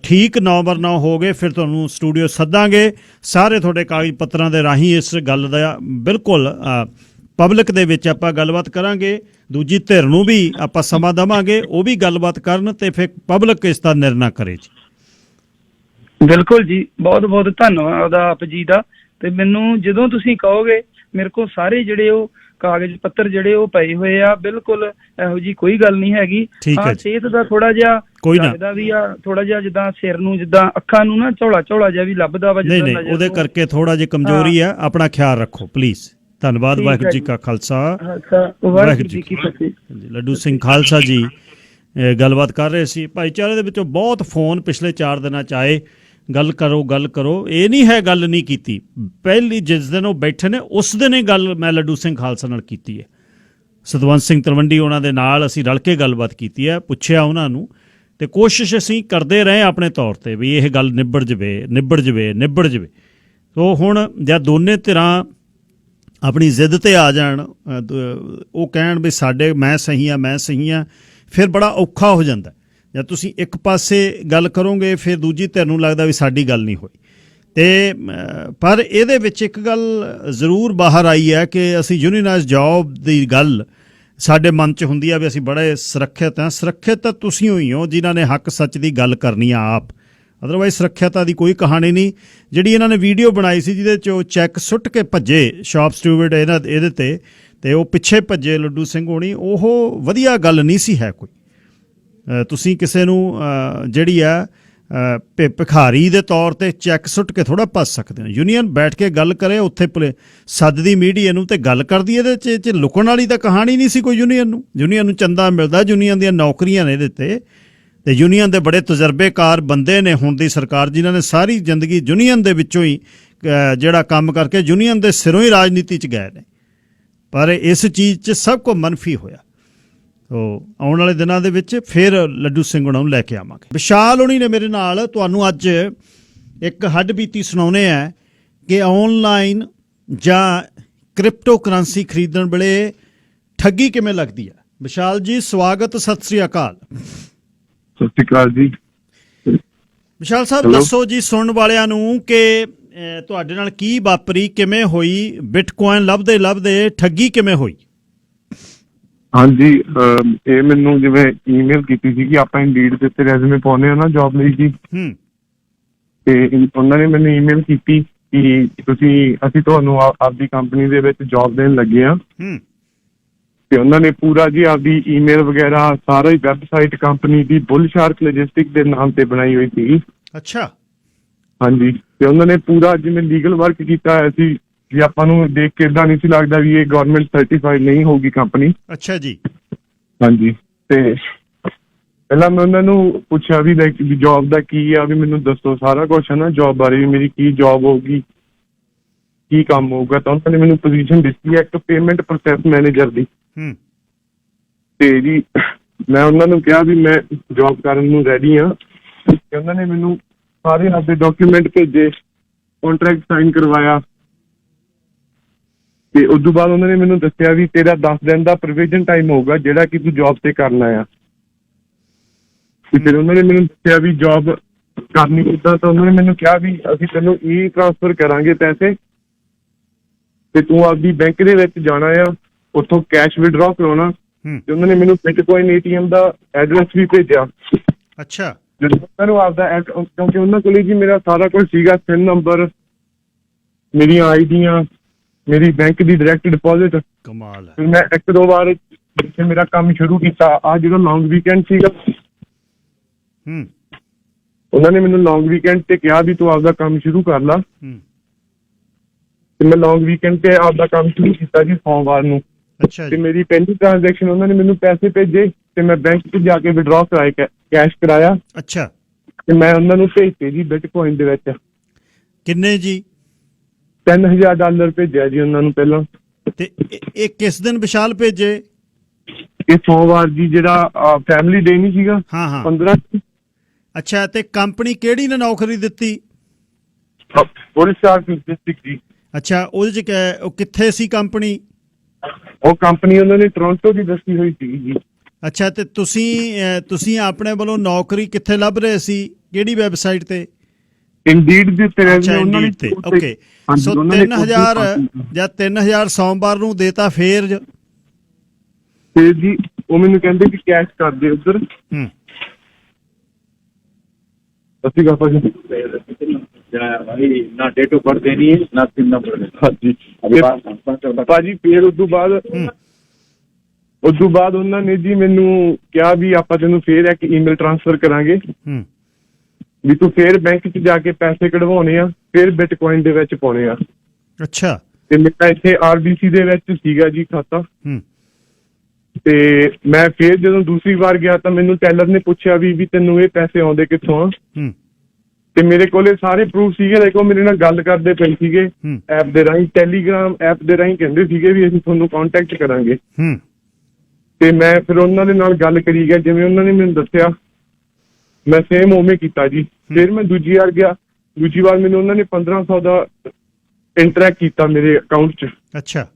ਠੀਕ 9/9 ਹੋ ਗਏ ਫਿਰ ਤੁਹਾਨੂੰ ਸਟੂਡੀਓ ਸੱਦਾਂਗੇ। ਸਾਰੇ ਤੁਹਾਡੇ ਕਾਗਜ਼ ਪੱਤਰਾਂ ਦੇ ਰਾਹੀਂ ਇਸ ਗੱਲ ਦਾ ਬਿਲਕੁਲ ਪਬਲਿਕ ਦੇ ਵਿੱਚ ਆਪਾਂ ਗੱਲਬਾਤ ਕਰਾਂਗੇ। ਦੂਜੀ ਧਿਰ ਨੂੰ ਵੀ ਆਪਾਂ ਸਮਾਂ ਦੇਵਾਂਗੇ, ਉਹ ਵੀ ਗੱਲਬਾਤ ਕਰਨ ਤੇ ਫਿਰ ਪਬਲਿਕ ਇਸ ਦਾ ਨਿਰਣਾ ਕਰੇ ਜੀ। ਬਿਲਕੁਲ ਜੀ, ਬਹੁਤ ਬਹੁਤ ਧੰਨਵਾਦ ਆਪ ਜੀ ਦਾ। ਤੇ ਮੈਨੂੰ ਜਦੋਂ ਤੁਸੀਂ ਕਹੋਗੇ, ਮੇਰੇ ਕੋਲ ਸਾਰੇ ਜਿਹੜੇ ਉਹ ਕਾਗਜ਼ ਪੱਤਰ ਜਿਹੜੇ ਉਹ ਪਏ ਹੋਏ ਆ, ਬਿਲਕੁਲ ਇਹੋ ਜੀ ਕੋਈ ਗੱਲ ਨਹੀਂ ਹੈਗੀ। ਹਾਂ, ਸਿਹਤ ਦਾ ਥੋੜਾ ਜਿਹਾ ਲੱਗਦਾ ਵੀ ਆ, ਥੋੜਾ ਜਿਹਾ ਜਿੱਦਾਂ ਸਿਰ ਨੂੰ, ਜਿੱਦਾਂ ਅੱਖਾਂ ਨੂੰ ਨਾ ਝੋਲਾ ਜਿਹਾ ਵੀ ਲੱਭਦਾ ਵਾ। ਨਹੀਂ, ਉਹਦੇ ਕਰਕੇ ਥੋੜਾ ਜਿਹਾ ਕਮਜ਼ੋਰੀ ਆ। ਆਪਣਾ ਖਿਆਲ ਰੱਖੋ ਪਲੀਜ਼। ਧੰਨਵਾਦ। ਵਾਹਿਗੁਰੂ ਜੀ ਕਾ ਖਾਲਸਾ, ਵਾਹਿਗੁਰੂ ਜੀ ਕੀ ਫਤਿਹ। ਲੱਡੂ ਸਿੰਘ ਖਾਲਸਾ ਜੀ ਗੱਲਬਾਤ ਕਰ ਰਹੇ ਸੀ। ਭਾਈਚਾਰੇ ਦੇ ਵਿੱਚੋਂ ਬਹੁਤ ਫੋਨ ਪਿਛਲੇ 4 ਦਿਨਾਂ 'ਚ ਆਏ, ਗੱਲ ਕਰੋ। ਇਹ ਨਹੀਂ ਹੈ ਗੱਲ ਨਹੀਂ ਕੀਤੀ। ਪਹਿਲੀ ਜਿਸ ਦਿਨ ਉਹ ਬੈਠੇ ਨੇ ਉਸ ਦਿਨ ਇਹ ਗੱਲ ਮੈਂ ਲੱਡੂ ਸਿੰਘ ਖਾਲਸਾ ਨਾਲ ਕੀਤੀ ਹੈ। ਸਤਵੰਤ ਸਿੰਘ ਤਲਵੰਡੀ ਉਹਨਾਂ ਦੇ ਨਾਲ ਅਸੀਂ ਰਲ ਕੇ ਗੱਲਬਾਤ ਕੀਤੀ ਹੈ, ਪੁੱਛਿਆ ਉਹਨਾਂ ਨੂੰ, ਤੇ ਕੋਸ਼ਿਸ਼ ਅਸੀਂ ਕਰਦੇ ਰਹੇ ਆਪਣੇ ਤੌਰ 'ਤੇ ਵੀ ਇਹ ਗੱਲ ਨਿਬੜ ਜਵੇ। ਸੋ ਹੁਣ ਜਦ ਦੋਨੇ ਧਿਰਾਂ ਆਪਣੀ ਜ਼ਿੱਦ 'ਤੇ ਆ ਜਾਣ, ਉਹ ਕਹਿਣ ਵੀ ਮੈਂ ਸਹੀ ਹਾਂ, ਫਿਰ ਬੜਾ ਔਖਾ ਹੋ ਜਾਂਦਾ। ਜਦ ਤੁਸੀਂ ਇੱਕ ਪਾਸੇ ਗੱਲ ਕਰੋਗੇ ਫਿਰ ਦੂਜੀ ਧਿਰ ਨੂੰ ਲੱਗਦਾ ਵੀ ਸਾਡੀ ਗੱਲ ਨਹੀਂ ਹੋਈ। ਤੇ ਪਰ ਇਹਦੇ ਵਿੱਚ ਇੱਕ ਗੱਲ ਜ਼ਰੂਰ ਬਾਹਰ ਆਈ ਹੈ ਕਿ ਅਸੀਂ ਯੂਨੀਅਨਾਈਜ਼ ਜੌਬ ਦੀ ਗੱਲ ਸਾਡੇ ਮਨ 'ਚ ਹੁੰਦੀ ਆ ਵੀ ਅਸੀਂ ਬੜੇ ਸੁਰੱਖਿਅਤ ਹਾਂ। ਸੁਰੱਖਿਅਤ ਤਾਂ ਤੁਸੀਂ ਹੋਈ ਹੋ ਜਿਨ੍ਹਾਂ ਨੇ ਹੱਕ ਸੱਚ ਦੀ ਗੱਲ ਕਰਨੀ ਆ ਆਪ। ਅਦਰਵਾਈਜ਼ ਸੁਰੱਖਿਅਤਾ ਦੀ ਕੋਈ ਕਹਾਣੀ ਨਹੀਂ। ਜਿਹੜੀ ਇਹਨਾਂ ਨੇ ਵੀਡੀਓ ਬਣਾਈ ਸੀ ਜਿਹਦੇ 'ਚ ਉਹ ਚੈੱਕ ਸੁੱਟ ਕੇ ਭੱਜੇ ਸ਼ਾਪ ਸਟਿਊਵਰਡ ਇਹਦੇ ਤੇ ਉਹ ਪਿੱਛੇ ਭੱਜੇ ਲੱਡੂ ਸਿੰਘ ਹੋਣੀ, ਉਹ ਵਧੀਆ ਗੱਲ ਨਹੀਂ ਸੀ ਹੈ ਕੋਈ। ਤੁਸੀਂ ਕਿਸੇ ਨੂੰ ਜਿਹੜੀ ਆ ਭਿਖਾਰੀ ਦੇ ਤੌਰ 'ਤੇ ਚੈੱਕ ਸੁੱਟ ਕੇ ਥੋੜ੍ਹਾ ਭੱਜ ਸਕਦੇ ਹੋ। ਯੂਨੀਅਨ ਬੈਠ ਕੇ ਗੱਲ ਕਰੇ, ਉੱਥੇ ਸੱਦਦੀ ਮੀਡੀਆ ਨੂੰ ਤੇ ਗੱਲ ਕਰਦੀ। ਇਹਦੇ 'ਚ ਲੁਕਣ ਵਾਲੀ ਤਾਂ ਕਹਾਣੀ ਨਹੀਂ ਸੀ ਕੋਈ। ਯੂਨੀਅਨ ਨੂੰ ਚੰਦਾ ਮਿਲਦਾ, ਯੂਨੀਅਨ ਦੀਆਂ ਨੌਕਰੀਆਂ ਨੇ ਇਹਦੇ 'ਤੇ ਯੂਨੀਅਨ ਦੇ ਬੜੇ ਤਜਰਬੇਕਾਰ ਬੰਦੇ ਨੇ ਹੁਣ ਦੀ ਸਰਕਾਰ, ਜਿਨ੍ਹਾਂ ਨੇ ਸਾਰੀ ਜ਼ਿੰਦਗੀ ਯੂਨੀਅਨ ਦੇ ਵਿੱਚੋਂ ਹੀ ਜਿਹੜਾ ਕੰਮ ਕਰਕੇ ਯੂਨੀਅਨ ਦੇ ਸਿਰੋਂ ਹੀ ਰਾਜਨੀਤੀ 'ਚ ਗਏ ਨੇ। ਪਰ ਇਸ ਚੀਜ਼ 'ਚ ਸਭ ਕੁਝ ਮਨਫੀ ਹੋਇਆ। ਤੋ ਆਉਣ ਵਾਲੇ ਦਿਨਾਂ ਦੇ ਵਿੱਚ ਫਿਰ ਲੱਡੂ ਸਿੰਘ ਹੁਣਾਂ ਨੂੰ ਲੈ ਕੇ ਆਵਾਂਗੇ। ਵਿਸ਼ਾਲ ਹੋਣੀ ਨੇ ਮੇਰੇ ਨਾਲ ਤੁਹਾਨੂੰ ਅੱਜ ਇੱਕ ਹੱਡ ਬੀਤੀ ਸੁਣਾਉਣੇ ਆ ਕਿ ਆਨਲਾਈਨ ਜਾਂ ਕ੍ਰਿਪਟੋ ਕਰੰਸੀ ਖਰੀਦਣ ਵੇਲੇ ਠੱਗੀ ਕਿਵੇਂ ਲੱਗਦੀ ਹੈ। ਵਿਸ਼ਾਲ ਜੀ ਸਵਾਗਤ, ਸਤਿ ਸ੍ਰੀ ਅਕਾਲ। ਸਤਿ ਸ਼੍ਰੀ ਅਕਾਲ ਜੀ। ਵਿਸ਼ਾਲ ਸਾਹਿਬ Hello? ਦੱਸੋ ਜੀ ਸੁਣਨ ਵਾਲਿਆਂ ਨੂੰ ਕਿ ਤੁਹਾਡੇ ਨਾਲ ਕੀ ਵਾਪਰੀ, ਕਿਵੇਂ ਹੋਈ, ਬਿਟਕੋਇਨ ਲੱਭਦੇ ਠੱਗੀ ਕਿਵੇਂ ਹੋਈ? ਹਾਂਜੀ, ਇਹ ਮੈਨੂੰ ਜਿਵੇਂ ਈਮੇਲ ਕੀਤੀ ਸੀ ਕਿ ਆਪਾਂ ਇੰਡੀਡ ਦੇ ਉੱਤੇ ਰੈਜ਼ੂਮੇ ਪਾਉਨੇ ਆ ਨਾ ਜੌਬ ਲਈ ਜੀ, ਤੇ ਉਹਨਾਂ ਨੇ ਮੈਨੂੰ ਈਮੇਲ ਕੀਤੀ ਕਿ ਅਸੀਂ ਤੁਹਾਨੂੰ ਆਪਦੀ ਕੰਪਨੀ ਦੇ ਵਿੱਚ ਜੌਬ ਦੇਣ ਲੱਗੇ ਆ। ਤੇ ਉਹਨਾਂ ਨੇ ਪੂਰਾ ਜੀ ਆਪਦੀ ਈਮੇਲ ਵਗੈਰਾ ਸਾਰਾ ਹੀ ਵੈਬਸਾਈਟ ਕੰਪਨੀ ਦੀ ਬੁੱਲ ਸ਼ਾਰਕ ਲੌਜਿਸਟਿਕ ਦੇ ਨਾਮ ਤੇ ਬਣਾਈ ਹੋਈ ਸੀ। ਅੱਛਾ। ਹਾਂਜੀ, ਤੇ ਉਹਨਾਂ ਨੇ ਪੂਰਾ ਜਿਵੇਂ ਲੀਗਲ ਵਰਕ ਕੀਤਾ ਹੋਇਆ ਸੀ ਵੀ ਆਪਾਂ ਨੂੰ ਦੇਖ ਕੇ ਏਦਾਂ ਨਹੀਂ ਸੀ ਲੱਗਦਾ ਵੀ ਇਹ ਗਵਰਨਮੈਂਟ ਸਰਟੀਫਾਈਡ ਨਹੀਂ ਹੋਊਗੀ ਕੰਪਨੀ। ਅੱਛਾ ਜੀ। ਹਾਂਜੀ, ਤੇ ਪਹਿਲਾਂ ਮੈਂ ਉਹਨਾਂ ਨੂੰ ਪੁੱਛਿਆ ਵੀ ਲਾਈਕ ਵੀ ਜੌਬ ਦਾ ਕੀ ਆ, ਵੀ ਮੈਨੂੰ ਦੱਸੋ ਸਾਰਾ ਕੁਛ ਹੈ ਨਾ ਜੌਬ ਬਾਰੇ, ਵੀ ਮੇਰੀ ਕੀ ਜੌਬ ਹੋਊਗੀ, ਕੀ ਕੰਮ ਹੋਊਗਾ। ਤਾਂ ਉਹਨਾਂ ਨੇ ਮੈਨੂੰ ਪੋਜੀਸ਼ਨ ਦਿੱਤੀ ਹੈ ਇੱਕ ਪੇਮੈਂਟ ਪ੍ਰੋਸੈਸ ਮੈਨੇਜਰ ਦੀ। ਤੇ ਜੀ ਮੈਂ ਉਹਨਾਂ ਨੂੰ ਕਿਹਾ ਵੀ ਮੈਂ ਜੌਬ ਕਰਨ ਨੂੰ ਰੈਡੀ ਹਾਂ, ਤੇ ਉਹਨਾਂ ਨੇ ਮੈਨੂੰ ਸਾਰੇ ਆਪਦੇ ਡਾਕੂਮੈਂਟ ਭੇਜੇ, ਕੰਟਰੈਕਟ ਸਾਈਨ ਕਰਵਾਇਆ। ਤੇ ਉਸ ਤੋਂ ਬਾਅਦ ਉਹਨਾਂ ਨੇ ਮੈਨੂੰ ਦੱਸਿਆ ਵੀ ਤੇਰਾ 10 ਦਿਨ ਦਾ ਪ੍ਰੋਵੀਜ਼ਨ ਟਾਈਮ ਹੋਊਗਾ ਜਿਹੜਾ ਕਿ ਤੂੰ ਜੌਬ ਤੇ ਕਰਨਾ ਆ। ਤੇ ਫਿਰ ਉਹਨਾਂ ਨੇ ਮੈਨੂੰ ਦੱਸਿਆ ਵੀ ਜੌਬ ਕਰਨੀ ਕਿੱਦਾਂ। ਤਾਂ ਉਹਨਾਂ ਨੇ ਮੈਨੂੰ ਕਿਹਾ ਵੀ ਅਸੀਂ ਤੈਨੂੰ ਟ੍ਰਾਂਸਫਰ ਕਰਾਂਗੇ ਪੈਸੇ, ਤੇ ਤੂੰ ਆਪਦੀ ਬੈਂਕ ਦੇ ਵਿੱਚ ਜਾਣਾ ਆ, ਉੱਥੋਂ ਕੈਸ਼ ਵਿਡਰਾਅ ਕਰਾਉਣਾ। ਤੇ ਉਹਨਾਂ ਨੇ ਮੈਨੂੰ ਬਿਟਕੋਇਨ ATM ਦਾ ਐਡਰੈਸ ਵੀ ਭੇਜਿਆ। ਅੱਛਾ। ਜਦੋਂ ਉਹਨਾਂ ਨੂੰ ਆਪਦਾ ਕਿਉਂਕਿ ਉਹਨਾਂ ਕੋਲ ਜੀ ਮੇਰਾ ਸਾਰਾ ਕੁਝ ਸੀਗਾ, SIN ਨੰਬਰ, ਮੇਰੀਆਂ ਆਈਡੀਆਂ, ਮੇਰੀ ਬੈਂਕ ਦੀ ਡਾਇਰੈਕਟ ਡਿਪੋਜ਼ਿਟ। ਕਮਾਲ ਹੈ। ਫਿਰ ਮੈਂ ਇੱਕ ਦੋ ਵਾਰ ਜਿੱਥੇ ਮੇਰਾ ਕੰਮ ਸ਼ੁਰੂ ਕੀਤਾ, ਆ ਜਿਹੜਾ ਲੌਂਗ ਵੀਕਐਂਡ ਸੀਗਾ, ਉਹਨਾਂ ਨੇ ਮੈਨੂੰ ਲੌਂਗ ਵੀਕਐਂਡ ਤੇ ਕਿਹਾ ਵੀ ਤੂੰ ਆਪਦਾ ਕੰਮ ਸ਼ੁਰੂ ਕਰ ਲਾ। ਤੇ ਮੈਂ ਲੌਂਗ ਵੀਕਐਂਡ ਤੇ ਆਪਦਾ ਕੰਮ ਸ਼ੁਰੂ ਕੀਤਾ ਜੀ ਸੋਮਵਾਰ ਨੂੰ। ਅੱਛਾ ਤੇ ਜੀ। ਮੇਰੀ ਪਹਿਲੀ ਟ੍ਰਾਂਜੈਕਸ਼ਨ ਉਹਨਾਂ ਨੇ ਮੈਨੂੰ ਪੈਸੇ ਭੇਜੇ ਤੇ ਮੈਂ ਬੈਂਕ 'ਚ ਜਾ ਕੇ ਵਿਡਰਾਅ ਕਰਾਏ, ਕੈਸ਼ ਕਰਾਇਆ। ਅੱਛਾ। ਤੇ ਮੈਂ ਉਹਨਾਂ ਨੂੰ ਭੇਜਤੇ ਜੀ ਬਿਟਕੋਇਨ ਦੇ ਵਿੱਚ। ਕਿੰਨੇ ਜੀ? $3000 ਭੇਜਿਆ ਜੀ ਉਹਨਾਂ ਨੂੰ ਪਹਿਲਾਂ। ਤੇ ਇਹ ਕਿਸ ਦਿਨ ਵਿਸ਼ਾਲ ਭੇਜੇ? ਇਹ ਸੋਮਵਾਰ ਜੀ, ਜਿਹੜਾ ਫੈਮਿਲੀ ਡੇ ਨਹੀਂ ਸੀਗਾ, ਹਾਂ 15। ਅੱਛਾ, ਤੇ ਕੰਪਨੀ ਕਿਹੜੀ ਨੇ ਨੌਕਰੀ ਦਿੱਤੀ? ਬੁੱਲ ਸ਼ਾਰਕ ਡਿਸਟ੍ਰਿਕਟ ਜੀ। ਅੱਛਾ, ਉਹਦੇ 'ਚ ਉਹ ਕਿੱਥੇ ਸੀ ਕੰਪਨੀ? ਉਹ ਕੰਪਨੀ ਉਹਨਾਂ ਨੇ ਟੋਰਾਂਟੋ ਦੀ ਦੱਸੀ ਹੋਈ ਸੀ ਜੀ। ਅੱਛਾ, ਤੇ ਤੁਸੀਂ ਆਪਣੇ ਵੱਲੋਂ ਨੌਕਰੀ ਕਿੱਥੇ ਲੱਭ ਰਹੇ ਸੀ, ਕਿਹੜੀ ਵੈਬਸਾਈਟ ਤੇ? ਇੰਡੀਡ ਦੇ ਉੱਤੇ ਅੱਛਾ, ਉਹਨਾਂ ਨੇ Indeed ਤੇ। ਓਕੇ, ਸੋ 3000 ਜਾਂ 3000 ਸੋਮਵਾਰ ਨੂੰ ਦੇਤਾ। ਫੇਰ ਤੇ ਜੀ ਉਹ ਮੈਨੂੰ ਕਹਿੰਦੇ ਕਿ ਕੈਸ਼ ਕਰ ਦੇ ਉੱਧਰ। ਅਸੀਂ ਕਹਾਂ ਭਾਜੀ ਨਾ ਡੇਟ ਆਫ ਬਰਥ ਦੇਣੀ ਹੈ ਨਾ SIN ਨੰਬਰ। ਹਾਂਜੀ ਭਾਜੀ। ਫਿਰ ਉਸ ਤੋਂ ਬਾਅਦ ਉਹਨਾਂ ਨੇ ਜੀ ਮੈਨੂੰ ਕਿਹਾ ਵੀ ਆਪਾਂ ਤੈਨੂੰ ਫੇਰ ਇੱਕ ਈਮੇਲ ਟ੍ਰਾਂਸਫਰ ਕਰਾਂਗੇ, ਵੀ ਤੂੰ ਫੇਰ ਬੈਂਕ 'ਚ ਜਾ ਕੇ ਪੈਸੇ ਕਢਵਾਉਣੇ ਆ, ਫੇਰ ਬਿਟਕੋਇਨ ਦੇ ਵਿੱਚ ਪਾਉਣੇ ਆ। ਅੱਛਾ। ਤੇ ਮੇਰਾ ਇੱਥੇ RBC ਦੇ ਵਿੱਚ ਸੀਗਾ ਜੀ ਖਾਤਾ। ਤੇ ਮੈਂ ਫੇਰ ਜਦੋਂ ਦੂਸਰੀ ਵਾਰ ਗਿਆ ਤਾਂ ਮੈਨੂੰ ਟੈਲਰ ਨੇ ਪੁੱਛਿਆ ਵੀ ਤੈਨੂੰ ਇਹ ਪੈਸੇ ਆਉਂਦੇ ਕਿੱਥੋਂ ਆ। ਤੇ ਮੇਰੇ ਕੋਲੇ ਸਾਰੇ ਪ੍ਰੂਫ ਸੀਗੇ। ਦੇਖੋ ਮੇਰੇ ਨਾਲ ਗੱਲ ਕਰਦੇ ਪਏ ਸੀਗੇ ਐਪ ਦੇ ਰਾਹੀਂ, ਟੈਲੀਗ੍ਰਾਮ ਐਪ ਦੇ ਰਾਹੀਂ ਕਹਿੰਦੇ ਸੀਗੇ ਵੀ ਅਸੀਂ ਤੁਹਾਨੂੰ ਕੰਟੈਕਟ ਕਰਾਂਗੇ। ਤੇ ਮੈਂ ਫਿਰ ਉਹਨਾਂ ਦੇ ਨਾਲ ਗੱਲ ਕਰੀ ਗਿਆ, ਜਿਵੇਂ ਉਹਨਾਂ ਨੇ ਮੈਨੂੰ ਦੱਸਿਆ ਮੈਂ ਸੇਮ ਉਵੇਂ ਕੀਤਾ ਜੀ। ਫਿਰ ਮੈਂ ਦੂਜੀ ਵਾਰ ਗਿਆ, ਦੂਜੀ ਵਾਰ ਮੈਨੂੰ ਉਹਨਾਂ ਨੇ 1500 ਦਾ ਇੰਟਰੈਕਟ ਕੀਤਾ ਮੇਰੇ ਅਕਾਊਂਟ 'ਚ। ਅੱਛਾ।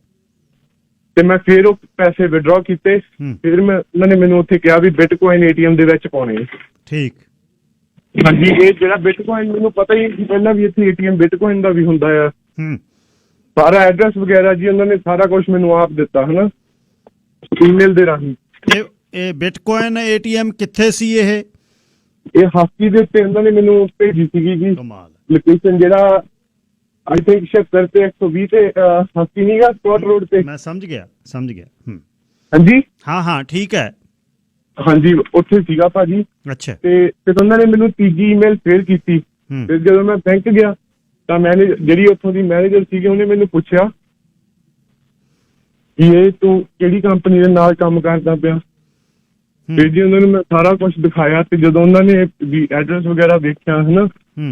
ਤੇ ਮੈਂ ਫਿਰ ਉਹ ਪੈਸੇ ਵਿਡਰਾਅ ਕੀਤੇ। ਫਿਰ ਉਹਨਾਂ ਨੇ ਮੈਨੂੰ ਉੱਥੇ ਕਿਹਾ ਵੀ ਬਿਟਕੋਇਨ ATM ਦੇ ਵਿੱਚ ਪਾਉਣੇ। ਠੀਕ। ਹਾਂਜੀ, ਇਹ ਜਿਹੜਾ ਬਿਟਕੋਇਨ ਮੈਨੂੰ ਪਤਾ ਹੀ ਸੀ ਪਹਿਲਾਂ ਵੀ ਇੱਥੇ ATM ਬਿਟਕੋਇਨ ਦਾ ਵੀ ਹੁੰਦਾ ਆ। ਸਾਰਾ ਐਡਰੈਸ ਵਗੈਰਾ ਜੀ ਉਹਨਾਂ ਨੇ ਸਾਰਾ ਕੁਝ ਮੈਨੂੰ ਆਪ ਦਿੱਤਾ ਹਨਾ, ਈਮੇਲ ਦੇ ਰਾਹੀਂ। ਇਹ ਬਿਟਕੋਇਨ ATM ਕਿੱਥੇ ਸੀ? ਇਹ ਹਸਕੀ ਦੇ ਉੱਤੇ ਉਹਨਾਂ ਨੇ ਮੈਨੂੰ ਭੇਜੀ ਸੀਗੀ ਜੀ। ਕਮਾਲ। ਲੋਕੇਸ਼ਨ ਜਿਹੜਾ ਆਈ ਥਿੰਕ 76 ਤੇ 120 ਤੇ ਹਸਕੀ ਨੀਗਾ ਸਪਾਟ ਰੋਡ ਤੇ। ਮੈਂ ਸਮਝ ਗਿਆ। ਹਾਂਜੀ ਹਾਂ ਠੀਕ ਹੈ। ਹਾਂਜੀ, ਉੱਥੇ ਸੀਗਾ ਭਾਜੀ। ਅੱਛਾ। ਤੇ ਫਿਰ ਉਹਨਾਂ ਨੇ ਮੈਨੂੰ ਤੀਜੀ ਈਮੇਲ ਫੇਰ ਕੀਤੀ। ਫਿਰ ਜਦੋਂ ਮੈਂ ਬੈਂਕ ਗਿਆ ਤਾਂ ਜਿਹੜੀ ਉੱਥੋਂ ਦੀ ਮੈਨੇਜਰ ਸੀਗੀ ਉਹਨੇ ਮੈਨੂੰ ਪੁੱਛਿਆ ਕਿ ਇਹ ਤੂੰ ਕਿਹੜੀ ਕੰਪਨੀ ਦੇ ਨਾਲ ਕੰਮ ਕਰਦਾ ਪਿਆ। ਫਿਰ ਜੀ ਉਹਨਾਂ ਨੂੰ ਮੈਂ ਸਾਰਾ ਕੁਝ ਦਿਖਾਇਆ। ਤੇ ਜਦੋਂ ਉਹਨਾਂ ਨੇ ਵੀ ਐਡਰੈਸ ਵਗੈਰਾ ਦੇਖਿਆ ਹਨਾ,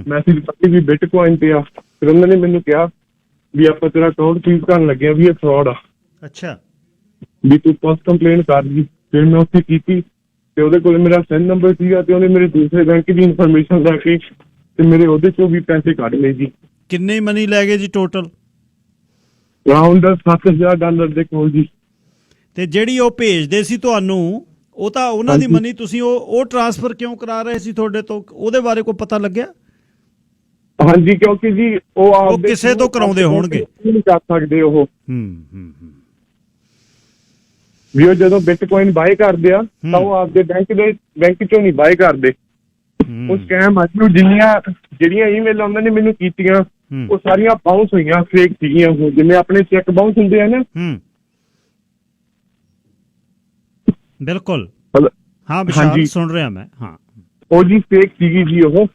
ਮੈਸੇਜ ਪੱਤੀ ਵੀ ਬਿਟਕੋਇਨ ਤੇ ਆ, ਫਿਰ ਉਹਨਾਂ ਨੇ ਮੈਨੂੰ ਕਿਹਾ ਵੀ ਆਪਾਂ ਤੇਰਾ ਅਕਾਊਂਟ ਫ੍ਰੀਜ਼ ਕਰਨ ਲੱਗੇ ਆ, ਵੀ ਇਹ ਫਰਾਡ ਆ। ਅੱਛਾ ਵੀ ਤੂੰ ਪੁਲਿਸ ਕੰਪਲੇਂਟ ਕਰ ਦੀ। ਫਿਰ ਮੈਂ ਉੱਥੇ ਕੀਤੀ ਤੇ ਉਹਦੇ ਕੋਲ ਮੇਰਾ SIN ਨੰਬਰ ਸੀਗਾ ਤੇ ਉਹਨੇ ਮੇਰੇ ਦੂਸਰੇ ਬੈਂਕ ਦੀ ਇਨਫੋਰਮੇਸ਼ਨ ਲੈ ਕੇ ਤੇ ਮੇਰੇ ਉਹਦੇ ਚੋਂ ਵੀ ਪੈਸੇ ਕੱਢ ਲਏ ਜੀ। ਕਿੰਨੀ ਮਨੀ ਲੈ ਗਏ ਜੀ ਟੋਟਲ? ਅਰਾਊਂਡ $7,000 ਦੇ ਕੋਲ ਜੀ। ਤੇ ਜਿਹੜੀ ਉਹ ਭੇਜਦੇ ਸੀ ਤੁਹਾਨੂੰ, ਉਹ ਤਾਂ ਉਹਨਾਂ ਦੀ ਹਾਂਜੀ। ਮਨੀ ਤੁਸੀਂ ਉਹ ਟ੍ਰਾਂਸਫਰ ਕਿਉਂ ਕਰਾ ਰਹੇ ਸੀ ਤੁਹਾਡੇ ਤੋਂ? ਉਹਦੇ ਬਾਰੇ ਕੋਈ ਪਤਾ ਲੱਗਿਆ? ਹਾਂਜੀ, ਕਿਉਂਕਿ ਜੀ ਉਹ ਆਪਦੇ ਕਿਸੇ ਤੋਂ ਕਰਾਉਂਦੇ ਹੋਣਗੇ। ਨਹੀਂ ਕਰ ਸਕਦੇ ਉਹ ਹੂੰ ਵੀ ਉਹ ਜਦੋਂ ਬਿਟਕੋਇਨ ਬਾਏ ਕਰਦੇ ਆ ਤਾਂ ਉਹ ਆਪਦੇ ਬੈਂਕ ਚੋਂ ਨਹੀਂ ਬਾਏ ਕਰਦੇ। ਉਹ ਸਕੈਮ ਅੱਜ ਨੂੰ ਜਿਹੜੀਆਂ ਈਮੇਲਾਂ ਉਹਨਾਂ ਨੇ ਮੈਨੂੰ ਕੀਤੀਆਂ ਉਹ ਸਾਰੀਆਂ ਬਾਉਂਸ ਹੋਈਆਂ, ਫੇਕ ਸੀਗੀਆਂ। ਉਹ ਜਿਵੇਂ ਆਪਣੇ ਚੈੱਕ ਬਾਉਂਸ ਹੁੰਦੇ ਆ ਨਾ। ਬਿਲਕੁਲ ਹਾਂ ਹਾਂਜੀ। ਵਿਸ਼ਾਲ ਸੁਣ ਰਿਹਾ ਮੈਂ। ਹਾਂ ਉਹ ਜੀ ਫੇਕ ਸੀਗੀ ਜੀ ਉਹ।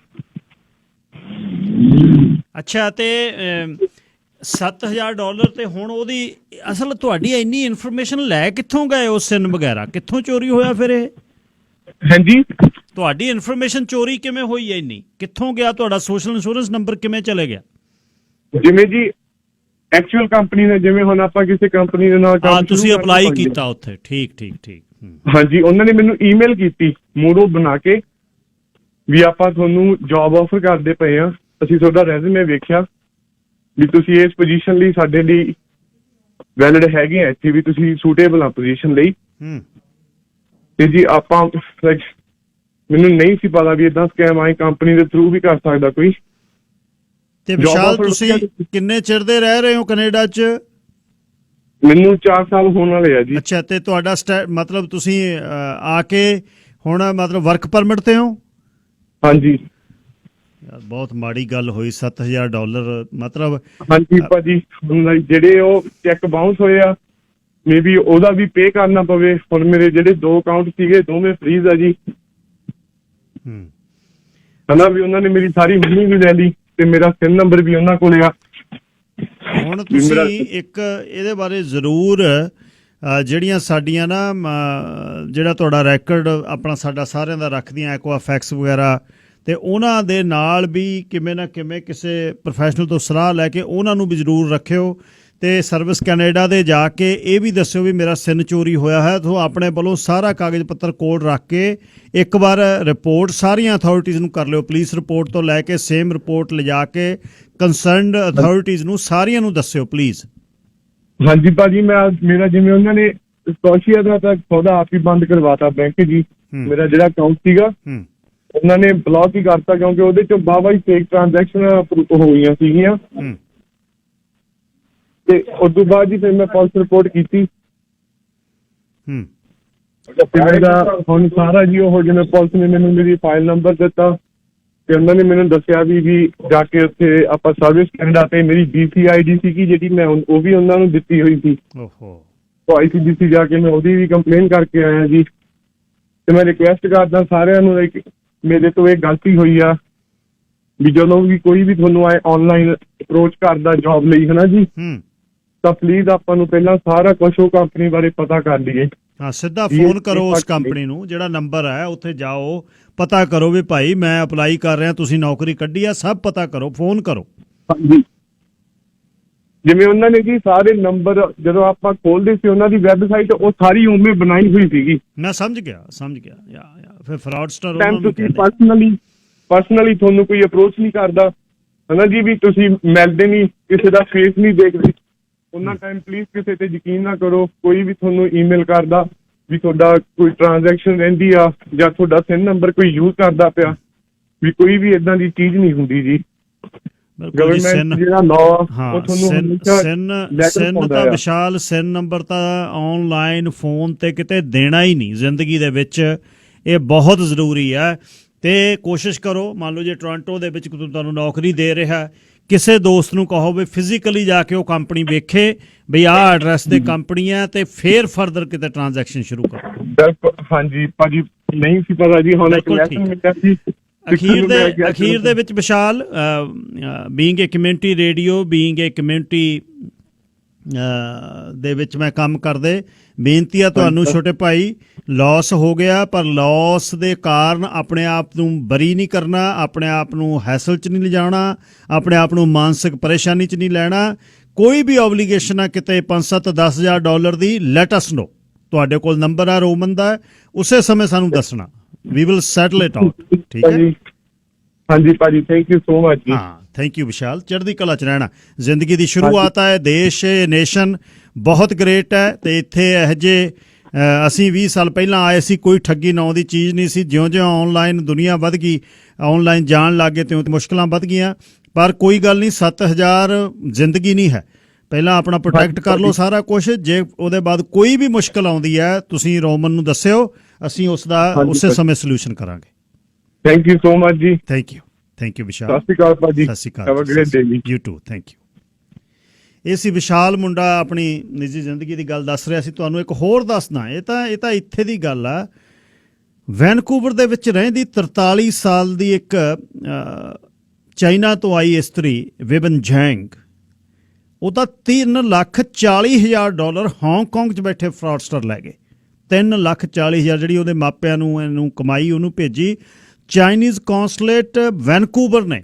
ਅੱਛਾ ਤੇ $7,000 ਤੇ ਹੁਣ ਉਹਦੀ ਅਸਲ ਤੁਹਾਡੀ ਇੰਨੀ ਇਨਫੋਰਮੇਸ਼ਨ ਲੈ ਕਿੱਥੋਂ ਗਏ? ਉਹ SIN ਵਗੈਰਾ ਕਿੱਥੋਂ ਚੋਰੀ ਹੋਇਆ ਫਿਰ ਇਹ? ਹਾਂਜੀ, ਤੁਹਾਡੀ ਇਨਫੋਰਮੇਸ਼ਨ ਚੋਰੀ ਕਿਵੇਂ ਹੋਈ ਹੈ ਇੰਨੀ? ਕਿੱਥੋਂ ਗਿਆ ਤੁਹਾਡਾ ਸੋਸ਼ਲ ਇੰਸ਼ੋਰੈਂਸ ਨੰਬਰ? ਕਿਵੇਂ ਚਲੇ ਗਿਆ? ਜਿਵੇਂ ਜੀ ਐਕਚੁਅਲ ਕੰਪਨੀ ਨੇ, ਜਿਵੇਂ ਹੁਣ ਆਪਾਂ ਕਿਸੇ ਕੰਪਨੀ ਦੇ ਨਾਲ ਕੰਮ ਤੁਸੀਂ ਸ਼ੁਰੂ ਅਪਲਾਈ ਕਰਨਾ ਕੀਤਾ ਉੱਥੇ? ਠੀਕ ਹਾਂਜੀ, ਉਹਨਾਂ ਨੇ ਮੈਨੂੰ ਈਮੇਲ ਕੀਤੀ ਮੂਰੋ ਬਣਾ ਕੇ ਵੀ ਆਪਾਂ ਤੁਹਾਨੂੰ ਜੌਬ ਆਫਰ ਕਰਦੇ ਪਏ ਆ, ਅਸੀਂ ਤੁਹਾਡਾ ਰੈਜ਼ੂਮੇ ਵੇਖਿਆ ਵੀ ਤੁਸੀਂ ਇਸ ਪੋਜੀਸ਼ਨ ਲਈ ਸਾਡੇ ਲਈ ਵੈਲਿਡ ਹੈਗੇ ਆ, ਇੱਥੇ ਵੀ ਤੁਸੀਂ ਸੂਟੇਬਲ ਆ ਪੋਜੀਸ਼ਨ ਲਈ। ਤੇ ਜੀ ਆਪਾਂ ਮੈਨੂੰ ਨਹੀਂ ਸੀ ਪਤਾ ਵੀ ਇਦਾਂ ਸਕੈਮ ਆਈ ਕੰਪਨੀ ਦੇ ਥਰੂ ਵੀ ਕਰ ਸਕਦਾ ਕੋਈ। ਤੇ ਵਿਸ਼ਾਲ ਤੁਸੀਂ ਕਿੰਨੇ ਚਿਰ ਦੇ ਰਹਿ ਰਹੇ ਹੋ ਕੈਨੇਡਾ 'ਚ? ਮੈਨੂੰ 4 ਸਾਲ ਹੋਣ ਵਾਲੇ ਆ ਜੀ। ਅੱਛਾ ਤੇ ਤੁਹਾਡਾ ਮਤਲਬ ਤੁਸੀਂ ਆ ਕੇ ਹੁਣ ਮਤਲਬ ਵਰਕ ਪਰਮਿਟ ਤੇ ਹੋ? ਹਾਂਜੀ ਯਾਰ ਬਹੁਤ ਮਾੜੀ ਗੱਲ ਹੋਈ। $7,000 ਮਤਲਬ। ਹਾਂਜੀ ਭਾਜੀ, ਹੁਣ ਜਿਹੜੇ ਉਹ ਚੈੱਕ ਬਾਉਂਸ ਹੋਏ ਆ ਮੇ ਬੀ ਉਹਦਾ ਵੀ ਪੇ ਕਰਨਾ ਪਵੇ। ਹੁਣ ਮੇਰੇ ਜਿਹੜੇ 2 ਅਕਾਊਂਟ ਸੀਗੇ ਦੋਵੇਂ ਫਰੀਜ਼ ਆ ਜੀ। ਹਨਾ ਵੀ ਉਹਨਾਂ ਨੇ ਮੇਰੀ ਸਾਰੀ ਮਨੀ ਵੀ ਲੈ ਲਈ ਤੇ ਮੇਰਾ SIN ਨੰਬਰ ਵੀ ਉਹਨਾਂ ਕੋਲ ਆ। ਹੁਣ ਤੁਸੀਂ ਇੱਕ ਇਹਦੇ ਬਾਰੇ ਜ਼ਰੂਰ ਜਿਹੜੀਆਂ ਸਾਡੀਆਂ ਨਾ ਜਿਹੜਾ ਤੁਹਾਡਾ ਰੈਕਰਡ ਆਪਣਾ ਸਾਡਾ ਸਾਰਿਆਂ ਦਾ ਰੱਖਦੀਆਂ ਐਕੁਆਫੈਕਸ ਵਗੈਰਾ, ਤੇ ਉਹਨਾਂ ਦੇ ਨਾਲ ਵੀ ਕਿਵੇਂ ਨਾ ਕਿਵੇਂ ਕਿਸੇ ਪ੍ਰੋਫੈਸ਼ਨਲ ਤੋਂ ਸਲਾਹ ਲੈ ਕੇ ਉਹਨਾਂ ਨੂੰ ਵੀ ਜ਼ਰੂਰ ਰੱਖਿਓ। ਤੇ ਸਰਵਿਸ ਕੈਨੇਡਾ ਦੇ ਜਾ ਕੇ ਇਹ ਵੀ ਦੱਸਿਓ ਵੀ ਮੇਰਾ SIN ਚੋਰੀ ਹੋਇਆ ਹੈ। ਤੋਂ ਆਪਣੇ ਵੱਲੋਂ ਸਾਰਾ ਕਾਗਜ਼ ਪੱਤਰ ਕੋਲ ਰੱਖ ਕੇ ਇੱਕ ਵਾਰ ਰਿਪੋਰਟ ਸਾਰੀਆਂ ਅਥਾਰਟੀਜ਼ ਨੂੰ ਕਰ ਲਿਓ। ਪੁਲਿਸ ਰਿਪੋਰਟ ਤੋਂ ਲੈ ਕੇ ਸੇਮ ਰਿਪੋਰਟ ਲਿਜਾ ਕੇ ਕੰਸਰਨਡ ਅਥਾਰਟੀਜ਼ ਨੂੰ ਸਾਰੀਆਂ ਨੂੰ ਦੱਸਿਓ ਪਲੀਜ਼। ਹਾਂਜੀ ਭਾਜੀ, ਮੇਰਾ ਜਿਵੇਂ ਉਹਨਾਂ ਨੇ ਸਟੋਸ਼ੀਆ ਦਾ ਤਾਂ ਖੁਦ ਆਪ ਹੀ ਬੰਦ ਕਰਵਾਤਾ ਬੈਂਕ ਜੀ। ਮੇਰਾ ਜਿਹੜਾ ਅਕਾਊਂਟ ਸੀਗਾ ਉਹਨਾਂ ਨੇ ਬਲੌਕ ਹੀ ਕਰਤਾ ਕਿਉਂਕਿ ਉਹਦੇ ਚੋਂ ਵਾਹਵਾ ਹੀ ਫੇਕ ਟ੍ਰਾਂਜੈਕਸ਼ਨ ਹੋਈਆਂ ਸੀਗੀਆਂ। ਤੇ ਉਸ ਤੋਂ ਬਾਅਦ ਜੀ ਫਿਰ ਮੈਂ ਪੁਲਿਸ ਰਿਪੋਰਟ ਕੀਤੀ। ਹੁਣ ਸਾਰਾ ਜੀ ਉਹ ਜਿਵੇਂ ਪੁਲਿਸ ਨੇ ਮੈਨੂੰ ਮੇਰੀ ਫਾਈਲ ਨੰਬਰ ਦਿੱਤਾ ਤੇ ਉਹਨਾਂ ਨੇ ਮੈਨੂੰ ਦੱਸਿਆ ਵੀ ਜਾ ਕੇ ਉੱਥੇ ਆਪਾਂ ਸਰਵਿਸ ਕੈਨੇਡਾ ਤੇ ਮੇਰੀ BC ID ਸੀਗੀ ਜਿਹੜੀ ਮੈਂ ਉਹ ਵੀ ਉਹਨਾਂ ਨੂੰ ਦਿੱਤੀ ਹੋਈ ਸੀ। ਉਹ ICBC ਜਾ ਕੇ ਮੈਂ ਉਹਦੀ ਵੀ ਕੰਪਲੇਨ ਕਰਕੇ ਆਇਆ ਜੀ। ਤੇ ਮੈਂ ਰਿਕੁਐਸਟ ਕਰਦਾ ਸਾਰਿਆਂ ਨੂੰ ਮੇਰੇ ਤੋਂ ਇਹ ਗਲਤੀ ਹੋਈ ਆ ਵੀ ਜਦੋਂ ਵੀ ਕੋਈ ਵੀ ਤੁਹਾਨੂੰ ਆਨਲਾਈਨ ਅਪਰੋਚ ਕਰਦਾ ਜੌਬ ਲਈ ਹਨਾ ਜੀ, ਤਾਂ ਪਲੀਜ਼ ਆਪਾਂ ਨੂੰ ਪਹਿਲਾਂ ਸਾਰਾ ਕੁਝ ਉਹ ਕੰਪਨੀ ਬਾਰੇ ਪਤਾ ਕਰ ਲਈਏ। ਹਾਂ ਸਿੱਧਾ ਫੋਨ ਕਰੋ ਉਸ ਕੰਪਨੀ ਨੂੰ, ਜਿਹੜਾ ਨੰਬਰ ਹੈ ਉੱਥੇ ਜਾਓ, ਪਤਾ ਕਰੋ ਵੀ ਭਾਈ ਮੈਂ ਅਪਲਾਈ ਕਰ ਰਿਹਾ, ਤੁਸੀਂ ਨੌਕਰੀ ਕੱਢੀ ਆ, ਸਭ ਪਤਾ ਕਰੋ, ਫੋਨ ਕਰੋ। ਹਾਂਜੀ, ਜਿਵੇਂ ਉਹਨਾਂ ਨੇ ਜੀ ਸਾਰੇ ਨੰਬਰ ਜਦੋਂ ਆਪਾਂ ਖੋਲਦੇ ਸੀ ਉਹਨਾਂ ਦੀ ਵੈਬਸਾਈਟ ਉਹ ਸਾਰੀ ਉਵੇਂ ਬਣਾਈ ਹੋਈ ਸੀਗੀ। ਮੈਂ ਸਮਝ ਗਿਆ ਫਿਰ ਫਰਾਡਸਟਰ ਤੁਸੀਂ ਪਰਸਨਲੀ ਤੁਹਾਨੂੰ ਕੋਈ ਅਪਰੋਚ ਨਹੀਂ ਕਰਦਾ ਹਨਾ ਜੀ, ਵੀ ਤੁਸੀਂ ਮਿਲਦੇ ਨਹੀਂ, ਕਿਸੇ ਦਾ ਫੇਸ ਨਹੀਂ ਦੇਖਦੇ, ਉਹਨਾਂ ਟਾਈਮ ਪਲੀਜ਼ ਕਿਸੇ ਤੇ ਯਕੀਨ ਨਾ ਕਰੋ। ਕੋਈ ਵੀ ਤੁਹਾਨੂੰ ਈਮੇਲ ਕਰਦਾ ਵੀ ਤੁਹਾਡਾ ਕੋਈ ਟ੍ਰਾਂਜੈਕਸ਼ਨ ਰਹਿੰਦੀ ਆ ਜਾਂ ਤੁਹਾਡਾ SIN ਨੰਬਰ ਕੋਈ ਯੂਜ਼ ਕਰਦਾ ਪਿਆ, ਵੀ ਕੋਈ ਵੀ ਏਦਾਂ ਦੀ ਚੀਜ਼ ਨਹੀਂ ਹੁੰਦੀ ਜੀ। ਗਵਰਨਮੈਂਟ ਜਿਹੜਾ ਲਾਅ ਉਹ ਤੁਹਾਨੂੰ ਤਾਂ ਵਿਸ਼ਾਲ SIN ਨੰਬਰ ਤਾਂ ਆਨਲਾਈਨ ਫੋਨ ਤੇ ਕਿਤੇ ਦੇਣਾ ਹੀ ਨਹੀਂ ਜ਼ਿੰਦਗੀ ਦੇ ਵਿੱਚ, ਇਹ ਬਹੁਤ ਜ਼ਰੂਰੀ ਹੈ। ਤੇ ਕੋਸ਼ਿਸ਼ ਕਰੋ, ਮੰਨ ਲਓ ਜੇ ਟੋਰਾਂਟੋ ਦੇ ਵਿੱਚ ਤੁਹਾਨੂੰ ਨੌਕਰੀ ਦੇ ਰਿਹਾ, ਕਿਸੇ ਦੋਸਤ ਨੂੰ ਕਹੋ ਵੀ ਫਿਜ਼ੀਕਲੀ ਜਾ ਕੇ ਉਹ ਕੰਪਨੀ ਵੇਖੇ ਵੀ ਆਹ ਐਡਰੈਸ ਤੇ ਕੰਪਨੀ ਹੈ, ਤੇ ਫੇਰ ਫਰਦਰ ਕਿਤੇ ਟ੍ਰਾਂਜੈਕਸ਼ਨ ਸ਼ੁਰੂ ਕਰੋ। ਬਿਲਕੁਲ ਹਾਂਜੀ ਭਾਜੀ, ਨਹੀਂ ਸੀ ਪਤਾ ਜੀ। ਹੁਣ ਇੱਕ ਲੈਸਨ ਮਿਲਿਆ ਸੀ ਅਖੀਰ ਦੇ ਵਿੱਚ ਵਿਸ਼ਾਲ, ਬੀਇੰਗ ਏ ਕਮਿਊਨਿਟੀ ਰੇਡੀਓ, ਬੀਇੰਗ ਏ ਕਮਿਊਨਿਟੀ ਦੇ ਵਿੱਚ ਮੈਂ ਕੰਮ ਕਰਦੇ, ਬੇਨਤੀ ਆ ਤੁਹਾਨੂੰ ਛੋਟੇ ਭਾਈ, ਲਾਸ ਹੋ ਗਿਆ ਪਰ ਲਾਸ ਦੇ ਕਾਰਨ ਆਪਣੇ ਆਪ ਨੂੰ ਬਰੀ ਨਹੀਂ ਕਰਨਾ, ਆਪਣੇ ਆਪ ਨੂੰ ਹੈਸਲ 'ਚ ਨਹੀਂ ਲਿਜਾਣਾ, ਆਪਣੇ ਆਪ ਨੂੰ ਮਾਨਸਿਕ ਪਰੇਸ਼ਾਨੀ 'ਚ ਨਹੀਂ ਲੈਣਾ। ਕੋਈ ਵੀ ਓਬਲੀਗੇਸ਼ਨ ਆ ਕਿਤੇ 5-7-10,000 ਡਾਲਰ ਦੀ, ਲੈਟ ਅਸ ਨੋ। ਤੁਹਾਡੇ ਕੋਲ ਨੰਬਰ ਆ ਰੋਮਨ ਦਾ, ਉਸੇ ਸਮੇਂ ਸਾਨੂੰ ਦੱਸਣਾ, we will settle it out. ਠੀਕ ਹੈ, ਹਾਂਜੀ ਭਾਜੀ, ਥੈਂਕ ਯੂ ਸੋ ਮਚ ਜੀ। ਹਾਂ, ਥੈਂਕ ਯੂ ਵਿਸ਼ਾਲ, ਚੜ੍ਹਦੀ ਕਲਾ ਚ ਰਹਿਣਾ। ਜ਼ਿੰਦਗੀ ਦੀ ਸ਼ੁਰੂਆਤ ਹੈ, ਦੇਸ਼ ਨੇਸ਼ਨ ਬਹੁਤ ਗ੍ਰੇਟ ਹੈ, ਤੇ ਇੱਥੇ ਇਹੋ ਜਿਹੇ ਅਸੀਂ 20 ਸਾਲ ਪਹਿਲਾਂ ਆਏ ਸੀ, ਕੋਈ ਠੱਗੀ ਨਾਂ ਦੀ ਚੀਜ਼ ਨਹੀਂ ਸੀ। ਜਿਉਂ-ਜਿਉਂ ਆਨਲਾਈਨ ਦੁਨੀਆ ਵੱਧ ਗਈ, ਆਨਲਾਈਨ ਜਾਣ ਲੱਗ ਗਏ, ਤਿਉਂ ਮੁਸ਼ਕਲਾਂ ਵੱਧ ਗਈਆਂ। ਪਰ ਕੋਈ ਗੱਲ ਨਹੀਂ, 7,000 ਜ਼ਿੰਦਗੀ ਨਹੀਂ ਹੈ। ਪਹਿਲਾਂ ਆਪਣਾ ਪ੍ਰੋਟੈਕਟ ਕਰ ਲਓ ਸਾਰਾ ਕੁਝ, ਜੇ ਉਹਦੇ ਬਾਅਦ ਕੋਈ ਵੀ ਮੁਸ਼ਕਲ ਆਉਂਦੀ ਹੈ ਤੁਸੀਂ ਰੋਮਨ ਨੂੰ ਦੱਸਿਓ, ਅਸੀਂ ਉਸ ਦਾ ਉਸੇ ਸਮੇਂ ਸੋਲੂਸ਼ਨ ਕਰਾਂਗੇ। ਥੈਂਕ ਯੂ ਸੋ ਮਚ ਜੀ। ਥੈਂਕ ਯੂ ਵਿਸ਼ਾਲ। ਸਤਿ ਸ਼੍ਰੀ ਅਕਾਲ ਭਾਜੀ। ਸਤਿ ਸ਼੍ਰੀ ਅਕਾਲ। Have a great day ji. You too, thank you. ਇਹ ਸੀ ਵਿਸ਼ਾਲ ਮੁੰਡਾ, ਆਪਣੀ ਨਿੱਜੀ ਜ਼ਿੰਦਗੀ ਦੀ ਗੱਲ ਦੱਸ ਰਿਹਾ ਸੀ। ਤੁਹਾਨੂੰ ਇੱਕ ਹੋਰ ਦੱਸਦਾ, ਇਹ ਤਾਂ ਇੱਥੇ ਦੀ ਗੱਲ ਆ। ਵੈਨਕੂਵਰ ਦੇ ਵਿੱਚ ਰਹਿੰਦੀ 43 ਸਾਲ ਦੀ ਇੱਕ ਚਾਈਨਾ ਤੋਂ ਆਈ ਇਸਤਰੀ ਵਿਬਨ ਜੈਂਗ, ਉਹਦਾ $3,40,000 ਡਾਲਰ ਹਾਂਗਕਾਂਗ 'ਚ ਬੈਠੇ ਫਰਾਡਸਟਰ ਲੈ ਗਏ। $3,40,000 ਜਿਹੜੀ ਉਹਦੇ ਮਾਪਿਆਂ ਨੂੰ ਇਹਨੂੰ ਕਮਾਈ, ਉਹਨੂੰ ਭੇਜੀ। ਚਾਈਨੀਜ਼ ਕੌਂਸਲੇਟ ਵੈਨਕੂਵਰ ਨੇ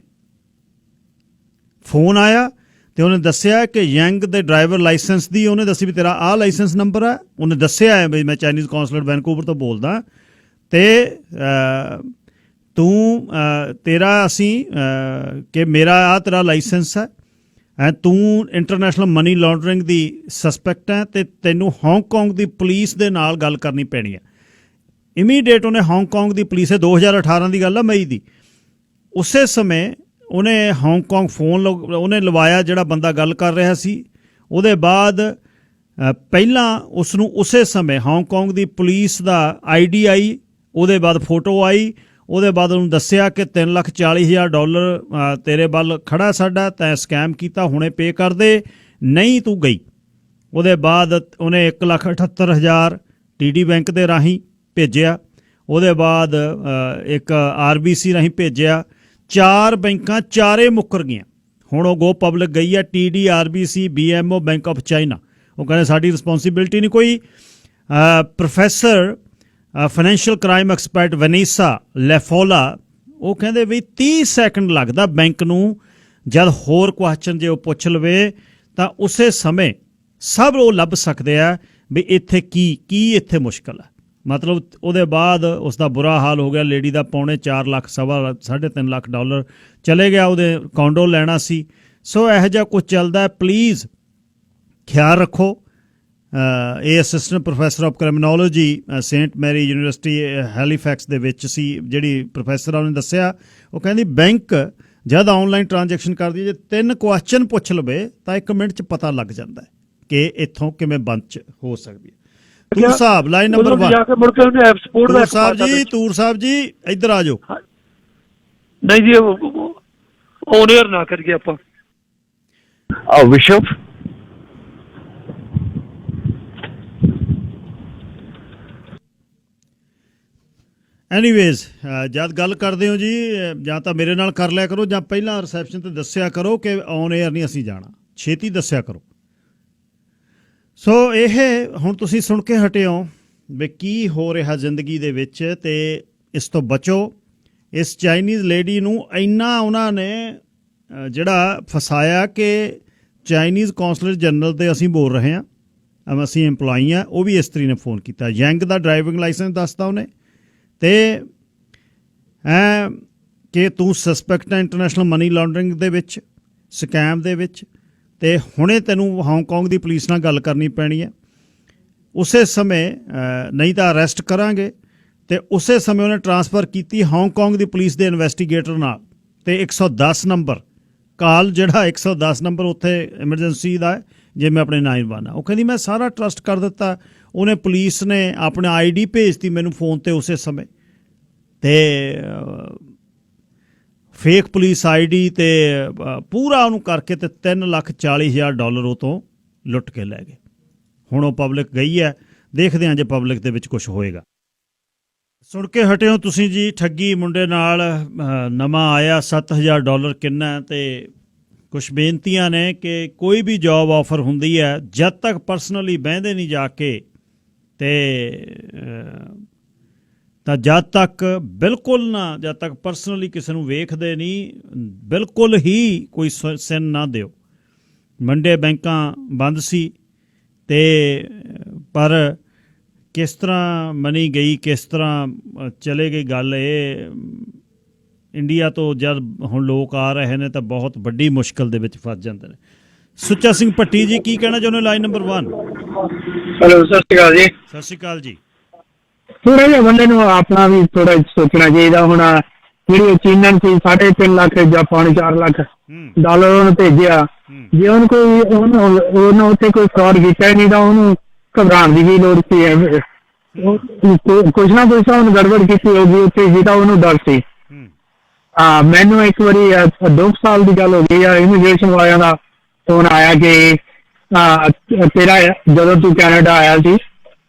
ਫੋਨ ਆਇਆ ਤੇ ਉਹਨੇ ਦੱਸਿਆ ਕਿ ਯੰਗ ਦੇ ਡਰਾਈਵਰ ਲਾਇਸੈਂਸ ਦੀ, ਉਹਨੇ ਦੱਸੀ ਵੀ ਤੇਰਾ ਆਹ ਲਾਇਸੈਂਸ ਨੰਬਰ ਹੈ। ਉਹਨੇ ਦੱਸਿਆ ਹੈ ਵੀ ਮੈਂ ਚਾਈਨੀਜ਼ ਕੌਂਸਲੇਟ ਵੈਨਕੂਵਰ ਤੋਂ ਬੋਲਦਾ, ਤੇ ਤੂੰ ਤੇਰਾ ਅਸੀਂ ਕਿ ਮੇਰਾ ਆਹ ਤੇਰਾ ਲਾਇਸੈਂਸ ਹੈ, ਤੂੰ ਇੰਟਰਨੈਸ਼ਨਲ ਮਨੀ ਲਾਂਡਰਿੰਗ ਦੀ ਸਸਪੈਕਟ ਹੈ, ਤੇ ਤੈਨੂੰ ਹਾਂਗਕਾਂਗ ਦੀ ਪੁਲਿਸ ਦੇ ਨਾਲ ਗੱਲ ਕਰਨੀ ਪੈਣੀ ਹੈ। ਇਮੀਡੀਏਟ ਉਹਨੇ ਹਾਂਗਕਾਂਗ ਦੀ ਪੁਲਿਸ, 2018 ਦੀ ਗੱਲ ਆ, ਮਈ ਦੀ, ਉਸੇ ਸਮੇਂ ਉਹਨੇ ਹਾਂਗਕਾਂਗ ਫੋਨ ਉਹਨੇ ਲਵਾਇਆ ਜਿਹੜਾ ਬੰਦਾ ਗੱਲ ਕਰ ਰਿਹਾ ਸੀ। ਉਹਦੇ ਬਾਅਦ ਪਹਿਲਾਂ ਉਸ ਨੂੰ ਉਸੇ ਸਮੇਂ ਹਾਂਗਕਾਂਗ ਦੀ ਪੁਲਿਸ ਦਾ ID ਆਈ, ਉਹਦੇ ਬਾਅਦ ਫੋਟੋ ਆਈ। ਉਹਦੇ ਬਾਅਦ ਉਹਨੂੰ ਦੱਸਿਆ ਕਿ $3,40,000 ਡਾਲਰ ਤੇਰੇ ਵੱਲ ਖੜਾ ਸਾਡਾ, ਤੈਂ ਸਕੈਮ ਕੀਤਾ, ਹੁਣੇ ਪੇ ਕਰ ਦੇ, ਨਹੀਂ ਤੂੰ ਗਈ। ਉਹਦੇ ਬਾਅਦ ਉਹਨੇ $1,78,000 TD ਬੈਂਕ ਦੇ ਰਾਹੀਂ ਭੇਜਿਆ। ਉਹਦੇ ਬਾਅਦ ਇੱਕ RBC ਰਾਹੀਂ ਭੇਜਿਆ। 4 ਬੈਂਕਾਂ ਚਾਰੇ ਮੁੱਕਰ ਗਈਆਂ। ਹੁਣ ਉਹ ਗੋ ਪਬਲਿਕ ਗਈ ਹੈ, TD, RBC, BMO, bank of China. ਉਹ ਕਹਿੰਦੇ ਸਾਡੀ ਰਿਸਪੌਂਸੀਬਿਲਟੀ ਨਹੀਂ ਕੋਈ। ਪ੍ਰੋਫੈਸਰ ਫਾਈਨੈਂਸ਼ੀਅਲ ਕ੍ਰਾਈਮ ਐਕਸਪਰਟ ਵਨੀਸਾ ਲੈਫੋਲਾ, ਉਹ ਕਹਿੰਦੇ ਵੀ 30 ਸੈਕਿੰਡ ਲੱਗਦਾ ਬੈਂਕ ਨੂੰ, ਜਦ ਹੋਰ ਕੁਐਸਚਨ ਜੇ ਉਹ ਪੁੱਛ ਲਵੇ ਤਾਂ ਉਸੇ ਸਮੇਂ ਸਭ ਉਹ ਲੱਭ ਸਕਦੇ ਆ ਵੀ ਇੱਥੇ ਕੀ ਇੱਥੇ ਮੁਸ਼ਕਲ ਹੈ। ਮਤਲਬ ਉਹਦੇ ਬਾਅਦ ਉਸ ਦਾ ਬੁਰਾ ਹਾਲ ਹੋ ਗਿਆ। ਲੇਡੀ ਦਾ $4 ਲੱਖ, $3.5 ਲੱਖ ਡਾਲਰ ਚਲੇ ਗਿਆ। ਉਹਦੇ ਕੌਂਡੋ ਲੈਣਾ ਸੀ। ਸੋ ਇਹੋ ਜਿਹਾ ਕੁਝ ਚੱਲਦਾ। ਪਲੀਜ਼ ਖਿਆਲ ਰੱਖੋ। ਇਹ assistant professor of criminology Saint Mary University Halifax ਦੇ ਵਿੱਚ ਸੀ, ਜਿਹੜੀ ਪ੍ਰੋਫੈਸਰ ਉਹਨੇ ਦੱਸਿਆ। ਉਹ ਕਹਿੰਦੀ ਬੈਂਕ ਜਦ ਆਨਲਾਈਨ ਟ੍ਰਾਂਜੈਕਸ਼ਨ ਕਰਦੀ ਹੈ, ਜੇ 3 ਕੁਐਸਚਨ ਪੁੱਛ ਲਵੇ ਤਾਂ 1 ਮਿੰਟ 'ਚ ਪਤਾ ਲੱਗ ਜਾਂਦਾ ਹੈ ਕਿ ਇੱਥੋਂ ਕਿਵੇਂ ਬੰਦ ਹੋ ਸਕਦੀ ਹੈ। ਤੂਰ ਸਾਹਿਬ, ਲਾਈਨ ਨੰਬਰ 1। ਤੂਰ ਸਾਹਿਬ ਜੀ ਇੱਧਰ ਆ ਜਾਓ। ਨਹੀਂ ਜੀ, ਔਨ 에ਅਰ ਨਾ ਕਰੀਏ ਆਪਾਂ। ਵਿਸ਼ਵ ਐਨੀਵੇਜ਼, ਜਦ ਗੱਲ ਕਰਦੇ ਹੋ ਜੀ, ਜਾਂ ਤਾਂ ਮੇਰੇ ਨਾਲ ਕਰ ਲਿਆ ਕਰੋ, ਜਾਂ ਪਹਿਲਾਂ ਰਿਸੈਪਸ਼ਨ ਤੇ ਦੱਸਿਆ ਕਰੋ ਕਿ ਔਨ 에ਅਰ ਨਹੀਂ ਅਸੀਂ ਜਾਣਾ, ਛੇਤੀ ਦੱਸਿਆ ਕਰੋ। ਸੋ ਇਹ ਹੁਣ ਤੁਸੀਂ ਸੁਣ ਕੇ ਹਟੇ ਹੋ ਵੀ ਕੀ ਹੋ ਰਿਹਾ ਜ਼ਿੰਦਗੀ ਦੇ ਵਿੱਚ, ਤੇ ਇਸ ਤੋਂ ਬਚੋ। ਇਸ ਚਾਈਨੀਜ਼ ਲੇਡੀ ਨੂੰ ਇੰਨਾ ਉਹਨਾਂ ਨੇ ਜਿਹੜਾ ਫਸਾਇਆ ਕਿ ਚਾਈਨੀਜ਼ ਕੌਂਸਲਰ ਜਨਰਲ ਤੇ ਅਸੀਂ ਬੋਲ ਰਹੇ ਹਾਂ, ਅਸੀਂ ਇੰਪਲਾਈ ਹਾਂ। ਉਹ ਵੀ ਇਸਤਰੀ ਨੇ ਫੋਨ ਕੀਤਾ। ਯੰਗ ਦਾ ਡਰਾਈਵਿੰਗ ਲਾਇਸੈਂਸ ਦੱਸਤਾ ਉਹਨੇ, ਤੇ ਕਿ ਤੂੰ ਸਸਪੈਕਟ ਹੈ ਇੰਟਰਨੈਸ਼ਨਲ ਮਨੀ ਲਾਂਡਰਿੰਗ ਦੇ ਵਿੱਚ, ਸਕੈਮ ਦੇ ਵਿੱਚ, ਤੇ ਹੁਣੇ ਤੈਨੂੰ ਹਾਂਗਕਾਂਗ ਦੀ ਪੁਲਿਸ ਨਾਲ ਗੱਲ ਕਰਨੀ ਪੈਣੀ ਹੈ ਉਸੇ ਸਮੇਂ, ਨਹੀਂ ਤਾਂ ਅਰੈਸਟ ਕਰਾਂਗੇ। ਤੇ ਉਸੇ ਸਮੇਂ ਉਹਨੇ ਟਰਾਂਸਫਰ ਕੀਤੀ ਹਾਂਗਕਾਂਗ ਦੀ ਪੁਲਿਸ ਦੇ ਇਨਵੈਸਟੀਗੇਟਰ ਨਾਲ, ਤੇ 110 ਨੰਬਰ ਕਾਲ, ਜਿਹੜਾ 110 ਨੰਬਰ ਉੱਥੇ ਐਮਰਜੈਂਸੀ ਦਾ, ਜੇ ਮੈਂ ਆਪਣੇ 911, ਉਹ ਕਹਿੰਦੀ ਮੈਂ ਸਾਰਾ ਟਰਸਟ ਕਰ ਦਿੱਤਾ। ਉਹਨੇ ਪੁਲਿਸ ਨੇ ਆਪਣਾ ID ਭੇਜਤੀ ਮੈਨੂੰ ਫੋਨ ਤੇ ਉਸੇ ਸਮੇਂ, ਤੇ ਫੇਕ ਪੁਲਿਸ ID ਤੇ ਪੂਰਾ ਉਹਨੂੰ ਕਰਕੇ ਤੇ $3,40,000 ਡਾਲਰ ਉਹ ਤੋਂ ਲੁੱਟ ਕੇ ਲੈ ਗਏ। ਹੁਣ ਉਹ ਪਬਲਿਕ ਗਈ ਹੈ, ਦੇਖਦੇ ਹਾਂ ਜੇ ਪਬਲਿਕ ਦੇ ਵਿੱਚ ਕੁਝ ਹੋਏਗਾ। ਸੁਣ ਕੇ ਹਟੇ ਹੋ ਤੁਸੀਂ ਜੀ, ਠੱਗੀ ਮੁੰਡੇ ਨਾਲ ਨਵਾਂ ਆਇਆ $7,000 ਡਾਲਰ ਕਿੰਨਾ, ਤੇ ਕੁਛ ਬੇਨਤੀਆਂ ਨੇ ਕਿ ਕੋਈ ਵੀ ਜੌਬ ਆਫਰ ਹੁੰਦੀ ਹੈ, ਜਦ ਤੱਕ ਪਰਸਨਲੀ ਬਹਿੰਦੇ ਨਹੀਂ ਜਾ ਕੇ, ਤੇ ਤਾਂ ਜਦ ਤੱਕ ਬਿਲਕੁਲ ਨਾ, ਜਦ ਤੱਕ ਪਰਸਨਲੀ ਕਿਸੇ ਨੂੰ ਵੇਖਦੇ ਨਹੀਂ, ਬਿਲਕੁਲ ਹੀ ਕੋਈ ਸਿਨ ਨਾ ਦਿਓ। ਮੰਡੇ ਬੈਂਕਾਂ ਬੰਦ ਸੀ ਤੇ ਪਰ ਕਿਸ ਤਰ੍ਹਾਂ ਮਨੀ ਗਈ, ਕਿਸ ਤਰ੍ਹਾਂ ਚਲੇ ਗਈ ਗੱਲ, ਇਹ ਇੰਡੀਆ ਤੋਂ ਜਦ ਹੁਣ ਲੋਕ ਆ ਰਹੇ ਨੇ ਤਾਂ ਬਹੁਤ ਵੱਡੀ ਮੁਸ਼ਕਲ ਦੇ ਵਿੱਚ ਫਸ ਜਾਂਦੇ ਨੇ। ਸੁੱਚਾ ਸਿੰਘ ਭੱਟੀ ਜੀ, ਕੀ ਕਹਿਣਾ ਚਾਹੁੰਦੇ ਲਾਈਨ ਨੰਬਰ 1? ਹੈਲੋ, ਸਤਿ ਸ਼੍ਰੀ ਅਕਾਲ ਜੀ। ਸਤਿ ਸ਼੍ਰੀ ਅਕਾਲ ਜੀ। ਥੋੜਾ ਜਿਹਾ ਬੰਦੇ ਨੂੰ ਆਪਣਾ ਵੀ ਥੋੜਾ ਸੋਚਣਾ ਚਾਹੀਦਾ। ਹੁਣ ਜਿਹੜੀ ਚੀਨਨ ਸੀ 3.5 ਲੱਖ ਜਾਂ 4 ਲੱਖ ਡਾਲਰ ਉਹਨੂੰ ਭੇਜਿਆ, ਜੇ ਉਹਨੂੰ ਕੋਈ ਉਹਨੂੰ ਉੱਥੇ ਕੋਈ ਫਰਾਡ ਕੀਤਾ ਹੀ ਨਹੀਂ ਤਾਂ ਉਹਨੂੰ ਘਬਰਾਉਣ ਦੀ ਵੀ ਲੋੜ ਸੀ। ਕੁਛ ਨਾ ਕੁਛ ਉਹਨੂੰ ਗੜਬੜ ਕੀਤੀ ਹੋਗੀ ਉੱਥੇ, ਜਿਹਦਾ ਉਹਨੂੰ ਡਰ ਸੀ। ਮੈਨੂੰ ਇੱਕ ਵਾਰੀ 2 ਸਾਲ ਦੀ ਗੱਲ ਹੋ ਗਈ ਆ, ਇਮੀਗ੍ਰੇਸ਼ਨ ਵਾਲਿਆਂ ਦਾ ਫੋਨ ਆਇਆ ਕਿ ਤੇਰਾ ਜਦੋਂ ਤੂੰ ਕੈਨੇਡਾ ਆਇਆ ਸੀ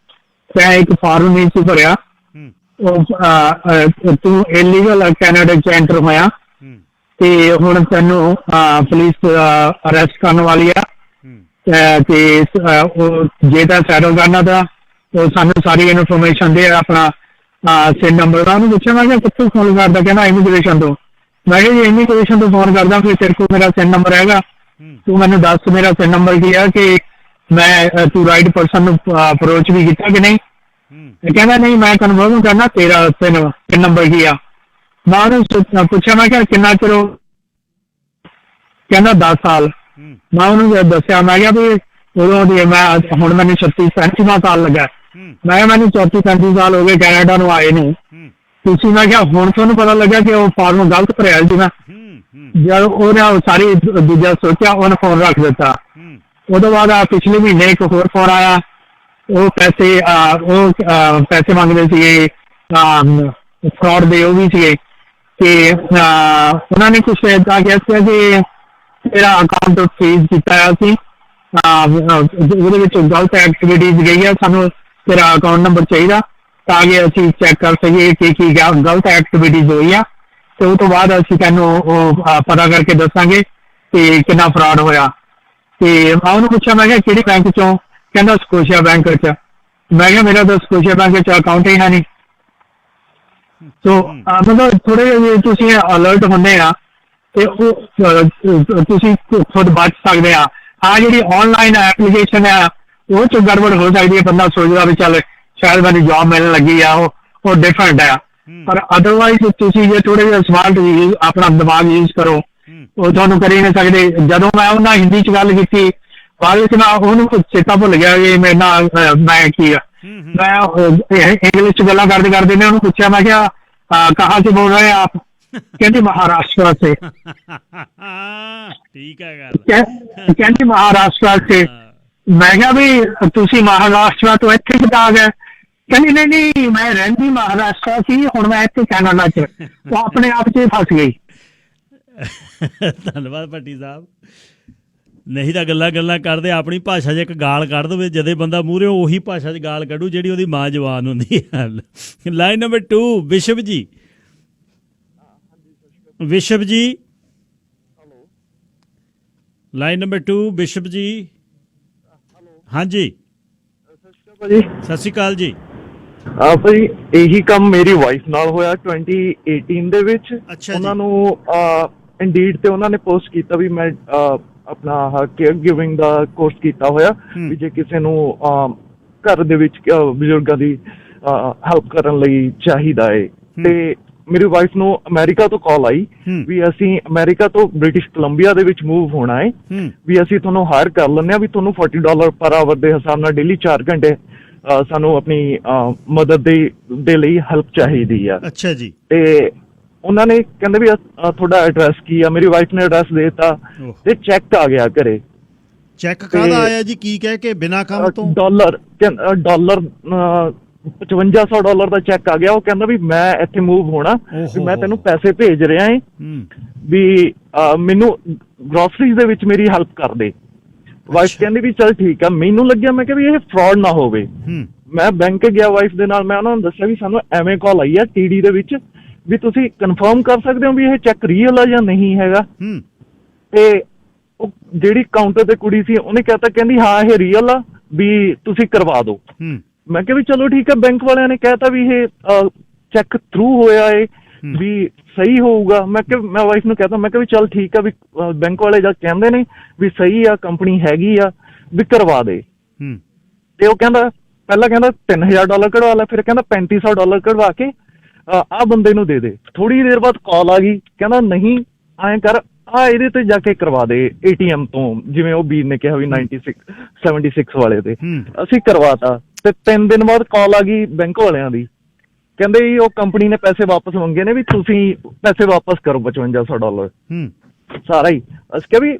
ਤੈਂ ਇੱਕ ਫਾਰਮ ਨਹੀਂ ਸੀ ਭਰਿਆ, ਤੂੰ ਇਲੀਗਲ ਕੈਨੇਡਾ ਚ ਐਂਟਰ ਹੋਇਆ ਤੇ ਹੁਣ ਤੈਨੂੰ ਪੁਲਿਸ ਅਰੈਸਟ ਕਰਨ ਵਾਲੀ ਆ ਤੇ ਜੇ ਤਾਂ ਸੈਟਲ ਕਰਨਾ ਤਾਂ ਉਹ ਸਾਨੂੰ ਸਾਰੀ ਇਨਫੋਰਮੇਸ਼ਨ ਦੇ ਆਪਣਾ ਸਿਨ ਨੰਬਰ ਦਾ। ਉਹਨੂੰ ਪੁੱਛਿਆ ਮੈਂ ਕਿਹਾ ਕਿੱਥੋਂ ਫੋਨ ਕਰਦਾ, ਕਹਿੰਦਾ ਇਮੀਗ੍ਰੇਸ਼ਨ ਤੋਂ। ਮੈਂ ਕਿਹਾ ਜੀ ਇਮੀਗ੍ਰੇਸ਼ਨ ਤੋਂ ਫੋਨ ਕਰਦਾ, ਫਿਰ ਤੇਰੇ ਕੋਲ ਮੇਰਾ ਸਿਨ ਨੰਬਰ ਹੈਗਾ, ਤੂੰ ਮੈਨੂੰ ਦੱਸ ਮੇਰਾ ਸਿਨ ਨੰਬਰ ਕੀ ਆ, ਕਿ ਮੈਂ ਤੂੰ ਰਾਈਟ ਪਰਸਨ ਨੂੰ ਅਪਰੋਚ ਵੀ ਕੀਤਾ ਕਿ ਨਹੀਂ। ਕਹਿੰਦਾ ਨਹੀਂ, ਮੈਂ ਕਨਫਰਮ ਕਰਨਾ ਤੇਰਾ ਸਿਨ ਨੰਬਰ ਕੀ ਆ। ਮੈਂ ਉਹਨੂੰ ਪੁੱਛਿਆ ਮੈਂ ਕਿਹਾ ਕਿੰਨਾ ਚਿਰ ਹੋ, ਕਹਿੰਦਾ 10 ਸਾਲ। ਮੈਂ ਉਹਨੂੰ ਦੱਸਿਆ, ਮੈਂ ਕਿਹਾ ਵੀ ਉਦੋਂ ਦੀ ਮੈਂ ਹੁਣ ਮੈਨੂੰ 36-37ਵਾਂ ਸਾਲ ਲੱਗਾ। ਮੈਂ ਕਿਹਾ ਮੈਨੂੰ 34-35 ਸਾਲ ਹੋ ਗਏ ਕੈਨੇਡਾ ਨੂੰ ਆਏ ਨੂੰ, ਤੁਸੀਂ ਮੈਂ ਕਿਹਾ ਹੁਣ ਤੁਹਾਨੂੰ ਪਤਾ ਲੱਗਾ ਕਿ ਉਹ ਫਾਰਮ ਗਲਤ ਭਰਿਆ ਸੀ ਮੈਂ। ਜਦ ਉਹਨੇ ਸਾਰੀ ਦੂਜਾ ਸੋਚਿਆ, ਉਹਨੇ ਫੋਨ ਰੱਖ ਦਿੱਤਾ। ਉਹਦੇ ਬਾਅਦ ਪਿਛਲੇ ਮਹੀਨੇ ਇੱਕ ਹੋਰ ਫੋਨ ਆਇਆ, ਉਹ ਪੈਸੇ ਮੰਗਦੇ ਸੀਗੇ ਫਰਾਡ ਦੇ, ਉਹ ਵੀ ਸੀਗੇ ਕਿ ਉਹਨਾਂ ਨੇ ਕੁਛ ਏਦਾਂ ਕਿਹਾ ਸੀ ਕਿ ਤੇਰਾ ਅਕਾਊਂਟ ਫ੍ਰੀਜ਼ ਕੀਤਾ ਸੀ, ਉਹਦੇ ਵਿੱਚ ਗਲਤ ਐਕਟੀਵਿਟੀਜ਼ ਗਈ ਆ, ਸਾਨੂੰ ਤੇਰਾ ਅਕਾਊਂਟ ਨੰਬਰ ਚਾਹੀਦਾ ਤਾਂ ਕਿ ਅਸੀਂ ਚੈੱਕ ਕਰ ਸਕੀਏ ਕਿ ਕੀ ਗਲਤ ਐਕਟੀਵਿਟੀਜ਼ ਹੋਈ ਆ, ਤੇ ਉਹ ਤੋਂ ਬਾਅਦ ਅਸੀਂ ਤੈਨੂੰ ਉਹ ਪਤਾ ਕਰਕੇ ਦੱਸਾਂਗੇ ਕਿ ਕਿੰਨਾ ਫਰਾਡ ਹੋਇਆ। ਤੇ ਮੈਂ ਉਹਨੂੰ ਪੁੱਛਿਆ, ਮੈਂ ਕਿਹਾ ਕਿਹੜੀ ਬੈਂਕ ਚੋਂ? ਕਹਿੰਦਾ ਸਕੋਸ਼ੀਆ ਬੈਂਕ ਚ। ਮੈਂ ਕਿਹਾ ਮੇਰਾ ਤਾਂ ਸਕੋਸ਼ੀਆ ਬੈਂਕ ਚ ਅਕਾਊਂਟ ਹੀ ਹੈ ਨਹੀਂ। ਸੋ ਮਤਲਬ ਥੋੜੇ ਜਿਹੇ ਤੁਸੀਂ ਅਲਰਟ ਹੁੰਦੇ ਆ ਤੇ ਉਹ ਤੁਸੀਂ ਖੁਦ ਬਚ ਸਕਦੇ ਆ। ਜਿਹੜੀ ਆਨਲਾਈਨ ਐਪਲੀਕੇਸ਼ਨ ਆ ਉਹ ਚ ਗੜਬੜ ਹੋ ਸਕਦੀ ਹੈ, ਬੰਦਾ ਸੋਚਦਾ ਵੀ ਚੱਲ ਸ਼ਾਇਦ ਮੈਨੂੰ ਜੌਬ ਮਿਲਣ ਲੱਗੀ ਆ, ਉਹ ਡਿਫਰੈਂਟ ਆ। ਪਰ ਅਦਰਵਾਈਜ਼ ਤੁਸੀਂ ਜੇ ਥੋੜੇ ਜਿਹਾ ਸਮਾਰਟ ਆਪਣਾ ਦਿਮਾਗ ਯੂਜ਼ ਕਰੋ, ਉਹ ਤੁਹਾਨੂੰ ਕਰੀ ਨਹੀਂ ਸਕਦੇ। ਜਦੋਂ ਮੈਂ ਉਹਨਾਂ ਹਿੰਦੀ ਚ ਗੱਲ ਕੀਤੀ, ਬਾਅਦ ਵਿੱਚ ਮੈਂ ਉਹਨੂੰ ਚੇਤਾ ਭੁੱਲ ਗਿਆ ਕਿ ਮੇਰੇ ਨਾਲ ਮੈਂ ਕੀ ਆ, ਮੈਂ ਇੰਗਲਿਸ਼ ਚ ਗੱਲਾਂ ਕਰਦੇ ਕਰਦੇ ਨੇ ਉਹਨੂੰ ਪੁੱਛਿਆ, ਮੈਂ ਕਿਹਾ ਕਹਾਂ ਸੇ ਬੋਲ ਰਹੇ ਆਪ? ਕਹਿੰਦੀ ਮਹਾਰਾਸ਼ਟਰ ਸੇ। ਠੀਕ ਹੈ ਗੱਲ। ਕਹਿੰਦੀ ਮਹਾਰਾਸ਼ਟਰ ਸੇ। ਮੈਂ ਕਿਹਾ ਵੀ ਤੁਸੀਂ ਮਹਾਰਾਸ਼ਟਰ ਤੋਂ ਇੱਥੇ ਕਿੱਦਾਂ ਆ ਗਏ? ਕਹਿੰਦੀ ਨਹੀਂ ਮੈਂ ਰਹਿੰਦੀ ਮਹਾਰਾਸ਼ਟਰ ਸੀ, ਹੁਣ ਮੈਂ ਇੱਥੇ ਕੈਨੇਡਾ ਚ। ਉਹ ਆਪਣੇ ਆਪ ਚ ਫਸ ਗਈ। ਧੰਨਵਾਦ ਭੱਟੀ ਸਾਹਿਬ। ਨਹੀਂ ਤਾਂ ਗੱਲਾਂ ਕਰਦੇ ਆਪਣੀ ਭਾਸ਼ਾ 'ਚ ਇੱਕ ਗਾਲ ਕੱਢ ਦੇਵੇ, ਜਦੇ ਬੰਦਾ ਮੂਹਰੇ ਉਹੀ ਭਾਸ਼ਾ 'ਚ ਗਾਲ ਕੱਢੂ ਜਿਹੜੀ ਉਹਦੀ ਮਾਂ ਜ਼ਬਾਨ ਹੁੰਦੀ ਹੈ। ਲਾਈਨ ਨੰਬਰ 2 ਵਿਸ਼ਵ ਜੀ। ਵਿਸ਼ਵ ਜੀ, ਲਾਈਨ ਨੰਬਰ 2 ਵਿਸ਼ਵ ਜੀ। ਹਾਂਜੀ ਸਤਿ ਸ਼੍ਰੀ ਅਕਾਲ ਜੀ। ਭਾਜੀ ਇਹੀ ਕੰਮ ਮੇਰੀ ਵਾਈਫ ਨਾਲ ਹੋਇਆ 2018 ਦੇ ਵਿੱਚ। ਉਹਨਾਂ ਨੂੰ ਇੰਡੀਡ ਤੇ ਉਹਨਾਂ ਨੇ ਪੋਸਟ ਕੀਤਾ ਵੀ ਮੈਂ ਆਪਣਾ ਕੇਅਰ ਗਿਵਿੰਗ ਦਾ ਕੋਰਸ ਕੀਤਾ ਹੋਇਆ, ਵੀ ਜੇ ਕਿਸੇ ਨੂੰ ਘਰ ਦੇ ਵਿੱਚ ਬਜ਼ੁਰਗਾਂ ਦੀ ਹੈਲਪ ਕਰਨ ਲਈ ਚਾਹੀਦਾ ਹੈ। ਤੇ ਮੇਰੀ ਵਾਈਫ ਨੂੰ ਅਮਰੀਕਾ ਤੋਂ ਕਾਲ ਆਈ ਵੀ ਅਸੀਂ ਅਮਰੀਕਾ ਤੋਂ ਬ੍ਰਿਟਿਸ਼ ਕੋਲੰਬੀਆ ਦੇ ਵਿੱਚ ਮੂਵ ਹੋਣਾ ਹੈ, ਵੀ ਅਸੀਂ ਤੁਹਾਨੂੰ ਹਾਇਰ ਕਰ ਲੈਂਦੇ ਹਾਂ, ਵੀ ਤੁਹਾਨੂੰ $40 ਪਰ ਆਵਰ ਦੇ ਹਿਸਾਬ ਨਾਲ ਡੇਲੀ 4 ਘੰਟੇ ਸਾਨੂੰ ਆਪਣੀ ਮਦਦ ਦੇ ਲਈ ਹੈਲਪ ਚਾਹੀਦੀ ਆ। ਅੱਛਾ ਜੀ। ਤੇ ਉਹਨਾਂ ਨੇ ਕਹਿੰਦੇ ਵੀ ਤੁਹਾਡਾ ਐਡਰੈਸ ਕੀ ਆ? ਮੇਰੀ ਵਾਈਫ ਨੇ ਐਡਰੈਸ ਦੇ ਦਿੱਤਾ ਤੇ ਚੈੱਕ ਆ ਗਿਆ ਘਰੇ। ਚੈੱਕ ਕਾਹਦਾ ਆਇਆ ਜੀ? ਕੀ ਕਹਿ ਕੇ? ਬਿਨਾਂ ਕੰਮ ਤੋਂ? ਡਾਲਰ $5500 ਦਾ ਚੈੱਕ ਆ ਗਿਆ। ਉਹ ਕਹਿੰਦਾ ਵੀ ਮੈਂ ਇੱਥੇ ਮੂਵ ਹੋਣਾ, ਵੀ ਮੈਂ ਤੈਨੂੰ ਪੈਸੇ ਭੇਜ ਰਿਹਾ ਏ, ਵੀ ਮੈਨੂੰ ਗਰੋਸਰੀਜ਼ ਦੇ ਵਿੱਚ ਮੇਰੀ ਹੈਲਪ ਕਰ ਦੇ। ਵਾਈਫ ਕਹਿੰਦੀ ਵੀ ਚੱਲ ਠੀਕ ਆ। ਮੈਨੂੰ ਲੱਗਿਆ, ਮੈਂ ਕਿਹਾ ਵੀ ਇਹ ਫਰਾਡ ਨਾ ਹੋਵੇ। ਮੈਂ ਬੈਂਕ ਗਿਆ ਵਾਈਫ ਦੇ ਨਾਲ, ਮੈਂ ਉਹਨਾਂ ਨੂੰ ਦੱਸਿਆ ਵੀ ਸਾਨੂੰ ਐਵੇਂ ਕਾਲ ਆਈ ਆ TD ਦੇ ਵਿੱਚ, ਵੀ ਤੁਸੀਂ ਕਨਫਰਮ ਕਰ ਸਕਦੇ ਹੋ ਵੀ ਇਹ ਚੈੱਕ ਰੀਅਲ ਆ ਜਾਂ ਨਹੀਂ ਹੈਗਾ। ਤੇ ਉਹ ਜਿਹੜੀ ਕਾਊਂਟਰ ਤੇ ਕੁੜੀ ਸੀ ਉਹਨੇ ਕਹਿਤਾ, ਕਹਿੰਦੀ ਹਾਂ ਇਹ ਰੀਅਲ ਆ, ਵੀ ਤੁਸੀਂ ਕਰਵਾ ਦਿਓ। ਮੈਂ ਕਿਹਾ ਵੀ ਚਲੋ ਠੀਕ ਹੈ। ਬੈਂਕ ਵਾਲਿਆਂ ਨੇ ਕਹਿਤਾ ਵੀ ਇਹ ਚੈੱਕ ਥਰੂ ਹੋਇਆ ਏ, ਵੀ ਸਹੀ ਹੋਊਗਾ। ਮੈਂ ਵਾਈਫ ਨੂੰ ਕਹਤਾ, ਮੈਂ ਕਿਹਾ ਵੀ ਚੱਲ ਠੀਕ ਆ, ਵੀ ਬੈਂਕ ਵਾਲੇ ਜਦ ਕਹਿੰਦੇ ਨੇ ਵੀ ਸਹੀ ਆ, ਕੰਪਨੀ ਹੈਗੀ ਆ, ਵੀ ਕਰਵਾ ਦੇ। ਤੇ ਉਹ ਕਹਿੰਦਾ, ਪਹਿਲਾਂ ਕਹਿੰਦਾ $3000 ਕਢਵਾ ਲੈ, ਫਿਰ ਕਹਿੰਦਾ $3500 ਕਢਵਾ ਕੇ ਆਹ ਬੰਦੇ ਨੂੰ ਦੇ ਦੇ। ਥੋੜੀ ਦੇਰ ਬਾਅਦ ਕਾਲ ਆ ਗਈ, ਕਹਿੰਦਾ ਨਹੀਂ ਐਂ ਕਰ, ਇਹਦੇ ਤੇ ਜਾ ਕੇ ਕਰਵਾ ਦੇ ATM ਤੋਂ, ਜਿਵੇਂ ਉਹ ਵੀਰ ਨੇ ਕਿਹਾ ਵੀ 76 ਵਾਲੇ ਤੇ। ਅਸੀਂ ਕਰਵਾਤਾ ਤੇ 3 ਦਿਨ ਬਾਅਦ ਕਾਲ ਆ ਗਈ ਬੈਂਕ ਵਾਲਿਆਂ ਦੀ, ਕਹਿੰਦੇ ਜੀ ਉਹ ਕੰਪਨੀ ਨੇ ਪੈਸੇ ਵਾਪਸ ਮੰਗੇ ਨੇ, ਵੀ ਤੁਸੀਂ ਪੈਸੇ ਵਾਪਸ ਕਰੋ $5500 ਸਾਰਾ ਹੀ। ਅਸੀਂ ਕਿਹਾ ਵੀ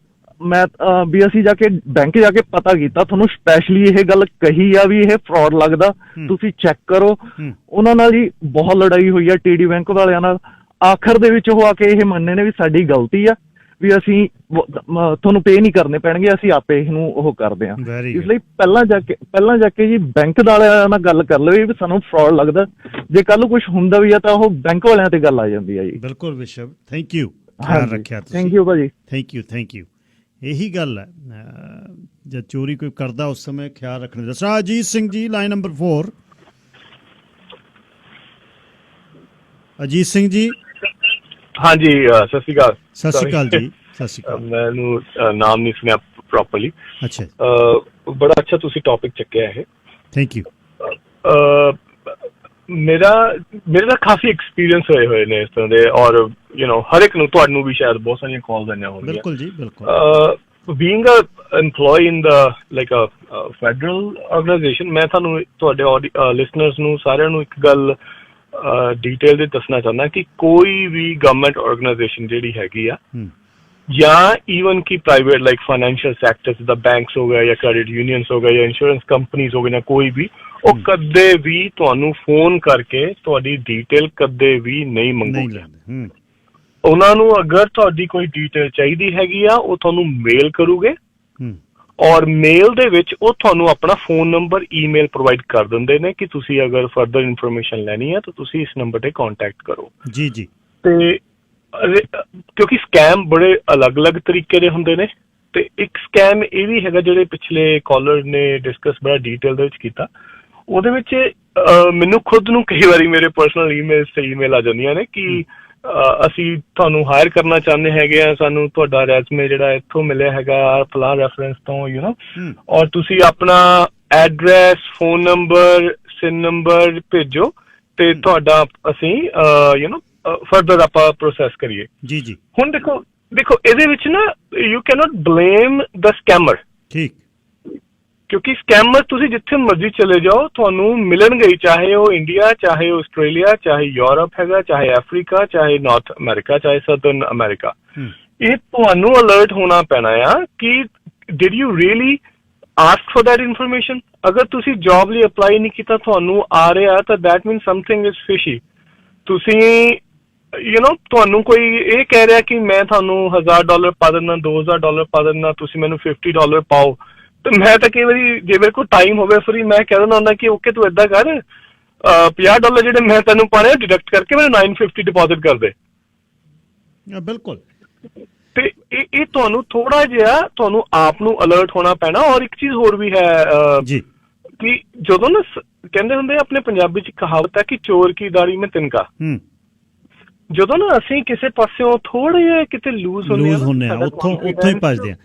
ਵੀ ਅਸੀਂ ਜਾ ਕੇ ਬੈਂਕ ਜਾ ਕੇ ਪਤਾ ਕੀਤਾ, ਤੁਹਾਨੂੰ ਸਪੈਸ਼ਲੀ ਇਹ ਗੱਲ ਕਹੀ ਆ ਵੀ ਇਹ ਫਰਾਡ ਲੱਗਦਾ, ਤੁਸੀਂ ਚੈੱਕ ਕਰੋ। ਉਹਨਾਂ ਨਾਲ ਜੀ ਬਹੁਤ ਲੜਾਈ ਹੋਈ ਆ TD ਬੈਂਕ ਵਾਲਿਆਂ ਨਾਲ। ਆਖਰ ਦੇ ਵਿੱਚ ਉਹ ਆ ਕੇ ਇਹ ਮੰਨੇ ਨੇ ਵੀ ਸਾਡੀ ਗਲਤੀ ਆ, ਵੀ ਅਸੀਂ ਤੁਹਾਨੂੰ ਪੇ ਨਹੀਂ ਕਰਨੇ ਪੈਣਗੇ, ਅਸੀਂ ਆਪੇ ਇਹਨੂੰ ਉਹ ਕਰਦੇ ਹਾਂ। ਇਸ ਲਈ ਪਹਿਲਾਂ ਜਾ ਕੇ ਜੀ ਬੈਂਕ ਵਾਲਿਆਂ ਨਾਲ ਗੱਲ ਕਰ ਲਵੇ ਵੀ ਸਾਨੂੰ ਫਰਾਡ ਲੱਗਦਾ। ਜੇ ਕੱਲ ਨੂੰ ਕੁਝ ਹੁੰਦਾ ਵੀ ਆ ਤਾਂ ਉਹ ਬੈਂਕ ਵਾਲਿਆਂ ਤੇ ਗੱਲ ਆ ਜਾਂਦੀ ਆ ਜੀ। ਬਿਲਕੁਲ ਵਿਸ਼ਵ, ਥੈਂਕ ਯੂ, ਖਿਆਲ ਰੱਖਿਆ ਤੁਸੀਂ। ਥੈਂਕ ਯੂ ਭਾਜੀ, ਥੈਂਕ ਯੂ। ਇਹੀ ਗੱਲ ਹੈ, ਜਦ ਚੋਰੀ ਕੋਈ ਕਰਦਾ ਉਸ ਸਮੇਂ ਖਿਆਲ ਰੱਖਣਾ। ਦੱਸੋ ਅਜੀਤ ਸਿੰਘ ਜੀ, ਲਾਈਨ ਨੰਬਰ 4। ਅਜੀਤ ਸਿੰਘ ਜੀ। ਹਾਂਜੀ, ਸਤਿ ਸ਼੍ਰੀ ਅਕਾਲ। ਸਤਿ ਸ਼੍ਰੀ ਅਕਾਲ ਜੀ, ਸਤਿ ਸ਼੍ਰੀ ਅਕਾਲ। ਮੈਨੂੰ ਨਾਮ ਨਹੀਂ ਸੁਣਿਆ ਪ੍ਰੋਪਰਲੀ। ਅੱਛਾ, ਬੜਾ ਅੱਛਾ ਤੁਸੀਂ ਟੌਪਿਕ ਚੱਕਿਆ ਇਹ। Thank you. ਮੇਰਾ ਤਾਂ ਕਾਫੀ ਐਕਸਪੀਰੀਅੰਸ ਹੋਏ ਨੇ ਇਸ ਤਰ੍ਹਾਂ ਦੇ, ਔਰ ਹਰ ਇੱਕ ਨੂੰ, ਤੁਹਾਨੂੰ ਵੀ ਸ਼ਾਇਦ ਬਹੁਤ ਸਾਰੀਆਂ ਕਾਲਸ ਆਈਆਂ ਹੋਣਗੀਆਂ। ਬਿਲਕੁਲ ਜੀ, ਬਿਲਕੁਲ। Being a EMPLOYE in the like a federal organisation, ਮੈਂ ਤੁਹਾਨੂੰ, ਤੁਹਾਡੇ ਲਿਸਨਰਸ ਨੂੰ, ਸਾਰਿਆਂ ਨੂੰ ਇੱਕ ਗੱਲ ਡਿਟੇਲ ਦੇ ਦੱਸਣਾ ਚਾਹੁੰਦਾ ਕਿ ਕੋਈ ਵੀ ਗਵਰਨਮੈਂਟ ਆਰਗੇਨਾਈਜੇਸ਼ਨ ਜਿਹੜੀ ਹੈਗੀ ਆ, ਜਾਂ ਈਵਨ ਕਿ ਪ੍ਰਾਈਵੇਟ ਲਾਈਕ ਫਾਈਨੈਂਸ਼ੀਅਲ ਸੈਕਟਰ, ਜਿੱਦਾਂ ਬੈਂਕਸ ਹੋ ਗਏ ਜਾਂ ਕ੍ਰੈਡਿਟ ਯੂਨੀਅਨਸ ਹੋ ਗਏ ਜਾਂ ਇੰਸ਼ੋਰੈਂਸ ਕੰਪਨੀਜ਼ ਹੋ ਗਈਆਂ, ਕੋਈ ਵੀ, ਉਹ ਕਦੇ ਵੀ ਤੁਹਾਨੂੰ ਫੋਨ ਕਰਕੇ ਤੁਹਾਡੀ ਡਿਟੇਲ ਕਦੇ ਵੀ ਨਹੀਂ ਮੰਗੂਗੇ। ਉਹਨਾਂ ਨੂੰ ਅਗਰ ਤੁਹਾਡੀ ਕੋਈ ਡਿਟੇਲ ਚਾਹੀਦੀ ਹੈਗੀ ਆ, ਉਹ ਤੁਹਾਨੂੰ ਮੇਲ ਕਰੂਗੇ, ਔਰ ਮੇਲ ਦੇ ਵਿੱਚ ਉਹ ਤੁਹਾਨੂੰ ਆਪਣਾ ਫੋਨ ਨੰਬਰ, ਈਮੇਲ ਪ੍ਰੋਵਾਈਡ ਕਰ ਦਿੰਦੇ ਨੇ ਕਿ ਤੁਸੀਂ ਅਗਰ ਫਰਦਰ ਇਨਫੋਰਮੇਸ਼ਨ ਲੈਣੀ ਹੈ ਤਾਂ ਤੁਸੀਂ ਇਸ ਨੰਬਰ ਤੇ ਕੰਟੈਕਟ ਕਰੋ। ਜੀ। ਤੇ ਕਿਉਂਕਿ ਸਕੈਮ ਬੜੇ ਅਲੱਗ-ਅਲੱਗ ਤਰੀਕੇ ਦੇ ਹੁੰਦੇ ਨੇ, ਤੇ ਇੱਕ ਸਕੈਮ ਇਹ ਵੀ ਹੈਗਾ ਜਿਹੜੇ ਪਿਛਲੇ ਕਾਲਰ ਨੇ ਡਿਸਕਸ ਬੜਾ ਡਿਟੇਲ ਦੇ ਵਿੱਚ ਕੀਤਾ। ਉਹਦੇ ਵਿੱਚ ਮੈਨੂੰ ਖੁਦ ਨੂੰ ਕਈ ਵਾਰੀ ਮੇਰੇ ਪਰਸਨਲ ਈਮੇਲ ਤੇ ਈਮੇਲ ਆ ਜਾਂਦੀਆਂ ਨੇ ਕਿ ਅਸੀਂ ਤੁਹਾਨੂੰ ਹਾਇਰ ਕਰਨਾ ਚਾਹੁੰਦੇ ਹੈਗੇ ਆ, ਸਾਨੂੰ ਤੁਹਾਡਾ ਰੈਜ਼ੂਮੇ ਜਿਹੜਾ ਇੱਥੋਂ ਮਿਲਿਆ ਹੈਗਾ ਫਲਾਂ ਰੈਫਰੈਂਸ ਤੋਂ, ਔਰ ਤੁਸੀਂ ਆਪਣਾ address, phone number, SIN number ਭੇਜੋ ਤੇ ਤੁਹਾਡਾ ਅਸੀਂ ਫਰਦਰ ਆਪਾਂ ਪ੍ਰੋਸੈਸ ਕਰੀਏ। ਜੀ। ਹੁਣ ਦੇਖੋ ਇਹਦੇ ਵਿੱਚ ਨਾ, you cannot blame the scammer. ਠੀਕ। ਕਿਉਂਕਿ ਸਕੈਮਰ ਤੁਸੀਂ ਜਿੱਥੇ ਮਰਜ਼ੀ ਚਲੇ ਜਾਓ ਤੁਹਾਨੂੰ ਮਿਲਣਗੇ ਹੀ, ਚਾਹੇ ਉਹ ਇੰਡੀਆ, ਚਾਹੇ ਉਹ ਆਸਟ੍ਰੇਲੀਆ, ਚਾਹੇ ਯੂਰਪ ਹੈਗਾ, ਚਾਹੇ ਅਫਰੀਕਾ, ਚਾਹੇ ਨਾਰਥ ਅਮਰੀਕਾ, ਚਾਹੇ ਸਦਰਨ ਅਮਰੀਕਾ। ਇਹ ਤੁਹਾਨੂੰ ਅਲਰਟ ਹੋਣਾ ਪੈਣਾ ਆ ਕਿ did you really ask for that information. ਅਗਰ ਤੁਸੀਂ ਜੌਬ ਲਈ ਅਪਲਾਈ ਨਹੀਂ ਕੀਤਾ, ਤੁਹਾਨੂੰ ਆ ਰਿਹਾ, ਤਾਂ ਦੈਟ ਮੀਨਸ ਸਮਥਿੰਗ ਇਜ਼ ਫਿਸ਼ੀ। ਤੁਸੀਂ ਤੁਹਾਨੂੰ ਕੋਈ ਇਹ ਕਹਿ ਰਿਹਾ ਕਿ ਮੈਂ ਤੁਹਾਨੂੰ $1000 ਪਾ ਦਿੰਦਾ, $2000 ਪਾ ਦਿੰਦਾ, ਤੁਸੀਂ ਮੈਨੂੰ $50 ਪਾਓ, ਤੇ ਮੈਂ ਤਾਂ ਕਈ ਵਾਰੀ ਜੇ ਮੇਰੇ ਕੋਲ ਟਾਈਮ ਹੋਵੇ ਫਰੀ, ਮੈਂ ਕਹਿ ਦਿੰਦਾ ਹੁੰਦਾ ਕਿ ਓਕੇ ਤੂੰ ਏਦਾਂ ਕਰ, $50 ਜਿਹੜੇ ਮੈਂ ਤੈਨੂੰ ਪਾਣੇ ਡਿਡਕਟ ਕਰਕੇ ਮੈਨੂੰ $950 ਡਿਪੋਜ਼ਿਟ ਕਰ ਦੇ। ਬਿਲਕੁਲ। ਤੇ ਇਹ ਤੁਹਾਨੂੰ ਥੋੜਾ ਜਿਹਾ ਤੁਹਾਨੂੰ ਆਪ ਨੂੰ ਅਲਰਟ ਹੋਣਾ ਪੈਣਾ। ਔਰ ਇੱਕ ਚੀਜ਼ ਹੋਰ ਵੀ ਹੈ ਕਿ ਜਦੋਂ ਨਾ ਕਹਿੰਦੇ ਹੁੰਦੇ ਆਪਣੇ ਪੰਜਾਬੀ ਚ ਕਹਾਵਤ ਹੈ ਕਿ ਚੋਰ ਕੀ ਦਾੜੀ ਮੈਂ ਤਿਨਕਾ। ਜਦੋਂ ਨਾ ਅਸੀਂ ਕਿਸੇ ਪਾਸਿਓਂ ਥੋੜੇ ਜਿਹਾ ਕਿਤੇ ਲੂਜ਼ ਹੁੰਦੇ ਆ, ਉੱਥੋਂ ਹੀ ਭੱਜਦੇ ਆ।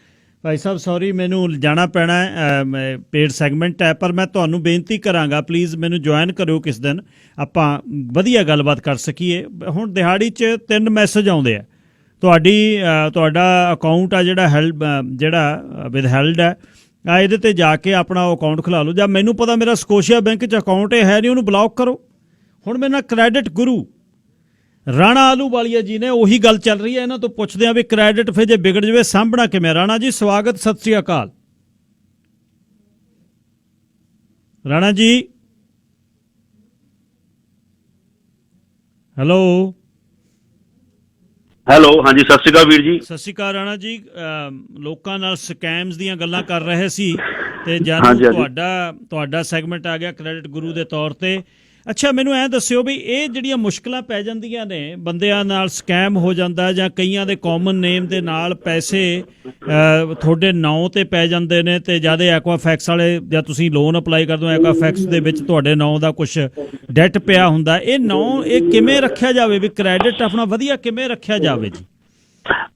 ਭਾਈ ਸਾਹਿਬ ਸੌਰੀ, ਮੈਨੂੰ ਜਾਣਾ ਪੈਣਾ, ਪੇਡ ਸੈਗਮੈਂਟ ਹੈ, ਪਰ ਮੈਂ ਤੁਹਾਨੂੰ ਬੇਨਤੀ ਕਰਾਂਗਾ ਪਲੀਜ਼ ਮੈਨੂੰ ਜੁਆਇਨ ਕਰਿਓ ਕਿਸ ਦਿਨ, ਆਪਾਂ ਵਧੀਆ ਗੱਲਬਾਤ ਕਰ ਸਕੀਏ। ਹੁਣ ਦਿਹਾੜੀ 'ਚ 3 ਮੈਸੇਜ ਆਉਂਦੇ ਆ, ਤੁਹਾਡਾ ਅਕਾਊਂਟ ਆ ਜਿਹੜਾ ਵਿਦਹੈਲਡ ਹੈ, ਇਹਦੇ ਤੇ ਜਾ ਕੇ ਆਪਣਾ ਉਹ ਅਕਾਊਂਟ ਖੁਲਾ ਲਓ, ਜਾਂ ਮੈਨੂੰ ਪਤਾ ਮੇਰਾ ਸਕੋਸ਼ੀਆ ਬੈਂਕ 'ਚ ਅਕਾਊਂਟ ਹੈ ਨਹੀਂ, ਉਹਨੂੰ ਬਲੌਕ ਕਰੋ। ਹੁਣ ਮੇਰੇ ਨਾਲ ਕ੍ਰੈਡਿਟ ਗੁਰੂ ਰਾਣਾ ਆਹਲੂਵਾਲੀਆ ਜੀ ਨੇ ਉਹੀ ਗੱਲ ਚੱਲ ਰਹੀ ਹੈ, ਇਹਨਾਂ ਤੋਂ ਪੁੱਛਦੇ ਆ ਵੀ ਕ੍ਰੈਡਿਟ ਫਿਰ ਜੇ ਵਿਗੜ ਜਾਵੇ ਸਾਂਭਣਾ ਕਿਵੇਂ। ਰਾਣਾ ਜੀ ਸਵਾਗਤ, ਸਤਿ ਸ੍ਰੀ ਅਕਾਲ। ਰਾਣਾ ਜੀ ਹੈਲੋ। ਹਾਂਜੀ ਸਤਿ ਸ਼੍ਰੀ ਅਕਾਲ ਵੀਰ ਜੀ। ਸਤਿ ਸ਼੍ਰੀ ਅਕਾਲ ਰਾਣਾ ਜੀ। ਲੋਕਾਂ ਨਾਲ ਸਕੈਮਸ ਦੀਆਂ ਗੱਲਾਂ ਕਰ ਰਹੇ ਸੀ ਤੇ ਜਦ ਤੁਹਾਡਾ ਸੈਗਮੈਂਟ ਆ ਗਿਆ ਕ੍ਰੈਡਿਟ ਗੁਰੂ ਦੇ ਤੌਰ ਤੇ, ਅੱਛਾ, ਮੈਨੂੰ ਐਂ ਦੱਸਿਓ ਵੀ ਇਹ ਜਿਹੜੀਆਂ ਮੁਸ਼ਕਲਾਂ ਪੈ ਜਾਂਦੀਆਂ ਨੇ, ਬੰਦਿਆਂ ਨਾਲ ਸਕੈਮ ਹੋ ਜਾਂਦਾ ਜਾਂ ਕਈਆਂ ਦੇ ਕਾਮਨ ਨੇਮ ਦੇ ਨਾਲ ਪੈਸੇ ਤੁਹਾਡੇ ਨਾਂ ਤੇ ਪੈ ਜਾਂਦੇ ਨੇ, ਤੇ ਜਦ ਐਕੁਆਫੈਕਸ ਵਾਲੇ ਜਾਂ ਤੁਸੀਂ ਲੋਨ ਅਪਲਾਈ ਕਰਦੇ ਹੋ ਐਕੁਆਫੈਕਸ ਦੇ ਵਿੱਚ ਤੁਹਾਡੇ ਨਾਂ ਦਾ ਕੁਝ ਡੈਟ ਪਿਆ ਹੁੰਦਾ, ਇਹ ਨਾਂ ਇਹ ਕਿਵੇਂ ਰੱਖਿਆ ਜਾਵੇ ਵੀ ਕ੍ਰੈਡਿਟ ਆਪਣਾ ਵਧੀਆ ਕਿਵੇਂ ਰੱਖਿਆ ਜਾਵੇ ਜੀ?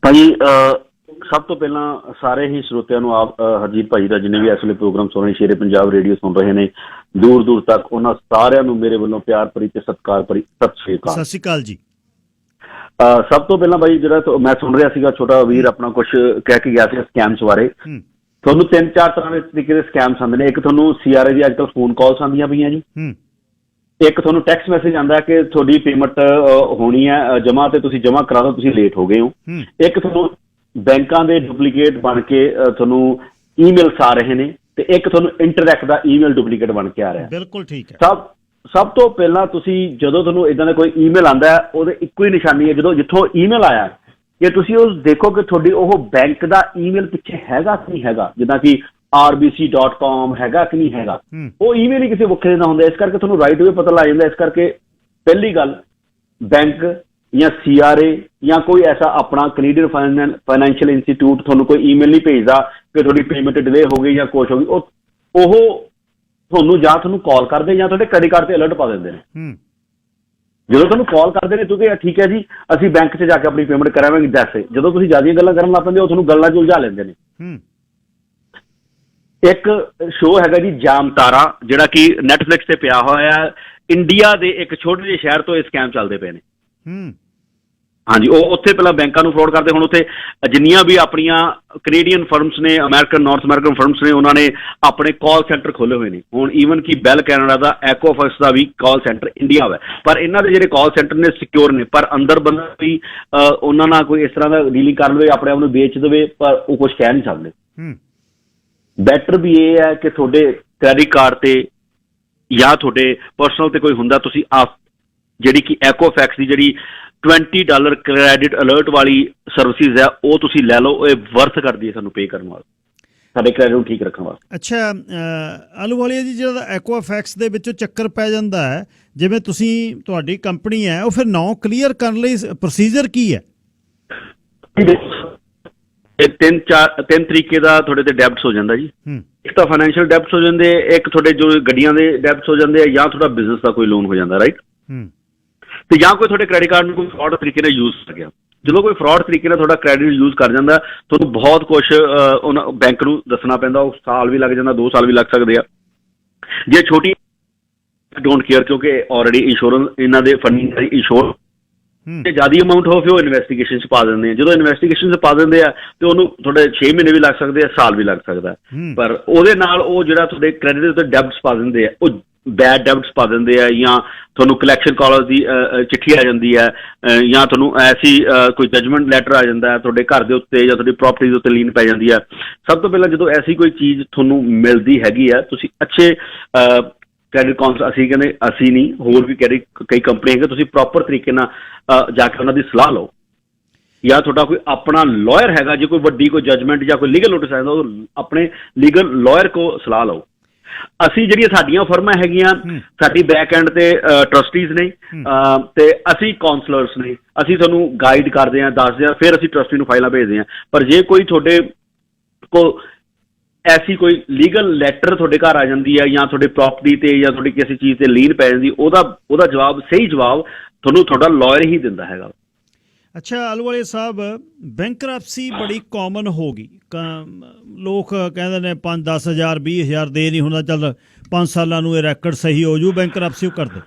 ਭਾਜੀ ਸਭ ਤੋਂ ਪਹਿਲਾਂ ਸਾਰੇ ਹੀ ਸਰੋਤਿਆਂ ਨੂੰ ਆਪ ਹਰਜੀਤ ਭਾਜੀ ਦਾ ਜਿੰਨੇ ਵੀ ਇਸ ਵੇਲੇ ਪ੍ਰੋਗਰਾਮ ਸੁਣ ਰਹੇ, ਸ਼ੇਰੇ ਪੰਜਾਬ ਰੇਡੀਓ ਸੁਣ ਰਹੇ ਨੇ, ਦੂਰ ਦੂਰ ਤੱਕ, ਉਹਨਾਂ ਸਾਰਿਆਂ ਨੂੰ ਮੇਰੇ ਵੱਲੋਂ ਪਿਆਰ ਭਰੀ ਤੇ ਸਤਿਕਾਰ ਭਰੀ ਸਤਿ ਸ਼੍ਰੀ ਅਕਾਲ। ਸਤਿ ਸ਼੍ਰੀ ਅਕਾਲ ਜੀ। ਸਭ ਤੋਂ ਪਹਿਲਾਂ ਭਾਈ ਜਿਹੜਾ ਮੈਂ ਸੁਣ ਰਿਹਾ ਸੀਗਾ, ਛੋਟਾ ਵੀਰ ਆਪਣਾ ਕੁਝ ਕਹਿ ਕੇ ਗਿਆ ਸੀ ਸਕੈਮਸ ਬਾਰੇ। ਤੁਹਾਨੂੰ 3-4 ਤਰ੍ਹਾਂ ਦੇ ਤਰੀਕੇ ਦੇ ਸਕੈਮਸ ਆਉਂਦੇ ਨੇ। ਇੱਕ ਤੁਹਾਨੂੰ CRA ਦੀ ਅੱਜ ਕੱਲ੍ਹ ਫੋਨ ਕਾਲਸ ਆਉਂਦੀਆਂ ਪਈਆਂ ਜੀ। ਇੱਕ ਤੁਹਾਨੂੰ ਟੈਕਸਟ ਮੈਸੇਜ ਆਉਂਦਾ ਕਿ ਤੁਹਾਡੀ ਪੇਮੈਂਟ ਹੋਣੀ ਹੈ ਜਮ੍ਹਾਂ, ਤੇ ਤੁਸੀਂ ਜਮ੍ਹਾਂ ਕਰਾ ਦਿਓ, ਤੁਸੀਂ ਲੇਟ ਹੋ ਗਏ ਹੋ। ਇੱਕ ਤੁਹਾਨੂੰ ਬੈਂਕਾਂ ਦੇ ਡੁਪਲੀਕੇਟ ਬਣ ਕੇ ਤੁਹਾਨੂੰ ਈਮੇਲਸ ਆ ਰਹੇ ਨੇ, ਤੇ ਇੱਕ ਤੁਹਾਨੂੰ ਇੰਟਰੈਕਟ ਦਾ ਈਮੇਲ ਡੁਪਲੀਕੇਟ ਬਣ ਕੇ ਆ ਰਿਹਾ। ਬਿਲਕੁਲ ਠੀਕ ਹੈ। ਸਭ ਤੋਂ ਪਹਿਲਾਂ ਤੁਸੀਂ ਜਦੋਂ ਤੁਹਾਨੂੰ ਇਦਾਂ ਦਾ ਕੋਈ ਈਮੇਲ ਆਉਂਦਾ ਹੈ, ਉਹਦੇ ਇੱਕੋ ਹੀ ਨਿਸ਼ਾਨੀ ਹੈ ਜਦੋਂ ਜਿੱਥੋਂ ਈਮੇਲ ਆਇਆ ਕਿ ਤੁਸੀਂ ਉਹ ਦੇਖੋ ਕਿ ਤੁਹਾਡੀ ਉਹ ਬੈਂਕ ਦਾ ਈਮੇਲ ਪਿੱਛੇ ਹੈਗਾ ਕਿ ਨਹੀਂ ਹੈਗਾ, ਜਿੱਦਾਂ ਕਿ rbc.com ਹੈਗਾ ਕਿ ਨਹੀਂ ਹੈਗਾ। ਉਹ ਈਮੇਲ ਹੀ ਕਿਸੇ ਵੱਖਰੇ ਦਾ ਹੁੰਦਾ, ਇਸ ਕਰਕੇ ਤੁਹਾਨੂੰ ਰਾਈਟ ਵੇ ਪਤਾ ਲੱਗ ਜਾਂਦਾ। ਇਸ ਕਰਕੇ ਪਹਿਲੀ ਗੱਲ, ਬੈਂਕ ਜਾਂ CRA ਜਾਂ ਕੋਈ ਐਸਾ ਆਪਣਾ ਕੈਨੇਡੀਅਨ ਫਾਈਨੈਂਸ਼ੀਅਲ ਇੰਸਟੀਟਿਊਟ ਤੁਹਾਨੂੰ ਕੋਈ ਈਮੇਲ ਨਹੀਂ ਭੇਜਦਾ ਕਿ ਤੁਹਾਡੀ ਪੇਮੈਂਟ ਡਿਲੇ ਹੋ ਗਈ ਜਾਂ ਕੁਛ ਹੋ ਗਈ। ਉਹ ਤੁਹਾਨੂੰ ਜਾਂ ਤੁਹਾਨੂੰ ਕਾਲ ਕਰਦੇ ਜਾਂ ਤੁਹਾਡੇ ਕ੍ਰੈਡਿਟ ਕਾਰਡ ਤੇ ਅਲਰਟ ਪਾ ਦਿੰਦੇ ਨੇ। ਜਦੋਂ ਤੁਹਾਨੂੰ ਕਾਲ ਕਰਦੇ ਨੇ ਕਿਉਂਕਿ ਠੀਕ ਹੈ ਜੀ ਅਸੀਂ ਬੈਂਕ 'ਚ ਜਾ ਕੇ ਆਪਣੀ ਪੇਮੈਂਟ ਕਰਾਵਾਂਗੇ ਦੱਸੇ, ਜਦੋਂ ਤੁਸੀਂ ਜ਼ਿਆਦੀਆਂ ਗੱਲਾਂ ਕਰਨ ਲੱਗ ਪੈਂਦੇ ਹੋ ਤੁਹਾਨੂੰ ਗੱਲਾਂ 'ਚ ਉਲਝਾ ਲੈਂਦੇ ਨੇ। ਇੱਕ ਸ਼ੋਅ ਹੈਗਾ ਜੀ ਜਾਮਤਾਰਾ, ਜਿਹੜਾ ਕਿ ਨੈਟਫਲਿਕਸ ਤੇ ਪਿਆ ਹੋਇਆ। ਇੰਡੀਆ ਦੇ ਇੱਕ ਛੋਟੇ ਜਿਹੇ ਸ਼ਹਿਰ ਤੋਂ ਇਹ ਸਕੈਮ ਚੱਲਦੇ ਪਏ ਨੇ। ਹਾਂਜੀ, ਉਹ ਉੱਥੇ ਪਹਿਲਾਂ ਬੈਂਕਾਂ ਨੂੰ ਫਰੋਡ ਕਰਦੇ, ਹੁਣ ਉੱਥੇ ਜਿੰਨੀਆਂ ਵੀ ਆਪਣੀਆਂ ਕੈਨੇਡੀਅਨ ਫਰਮਸ ਨੇ, ਨਾਰਥ ਅਮਰੀਕਨ ਫਰਮਸ ਨੇ, ਉਹਨਾਂ ਨੇ ਆਪਣੇ ਕਾਲ ਸੈਂਟਰ ਖੋਲ੍ਹੇ ਹੋਏ ਨੇ। ਹੁਣ ਈਵਨ ਕਿ ਬੈਲ ਕੈਨੇਡਾ ਦਾ, ਐਕੁਆਫੈਕਸ ਦਾ ਵੀ ਕਾਲ ਸੈਂਟਰ ਇੰਡੀਆ ਵਾ, ਪਰ ਇਹਨਾਂ ਦੇ ਜਿਹੜੇ ਕਾਲ ਸੈਂਟਰ ਨੇ ਸਿਕਿਉਰ ਨੇ, ਪਰ ਅੰਦਰ ਬੰਦਾ ਵੀ ਉਹਨਾਂ ਨਾਲ ਕੋਈ ਇਸ ਤਰ੍ਹਾਂ ਦਾ ਡੀਲਿੰਗ ਕਰ ਲਵੇ, ਆਪਣੇ ਆਪ ਨੂੰ ਵੇਚ ਦੇਵੇ, ਪਰ ਉਹ ਕੁਛ ਕਹਿ ਨਹੀਂ ਸਕਦੇ। ਬੈਟਰ ਵੀ ਇਹ ਹੈ ਕਿ ਤੁਹਾਡੇ ਕ੍ਰੈਡਿਟ ਕਾਰਡ ਤੇ ਜਾਂ ਤੁਹਾਡੇ ਪਰਸਨਲ ਤੇ ਕੋਈ ਹੁੰਦਾ, ਤੁਸੀਂ ਆਪ ਜਿਹੜੀ ਕਿ ਐਕੁਆਫੈਕਸ ਦੀ ਜਿਹੜੀ $20 ਕ੍ਰੈਡਿਟ ਅਲਰਟ ਵਾਲੀ ਸਰਵਿਸਿਜ਼ ਹੈ ਉਹ ਤੁਸੀਂ ਲੈ ਲਓ। ਇਹ ਵਰਥ ਕਰਦੀ ਹੈ ਸਾਨੂੰ ਪੇ ਕਰਨ ਵਾਸਤੇ, ਸਾਡੇ ਕ੍ਰੈਡਿਟ ਨੂੰ ਠੀਕ ਰੱਖਣ ਵਾਸਤੇ। ਅੱਛਾ ਆਲੂਵਾਲੀਆ ਜੀ, ਜਿਹੜਾ ਐਕੁਆਫੈਕਸ ਦੇ ਵਿੱਚੋਂ ਚੱਕਰ ਪੈ ਜਾਂਦਾ ਹੈ, ਜਿਵੇਂ ਤੁਸੀਂ ਤੁਹਾਡੀ ਕੰਪਨੀ ਹੈ, ਉਹ ਫਿਰ ਨਾਂ ਕਲੀਅਰ ਕਰਨ ਲਈ ਪ੍ਰੋਸੀਜਰ ਕੀ ਹੈ? ਇਹ ਤਿੰਨ ਤਰੀਕੇ ਦਾ ਤੁਹਾਡੇ ਤੇ ਡੈਬਟਸ ਹੋ ਜਾਂਦਾ ਜੀ। ਇੱਕ ਤਾਂ ਫਾਈਨੈਂਸ਼ੀਅਲ ਡੈਬਟਸ ਹੋ ਜਾਂਦੇ, ਇੱਕ ਤੁਹਾਡੇ ਜੋ ਗੱਡੀਆਂ ਦੇ ਡੈਬਟਸ ਹੋ ਜਾਂਦੇ ਆ, ਜਾਂ ਤੁਹਾਡਾ ਬਿਜ਼ਨਸ ਦਾ ਕੋਈ ਲੋਨ ਹੋ ਜਾਂਦਾ, ਰਾਈਟ। ਤੇ ਜਾਂ ਕੋਈ ਤੁਹਾਡੇ ਕ੍ਰੈਡਿਟ ਕਾਰਡ ਨੂੰ ਕੋਈ ਫਰਾਡ ਤਰੀਕੇ ਨਾਲ ਯੂਜ਼ ਕਰ ਗਿਆ। ਜਦੋਂ ਕੋਈ ਫਰਾਡ ਤਰੀਕੇ ਨਾਲ ਤੁਹਾਡਾ ਕ੍ਰੈਡਿਟ ਯੂਜ਼ ਕਰ ਜਾਂਦਾ, ਤੁਹਾਨੂੰ ਬਹੁਤ ਕੁਛ ਉਹਨਾਂ ਬੈਂਕ ਨੂੰ ਦੱਸਣਾ ਪੈਂਦਾ। ਉਹ ਸਾਲ ਵੀ ਲੱਗ ਜਾਂਦਾ, 2 ਸਾਲ ਵੀ ਲੱਗ ਸਕਦੇ ਆ। ਜੇ ਛੋਟੀ ਡੋਂਟ ਕੇਅਰ, ਕਿਉਂਕਿ ਆਲਰੇਡੀ ਇੰਸ਼ੋਰੈਂਸ ਇਹਨਾਂ ਦੇ ਫੰਡਿੰਗ ਦਾ ਇੰਸ਼ੋਰ ਤੇ ਜ਼ਿਆਦਾ ਅਮਾਊਂਟ ਹੋ, ਫਿਰ ਉਹ ਇਨਵੈਸਟੀਗੇਸ਼ਨ 'ਚ ਪਾ ਦਿੰਦੇ ਆ। ਜਦੋਂ ਇਨਵੈਸਟੀਗੇਸ਼ਨ 'ਚ ਪਾ ਦਿੰਦੇ ਆ ਤੇ ਉਹਨੂੰ ਤੁਹਾਡੇ 6 ਮਹੀਨੇ ਵੀ ਲੱਗ ਸਕਦੇ ਆ, ਸਾਲ ਵੀ ਲੱਗ ਸਕਦਾ। ਪਰ ਉਹਦੇ ਨਾਲ ਉਹ ਜਿਹੜਾ ਤੁਹਾਡੇ ਕ੍ਰੈਡਿਟ ਦੇ ਉੱਤੇ ਡੈਬਟਸ ਪਾ ਦਿੰਦੇ ਆ, ਉਹ ਬੈਡ ਡੈਬਟਸ ਪਾ ਦਿੰਦੇ ਆ, ਜਾਂ ਤੁਹਾਨੂੰ ਕਲੈਕਸ਼ਨ ਕਾਲਜ ਦੀ ਚਿੱਠੀ ਆ ਜਾਂਦੀ ਹੈ, ਜਾਂ ਤੁਹਾਨੂੰ ਐਸੀ ਕੋਈ ਜਜਮੈਂਟ ਲੈਟਰ ਆ ਜਾਂਦਾ ਹੈ ਤੁਹਾਡੇ ਘਰ ਦੇ ਉੱਤੇ ਜਾਂ ਤੁਹਾਡੀ ਪ੍ਰਾਪਰਟੀ ਦੇ ਉੱਤੇ ਲੀਨ ਪੈ ਜਾਂਦੀ ਹੈ। ਸਭ ਤੋਂ ਪਹਿਲਾਂ ਜਦੋਂ ਐਸੀ ਕੋਈ ਚੀਜ਼ ਤੁਹਾਨੂੰ ਮਿਲਦੀ ਹੈਗੀ ਆ, ਤੁਸੀਂ ਅੱਛੇ ਕ੍ਰੈਡਿਟ ਕਾਉਂਸਲ, ਅਸੀਂ ਕਹਿੰਦੇ ਅਸੀਂ ਨਹੀਂ, ਹੋਰ ਵੀ ਕਈ ਕੰਪਨੀ ਹੈਗੇ, ਤੁਸੀਂ ਪ੍ਰੋਪਰ ਤਰੀਕੇ ਨਾਲ ਜਾ ਕੇ ਉਹਨਾਂ ਦੀ ਸਲਾਹ ਲਓ। ਜਾਂ ਤੁਹਾਡਾ ਕੋਈ ਆਪਣਾ ਲਾਇਰ ਹੈਗਾ, ਜੇ ਕੋਈ ਵੱਡੀ ਕੋਈ ਜਜਮੈਂਟ ਜਾਂ ਕੋਈ ਲੀਗਲ ਨੋਟਿਸ ਆਉਂਦਾ, ਉਹ ਆਪਣੇ ਲੀਗਲ ਲਾਇਰ ਕੋਲ ਸਲਾਹ ਲਓ। ਅਸੀਂ ਜਿਹੜੀਆਂ ਸਾਡੀਆਂ ਫਰਮਾਂ ਹੈਗੀਆਂ, ਸਾਡੀ ਬੈਕ ਐਂਡ ਤੇ ਟਰਸਟੀਜ਼ ਨੇ, ਤੇ ਅਸੀਂ ਕਾਉਂਸਲਰਸ ਨੇ। ਅਸੀਂ ਤੁਹਾਨੂੰ ਗਾਈਡ ਕਰਦੇ ਹਾਂ, ਦੱਸਦੇ ਹਾਂ, ਫਿਰ ਅਸੀਂ ਟਰਸਟੀ ਨੂੰ ਫਾਈਲਾਂ ਭੇਜਦੇ ਹਾਂ। ਪਰ ਜੇ ਕੋਈ ਤੁਹਾਡੇ ਕੋਲ ਐਸੀ ਕੋਈ ਲੀਗਲ ਲੈਟਰ ਤੁਹਾਡੇ ਘਰ ਆ ਜਾਂਦੀ ਹੈ, ਜਾਂ ਤੁਹਾਡੇ ਪ੍ਰਾਪਰਟੀ ਤੇ ਜਾਂ ਤੁਹਾਡੀ ਕਿਸੇ ਚੀਜ਼ ਤੇ ਲੀਨ ਪੈ ਜਾਂਦੀ, ਉਹਦਾ ਜਵਾਬ, ਸਹੀ ਜਵਾਬ ਤੁਹਾਨੂੰ ਤੁਹਾਡਾ ਲਾਇਰ ਹੀ ਦਿੰਦਾ ਹੈਗਾ। ਅੱਛਾ ਆਲੂਵਾਲੀਆ ਸਾਹਿਬ, ਬੈਂਕਰਪਸੀ ਬੜੀ ਕਾਮਨ ਹੋ ਗਈ। ਲੋਕ ਕਹਿੰਦੇ ਨੇ 5-10 ਹਜ਼ਾਰ 20 ਹਜ਼ਾਰ ਦੇ ਨਹੀਂ ਹੁੰਦਾ, ਚੱਲ 5 ਸਾਲਾਂ ਨੂੰ ਇਹ ਰੈਕਡ ਸਹੀ ਹੋ ਜੂ, ਬੈਂਕਰਪਸੀ ਉਹ ਕਰਦੇ।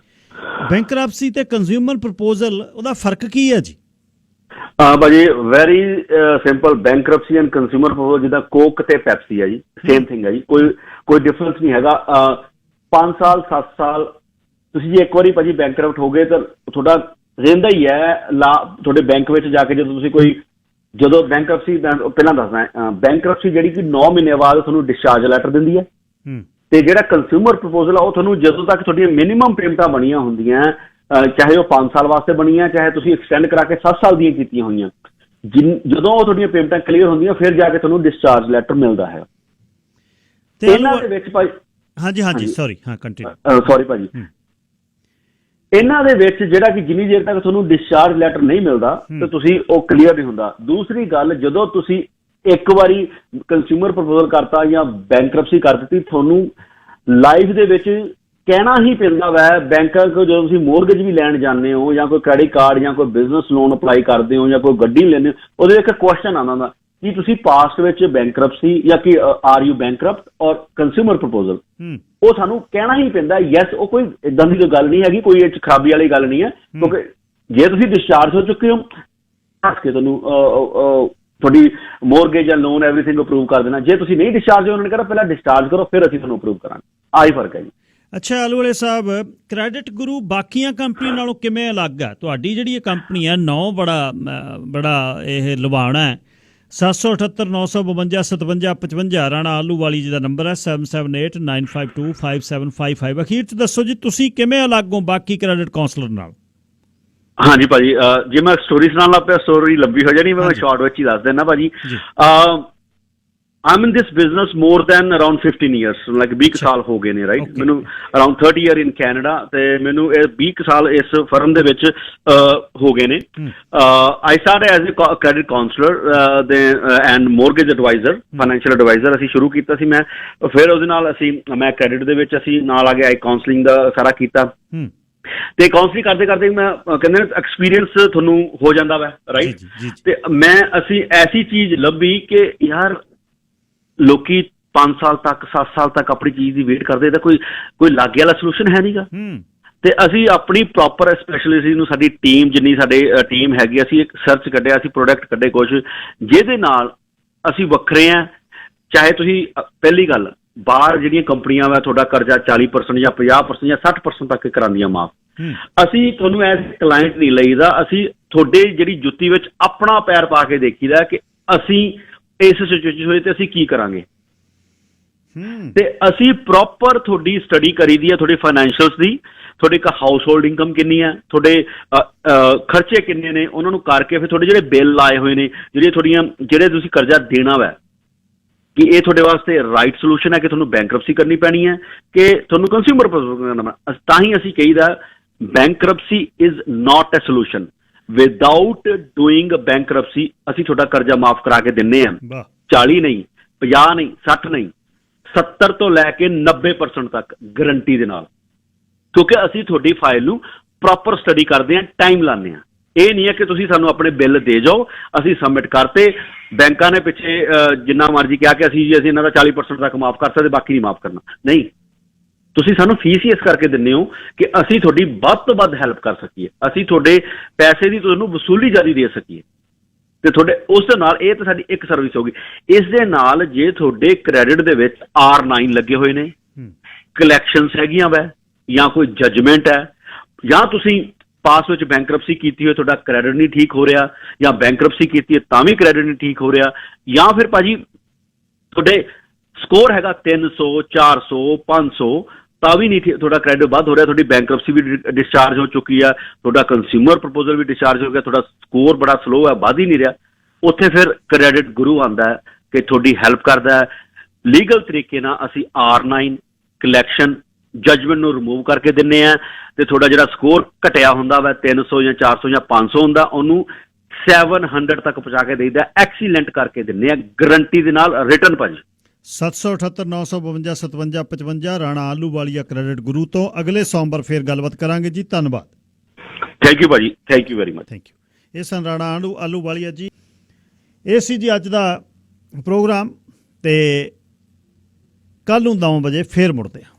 ਬੈਂਕਰਪਸੀ ਤੇ ਕੰਜ਼ਿਊਮਰ ਪ੍ਰਪੋਜ਼ਲ, ਉਹਦਾ ਫਰਕ ਕੀ ਹੈ ਜੀ? ਭਾਜੀ very simple. Bankruptcy and consumer proposal ਜਿੱਦਾਂ ਕੋਕ ਤੇ ਪੈਪਸੀ ਹੈ ਜੀ, ਸੇਮ ਥਿੰਗ ਹੈ ਜੀ, ਕੋਈ ਡਿਫਰੈਂਸ ਨਹੀਂ ਹੈਗਾ। 5 ਸਾਲ 7 ਸਾਲ ਤੁਸੀਂ ਜੇ ਇੱਕ ਵਾਰੀ ਭਾਜੀ ਬੈਂਕਰਪਟ ਹੋ ਗਏ ਤਾਂ ਤੁਹਾਡਾ ਰਹਿੰਦਾ ਹੀ ਹੈ ਤੁਹਾਡੇ ਬੈਂਕ ਵਿੱਚ ਜਾ ਕੇ। ਜਦੋਂ ਬੈਂਕਰਪਸੀ, ਪਹਿਲਾਂ ਦੱਸਦਾ, ਬੈਂਕਰਪਸੀ ਜਿਹੜੀ ਕਿ 9 ਮਹੀਨੇ ਬਾਅਦ ਤੁਹਾਨੂੰ ਡਿਸਚਾਰਜ ਲੈਟਰ ਦਿੰਦੀ ਹੈ, ਤੇ ਜਿਹੜਾ ਕੰਜ਼ਿਊਮਰ ਪ੍ਰਪੋਜ਼ਲ ਆ ਉਹ ਤੁਹਾਨੂੰ ਜਦੋਂ ਤੱਕ ਤੁਹਾਡੀਆਂ ਮਿਨੀਮਮ ਪੇਮੈਂਟਾਂ ਬਣੀਆਂ ਹੁੰਦੀਆਂ, ਚਾਹੇ ਉਹ 5 ਸਾਲ ਵਾਸਤੇ ਬਣੀਆਂ, ਚਾਹੇ ਤੁਸੀਂ ਐਕਸਟੈਂਡ ਕਰਾ ਕੇ 7 ਸਾਲ ਦੀਆਂ ਕੀਤੀਆਂ ਹੋਈਆਂ, ਜਦੋਂ ਉਹ ਤੁਹਾਡੀਆਂ ਪੇਮੈਂਟਾਂ ਕਲੀਅਰ ਹੁੰਦੀਆਂ, ਫਿਰ ਜਾ ਕੇ ਤੁਹਾਨੂੰ ਡਿਸਚਾਰਜ ਲੈਟਰ ਮਿਲਦਾ ਹੈ। ਇਹਨਾਂ ਦੇ ਵਿੱਚ ਭਾਈ, ਹਾਂਜੀ ਸੌਰੀ, ਹਾਂ ਕੰਟੀਨਿਊ। ਸੌਰੀ ਭਾਜੀ, ਇਹਨਾਂ ਦੇ ਵਿੱਚ ਜਿਹੜਾ ਕਿ ਜਿੰਨੀ ਦੇਰ ਤੱਕ ਤੁਹਾਨੂੰ ਡਿਸਚਾਰਜ ਲੈਟਰ ਨਹੀਂ ਮਿਲਦਾ ਤੇ ਤੁਸੀਂ ਉਹ ਕਲੀਅਰ ਨਹੀਂ ਹੁੰਦਾ। ਦੂਸਰੀ ਗੱਲ, ਜਦੋਂ ਤੁਸੀਂ ਇੱਕ ਵਾਰੀ ਕੰਜ਼ਿਊਮਰ ਪ੍ਰਪੋਜ਼ਲ ਕਰਤਾ ਜਾਂ ਬੈਂਕਰਪਸੀ ਕਰ ਦਿੱਤੀ, ਤੁਹਾਨੂੰ ਲਾਈਫ ਦੇ ਵਿੱਚ ਕਹਿਣਾ ਹੀ ਪੈਂਦਾ ਵੈ ਬੈਂਕਾਂ ਕੋਲ, ਜਦੋਂ ਤੁਸੀਂ ਮੋਰਗੇਜ ਵੀ ਲੈਣ ਜਾਂਦੇ ਹੋ ਜਾਂ ਕੋਈ ਕ੍ਰੈਡਿਟ ਕਾਰਡ ਜਾਂ ਕੋਈ ਬਿਜ਼ਨਸ ਲੋਨ ਅਪਲਾਈ ਕਰਦੇ ਹੋ ਜਾਂ ਕੋਈ ਗੱਡੀ ਲੈਂਦੇ ਹੋ, ਉਹਦੇ ਇੱਕ ਕੁਐਸਚਨ ਆਉਂਦਾ ਹੁੰਦਾ ਕਿ ਤੁਸੀਂ ਪਾਸਟ ਵਿੱਚ ਬੈਂਕਰਪਸੀ ਜਾਂ ਕਿ ਆਰ ਯੂ ਬੈਂਕਰਪਟ ਔਰ ਕੰਜ਼ਿਊਮਰ ਪ੍ਰਪੋਜ਼ਲ, ਉਹ ਸਾਨੂੰ ਕਹਿਣਾ ਹੀ ਪੈਂਦਾ ਯੈਸ। ਉਹ ਕੋਈ ਇਦਾਂ ਦੀ ਕੋਈ ਗੱਲ ਨਹੀਂ ਹੈਗੀ, ਕੋਈ ਇਹ 'ਚ ਖਰਾਬੀ ਵਾਲੀ ਗੱਲ ਨਹੀਂ ਹੈ, ਕਿਉਂਕਿ ਜੇ ਤੁਸੀਂ ਡਿਸਚਾਰਜ ਹੋ ਚੁੱਕੇ ਹੋ ਦੱਸ ਕੇ ਤੁਹਾਨੂੰ ਤੁਹਾਡੀ ਮੋਰਗੇਜ ਜਾਂ ਲੋਨ ਐਵਰੀਥਿੰਗ ਅਪਰੂਵ ਕਰ ਦੇਣਾ। ਜੇ ਤੁਸੀਂ ਨਹੀਂ ਡਿਸਚਾਰਜ ਹੋ, ਉਹਨਾਂ ਨੇ ਕਹਿਣਾ ਪਹਿਲਾਂ ਡਿਸਚਾਰਜ ਕਰੋ ਫਿਰ ਅਸੀਂ ਤੁਹਾਨੂੰ ਅਪਰੂਵ ਕਰਾਂਗੇ। ਆਹੀ ਫਰਕ ਹੈ ਜੀ। ਅੱਛਾ ਆਲੂਵਾਲੇ ਸਾਹਿਬ, ਕ੍ਰੈਡਿਟ ਗੁਰੂ ਬਾਕੀਆਂ ਕੰਪਨੀਆਂ ਨਾਲੋਂ ਕਿਵੇਂ ਅਲੱਗ ਹੈ? ਤੁਹਾਡੀ ਜਿਹੜੀ ਇਹ ਕੰਪਨੀ ਹੈ ਨਾਂ ਬੜਾ ਇਹ ਲੁਭਾਵਣਾ ਹੈ, 778 952 57 55। ਰਾਣਾ ਆਲੂਵਾਲੀ ਜੀ ਦਾ ਨੰਬਰ ਹੈ 7789525755। ਅਖੀਰ 'ਚ ਦੱਸੋ ਜੀ, ਤੁਸੀਂ ਕਿਵੇਂ ਅਲੱਗ ਹੋ ਬਾਕੀ ਕ੍ਰੈਡਿਟ ਕਾਉਂਸਲਰ ਨਾਲ? ਹਾਂਜੀ ਭਾਜੀ, ਜੇ ਮੈਂ ਸਟੋਰੀ ਸੁਣਾਉਣ ਲੱਗ ਪਿਆ ਸਟੋਰੀ ਲੰਬੀ ਹੋ ਜਾਣੀ, ਮੈਂ ਸ਼ਾਰਟ ਵਿੱਚ ਹੀ ਦੱਸ ਦਿੰਦਾ ਭਾਜੀ। I'm in this business more than around 15 years, like 20 ਸਾਲ ਹੋ ਗਏ ਨੇ, ਰਾਈਟ। ਮੈਨੂੰ around 30 year in Canada, ਤੇ ਮੈਨੂੰ ਇਹ 20 ਸਾਲ ਇਸ ਫਰਮ ਦੇ ਵਿੱਚ ਹੋ ਗਏ ਨੇ। I started as a credit counselor and mortgage advisor, financial advisor ਅਸੀਂ ਸ਼ੁਰੂ ਕੀਤਾ ਸੀ ਮੈਂ। ਫਿਰ ਉਹਦੇ ਨਾਲ ਮੈਂ ਕ੍ਰੈਡਿਟ ਦੇ ਵਿੱਚ ਅਸੀਂ ਨਾਲ ਆ ਕੇ ਕਾਉਂਸਲਿੰਗ ਦਾ ਸਾਰਾ ਕੀਤਾ, ਤੇ ਕਾਉਂਸਲਿੰਗ ਕਰਦੇ ਕਰਦੇ ਮੈਂ ਕਹਿੰਦੇ ਐਕਸਪੀਰੀਅੰਸ ਤੁਹਾਨੂੰ ਹੋ ਜਾਂਦਾ ਵਾ, ਰਾਈਟ। ਤੇ ਅਸੀਂ ਐਸੀ ਚੀਜ਼ ਲੱਭੀ ਕਿ ਯਾਰ ਲੋਕੀ 5 ਸਾਲ ਤੱਕ 7 ਸਾਲ ਤੱਕ ਆਪਣੀ ਚੀਜ਼ ਦੀ ਵੇਟ ਕਰਦੇ, ਤਾਂ ਕੋਈ ਲਾਗੇ ਵਾਲਾ ਸੋਲੂਸ਼ਨ ਹੈ ਨਹੀਂਗਾ। ਤੇ ਅਸੀਂ ਆਪਣੀ ਪ੍ਰੋਪਰ ਸਪੈਸ਼ਲਿਸਟ ਨੂੰ, ਸਾਡੀ ਟੀਮ ਜਿੰਨੀ ਸਾਡੇ ਟੀਮ ਹੈਗੀ, ਅਸੀਂ ਇੱਕ ਸਰਚ ਕੱਢਿਆ, ਅਸੀਂ ਪ੍ਰੋਡਕਟ ਕੱਢੇ ਕੁਝ ਜਿਹਦੇ ਨਾਲ ਅਸੀਂ ਵੱਖਰੇ ਆ। ਚਾਹੇ ਤੁਸੀਂ ਪਹਿਲੀ ਗੱਲ, ਬਾਹਰ ਜਿਹੜੀਆਂ ਕੰਪਨੀਆਂ ਵਾ ਤੁਹਾਡਾ ਕਰਜ਼ਾ 40% ਜਾਂ 50% ਜਾਂ 60% ਤੱਕ ਕਰਾਉਂਦੀਆਂ ਮਾਫ, ਅਸੀਂ ਤੁਹਾਨੂੰ ਐਜ਼ ਕਲਾਇੰਟ ਨਹੀਂ ਲਈਦਾ। ਅਸੀਂ ਤੁਹਾਡੇ ਜਿਹੜੀ ਜੁੱਤੀ ਵਿੱਚ ਆਪਣਾ ਪੈਰ ਪਾ ਕੇ ਦੇਖੀਦਾ ਕਿ ਅਸੀਂ ਇਸ ਸਿਚੁਏਸ਼ਨ ਹੋਏ ਤੇ ਅਸੀਂ ਕੀ ਕਰਾਂਗੇ। ਤੇ ਅਸੀਂ ਪ੍ਰੋਪਰ ਤੁਹਾਡੀ ਸਟੱਡੀ ਕਰੀ ਦੀ ਹੈ, ਤੁਹਾਡੇ ਫਾਈਨੈਂਸ਼ੀਅਲਸ ਦੀ, ਤੁਹਾਡੇ ਇੱਕ ਹਾਊਸ ਹੋਲਡ ਇਨਕਮ ਕਿੰਨੀ ਹੈ, ਤੁਹਾਡੇ ਖਰਚੇ ਕਿੰਨੇ ਨੇ, ਉਹਨਾਂ ਨੂੰ ਕਰਕੇ ਫਿਰ ਤੁਹਾਡੇ ਜਿਹੜੇ ਬਿੱਲ ਆਏ ਹੋਏ ਨੇ, ਜਿਹੜੇ ਤੁਸੀਂ ਕਰਜ਼ਾ ਦੇਣਾ ਵਾ, ਕਿ ਇਹ ਤੁਹਾਡੇ ਵਾਸਤੇ ਰਾਈਟ ਸੋਲੂਸ਼ਨ ਹੈ ਕਿ ਤੁਹਾਨੂੰ ਬੈਂਕਰਪਸੀ ਕਰਨੀ ਪੈਣੀ ਹੈ ਕਿ ਤੁਹਾਨੂੰ ਕੰਜ਼ਿਊਮਰ ਪ੍ਰਪੋਜ਼ਲ ਕਰਨਾ। ਤਾਂ ਹੀ ਅਸੀਂ ਕਹੀਦਾ bankruptcy is not a solution. Without doing bankruptcy ਅਸੀਂ ਤੁਹਾਡਾ ਕਰਜ਼ਾ ਮਾਫ ਕਰਾ ਕੇ ਦਿੰਨੇ ਆ। 40 ਨਹੀਂ, 50 ਨਹੀਂ, 60 ਨਹੀਂ, 70 ਤੋਂ ਲੈ ਕੇ 90% ਤੱਕ ਗਰੰਟੀ ਦੇ ਨਾਲ, ਕਿਉਂਕਿ ਅਸੀਂ ਤੁਹਾਡੀ ਫਾਈਲ ਨੂੰ ਪ੍ਰੋਪਰ ਸਟੱਡੀ ਕਰਦੇ ਹਾਂ, ਟਾਈਮ ਲਾਉਂਦੇ ਹਾਂ। ਇਹ ਨਹੀਂ ਹੈ ਕਿ ਤੁਸੀਂ ਸਾਨੂੰ ਆਪਣੇ ਬਿੱਲ ਦੇ ਜਾਓ, ਅਸੀਂ ਸਬਮਿਟ ਕਰਤੇ, ਬੈਂਕਾਂ ਨੇ ਪਿੱਛੇ ਜਿੰਨਾ ਮਰਜ਼ੀ ਕਿਹਾ ਕਿ ਅਸੀਂ ਇਹਨਾਂ ਦਾ 40% ਤੱਕ ਮਾਫ ਕਰ ਸਕਦੇ, ਬਾਕੀ ਨਹੀਂ ਮਾਫ ਕਰਨਾ। ਨਹੀਂ, ਤੁਸੀਂ ਸਾਨੂੰ ਫੀਸ ਹੀ ਇਸ ਕਰਕੇ ਦਿੰਦੇ ਹੋ ਕਿ ਅਸੀਂ ਤੁਹਾਡੀ ਵੱਧ ਤੋਂ ਵੱਧ ਹੈਲਪ ਕਰ ਸਕੀਏ, ਅਸੀਂ ਤੁਹਾਡੇ ਪੈਸੇ ਦੀ ਤੁਹਾਨੂੰ ਵਸੂਲੀ ਜ਼ਿਆਦਾ ਦੇ ਸਕੀਏ। ਤੇ ਤੁਹਾਡੇ ਉਸ ਦੇ ਨਾਲ ਇਹ ਤਾਂ ਸਾਡੀ ਇੱਕ ਸਰਵਿਸ ਹੋਗੀ। ਇਸ ਦੇ ਨਾਲ ਜੇ ਤੁਹਾਡੇ ਕ੍ਰੈਡਿਟ ਦੇ ਵਿੱਚ R9 ਲੱਗੇ ਹੋਏ ਨੇ, ਕਲੈਕਸ਼ਨਸ ਹੈਗੀਆਂ ਵੈ, ਜਾਂ ਕੋਈ ਜਜਮੈਂਟ ਹੈ, ਜਾਂ ਤੁਸੀਂ ਪਾਸ ਵਿੱਚ ਬੈਂਕਰਪਸੀ ਕੀਤੀ ਹੋਈ, ਤੁਹਾਡਾ ਕ੍ਰੈਡਿਟ ਨਹੀਂ ਠੀਕ ਹੋ ਰਿਹਾ, ਜਾਂ ਬੈਂਕਰਪਸੀ ਕੀਤੀ ਹੈ ਤਾਂ ਵੀ ਕ੍ਰੈਡਿਟ ਨਹੀਂ ਠੀਕ ਹੋ ਰਿਹਾ, ਜਾਂ ਫਿਰ ਭਾਜੀ ਤੁਹਾਡੇ ਸਕੋਰ ਹੈਗਾ 300 400 500 ਤਾਂ ਵੀ ਨਹੀਂ ਤੁਹਾਡਾ ਕ੍ਰੈਡਿਟ ਵੱਧ ਹੋ ਰਿਹਾ, ਤੁਹਾਡੀ ਬੈਂਕਰਪਸੀ ਵੀ ਡਿਸਚਾਰਜ ਹੋ ਚੁੱਕੀ ਆ, ਤੁਹਾਡਾ ਕੰਜ਼ਿਊਮਰ ਪ੍ਰਪੋਜ਼ਲ ਵੀ ਡਿਸਚਾਰਜ ਹੋ ਗਿਆ, ਤੁਹਾਡਾ ਸਕੋਰ ਬੜਾ ਸਲੋ ਹੈ, ਵੱਧ ਹੀ ਨਹੀਂ ਰਿਹਾ। ਉੱਥੇ ਫਿਰ ਕ੍ਰੈਡਿਟ ਗੁਰੂ ਆਉਂਦਾ ਹੈ ਕਿ ਤੁਹਾਡੀ ਹੈਲਪ ਕਰਦਾ ਹੈ। ਲੀਗਲ ਤਰੀਕੇ ਨਾਲ ਅਸੀਂ R9 ਕਲੈਕਸ਼ਨ ਜਜਮੈਂਟ ਨੂੰ ਰਿਮੂਵ ਕਰਕੇ ਦਿੰਨੇ ਆ, ਤੇ ਤੁਹਾਡਾ ਜਿਹੜਾ ਸਕੋਰ ਘਟਿਆ ਹੁੰਦਾ ਵਾ 300 ਜਾਂ 400 ਜਾਂ 500 ਹੁੰਦਾ, ਉਹਨੂੰ 700 ਤੱਕ ਪਹੁੰਚਾ ਕੇ ਦੇਈਦਾ, ਐਕਸੀਲੈਂਟ ਕਰਕੇ ਦਿੰਨੇ ਆ ਗਰੰਟੀ ਦੇ ਨਾਲ, ਰਿਟਰਨ ਭਾਜੀ। 778 952 57 55 ਰਾਣਾ ਆਲੂਵਾਲੀਆ ਕ੍ਰੈਡਿਟ ਗੁਰੂ ਤੋਂ। ਅਗਲੇ ਸੋਮਵਾਰ ਫੇਰ ਗੱਲਬਾਤ ਕਰਾਂਗੇ ਜੀ। ਧੰਨਵਾਦ। ਥੈਂਕ ਯੂ ਭਾਜੀ, thank you very much. Thank you. ਇਹ ਸਨ ਰਾਣਾ ਆਲੂਵਾਲੀਆ ਜੀ। ਇਹ ਸੀ ਜੀ ਅੱਜ ਦਾ ਪ੍ਰੋਗਰਾਮ, ਤੇ ਕੱਲ੍ਹ ਨੂੰ 9 ਵਜੇ ਫੇਰ ਮੁੜਦੇ ਹਾਂ।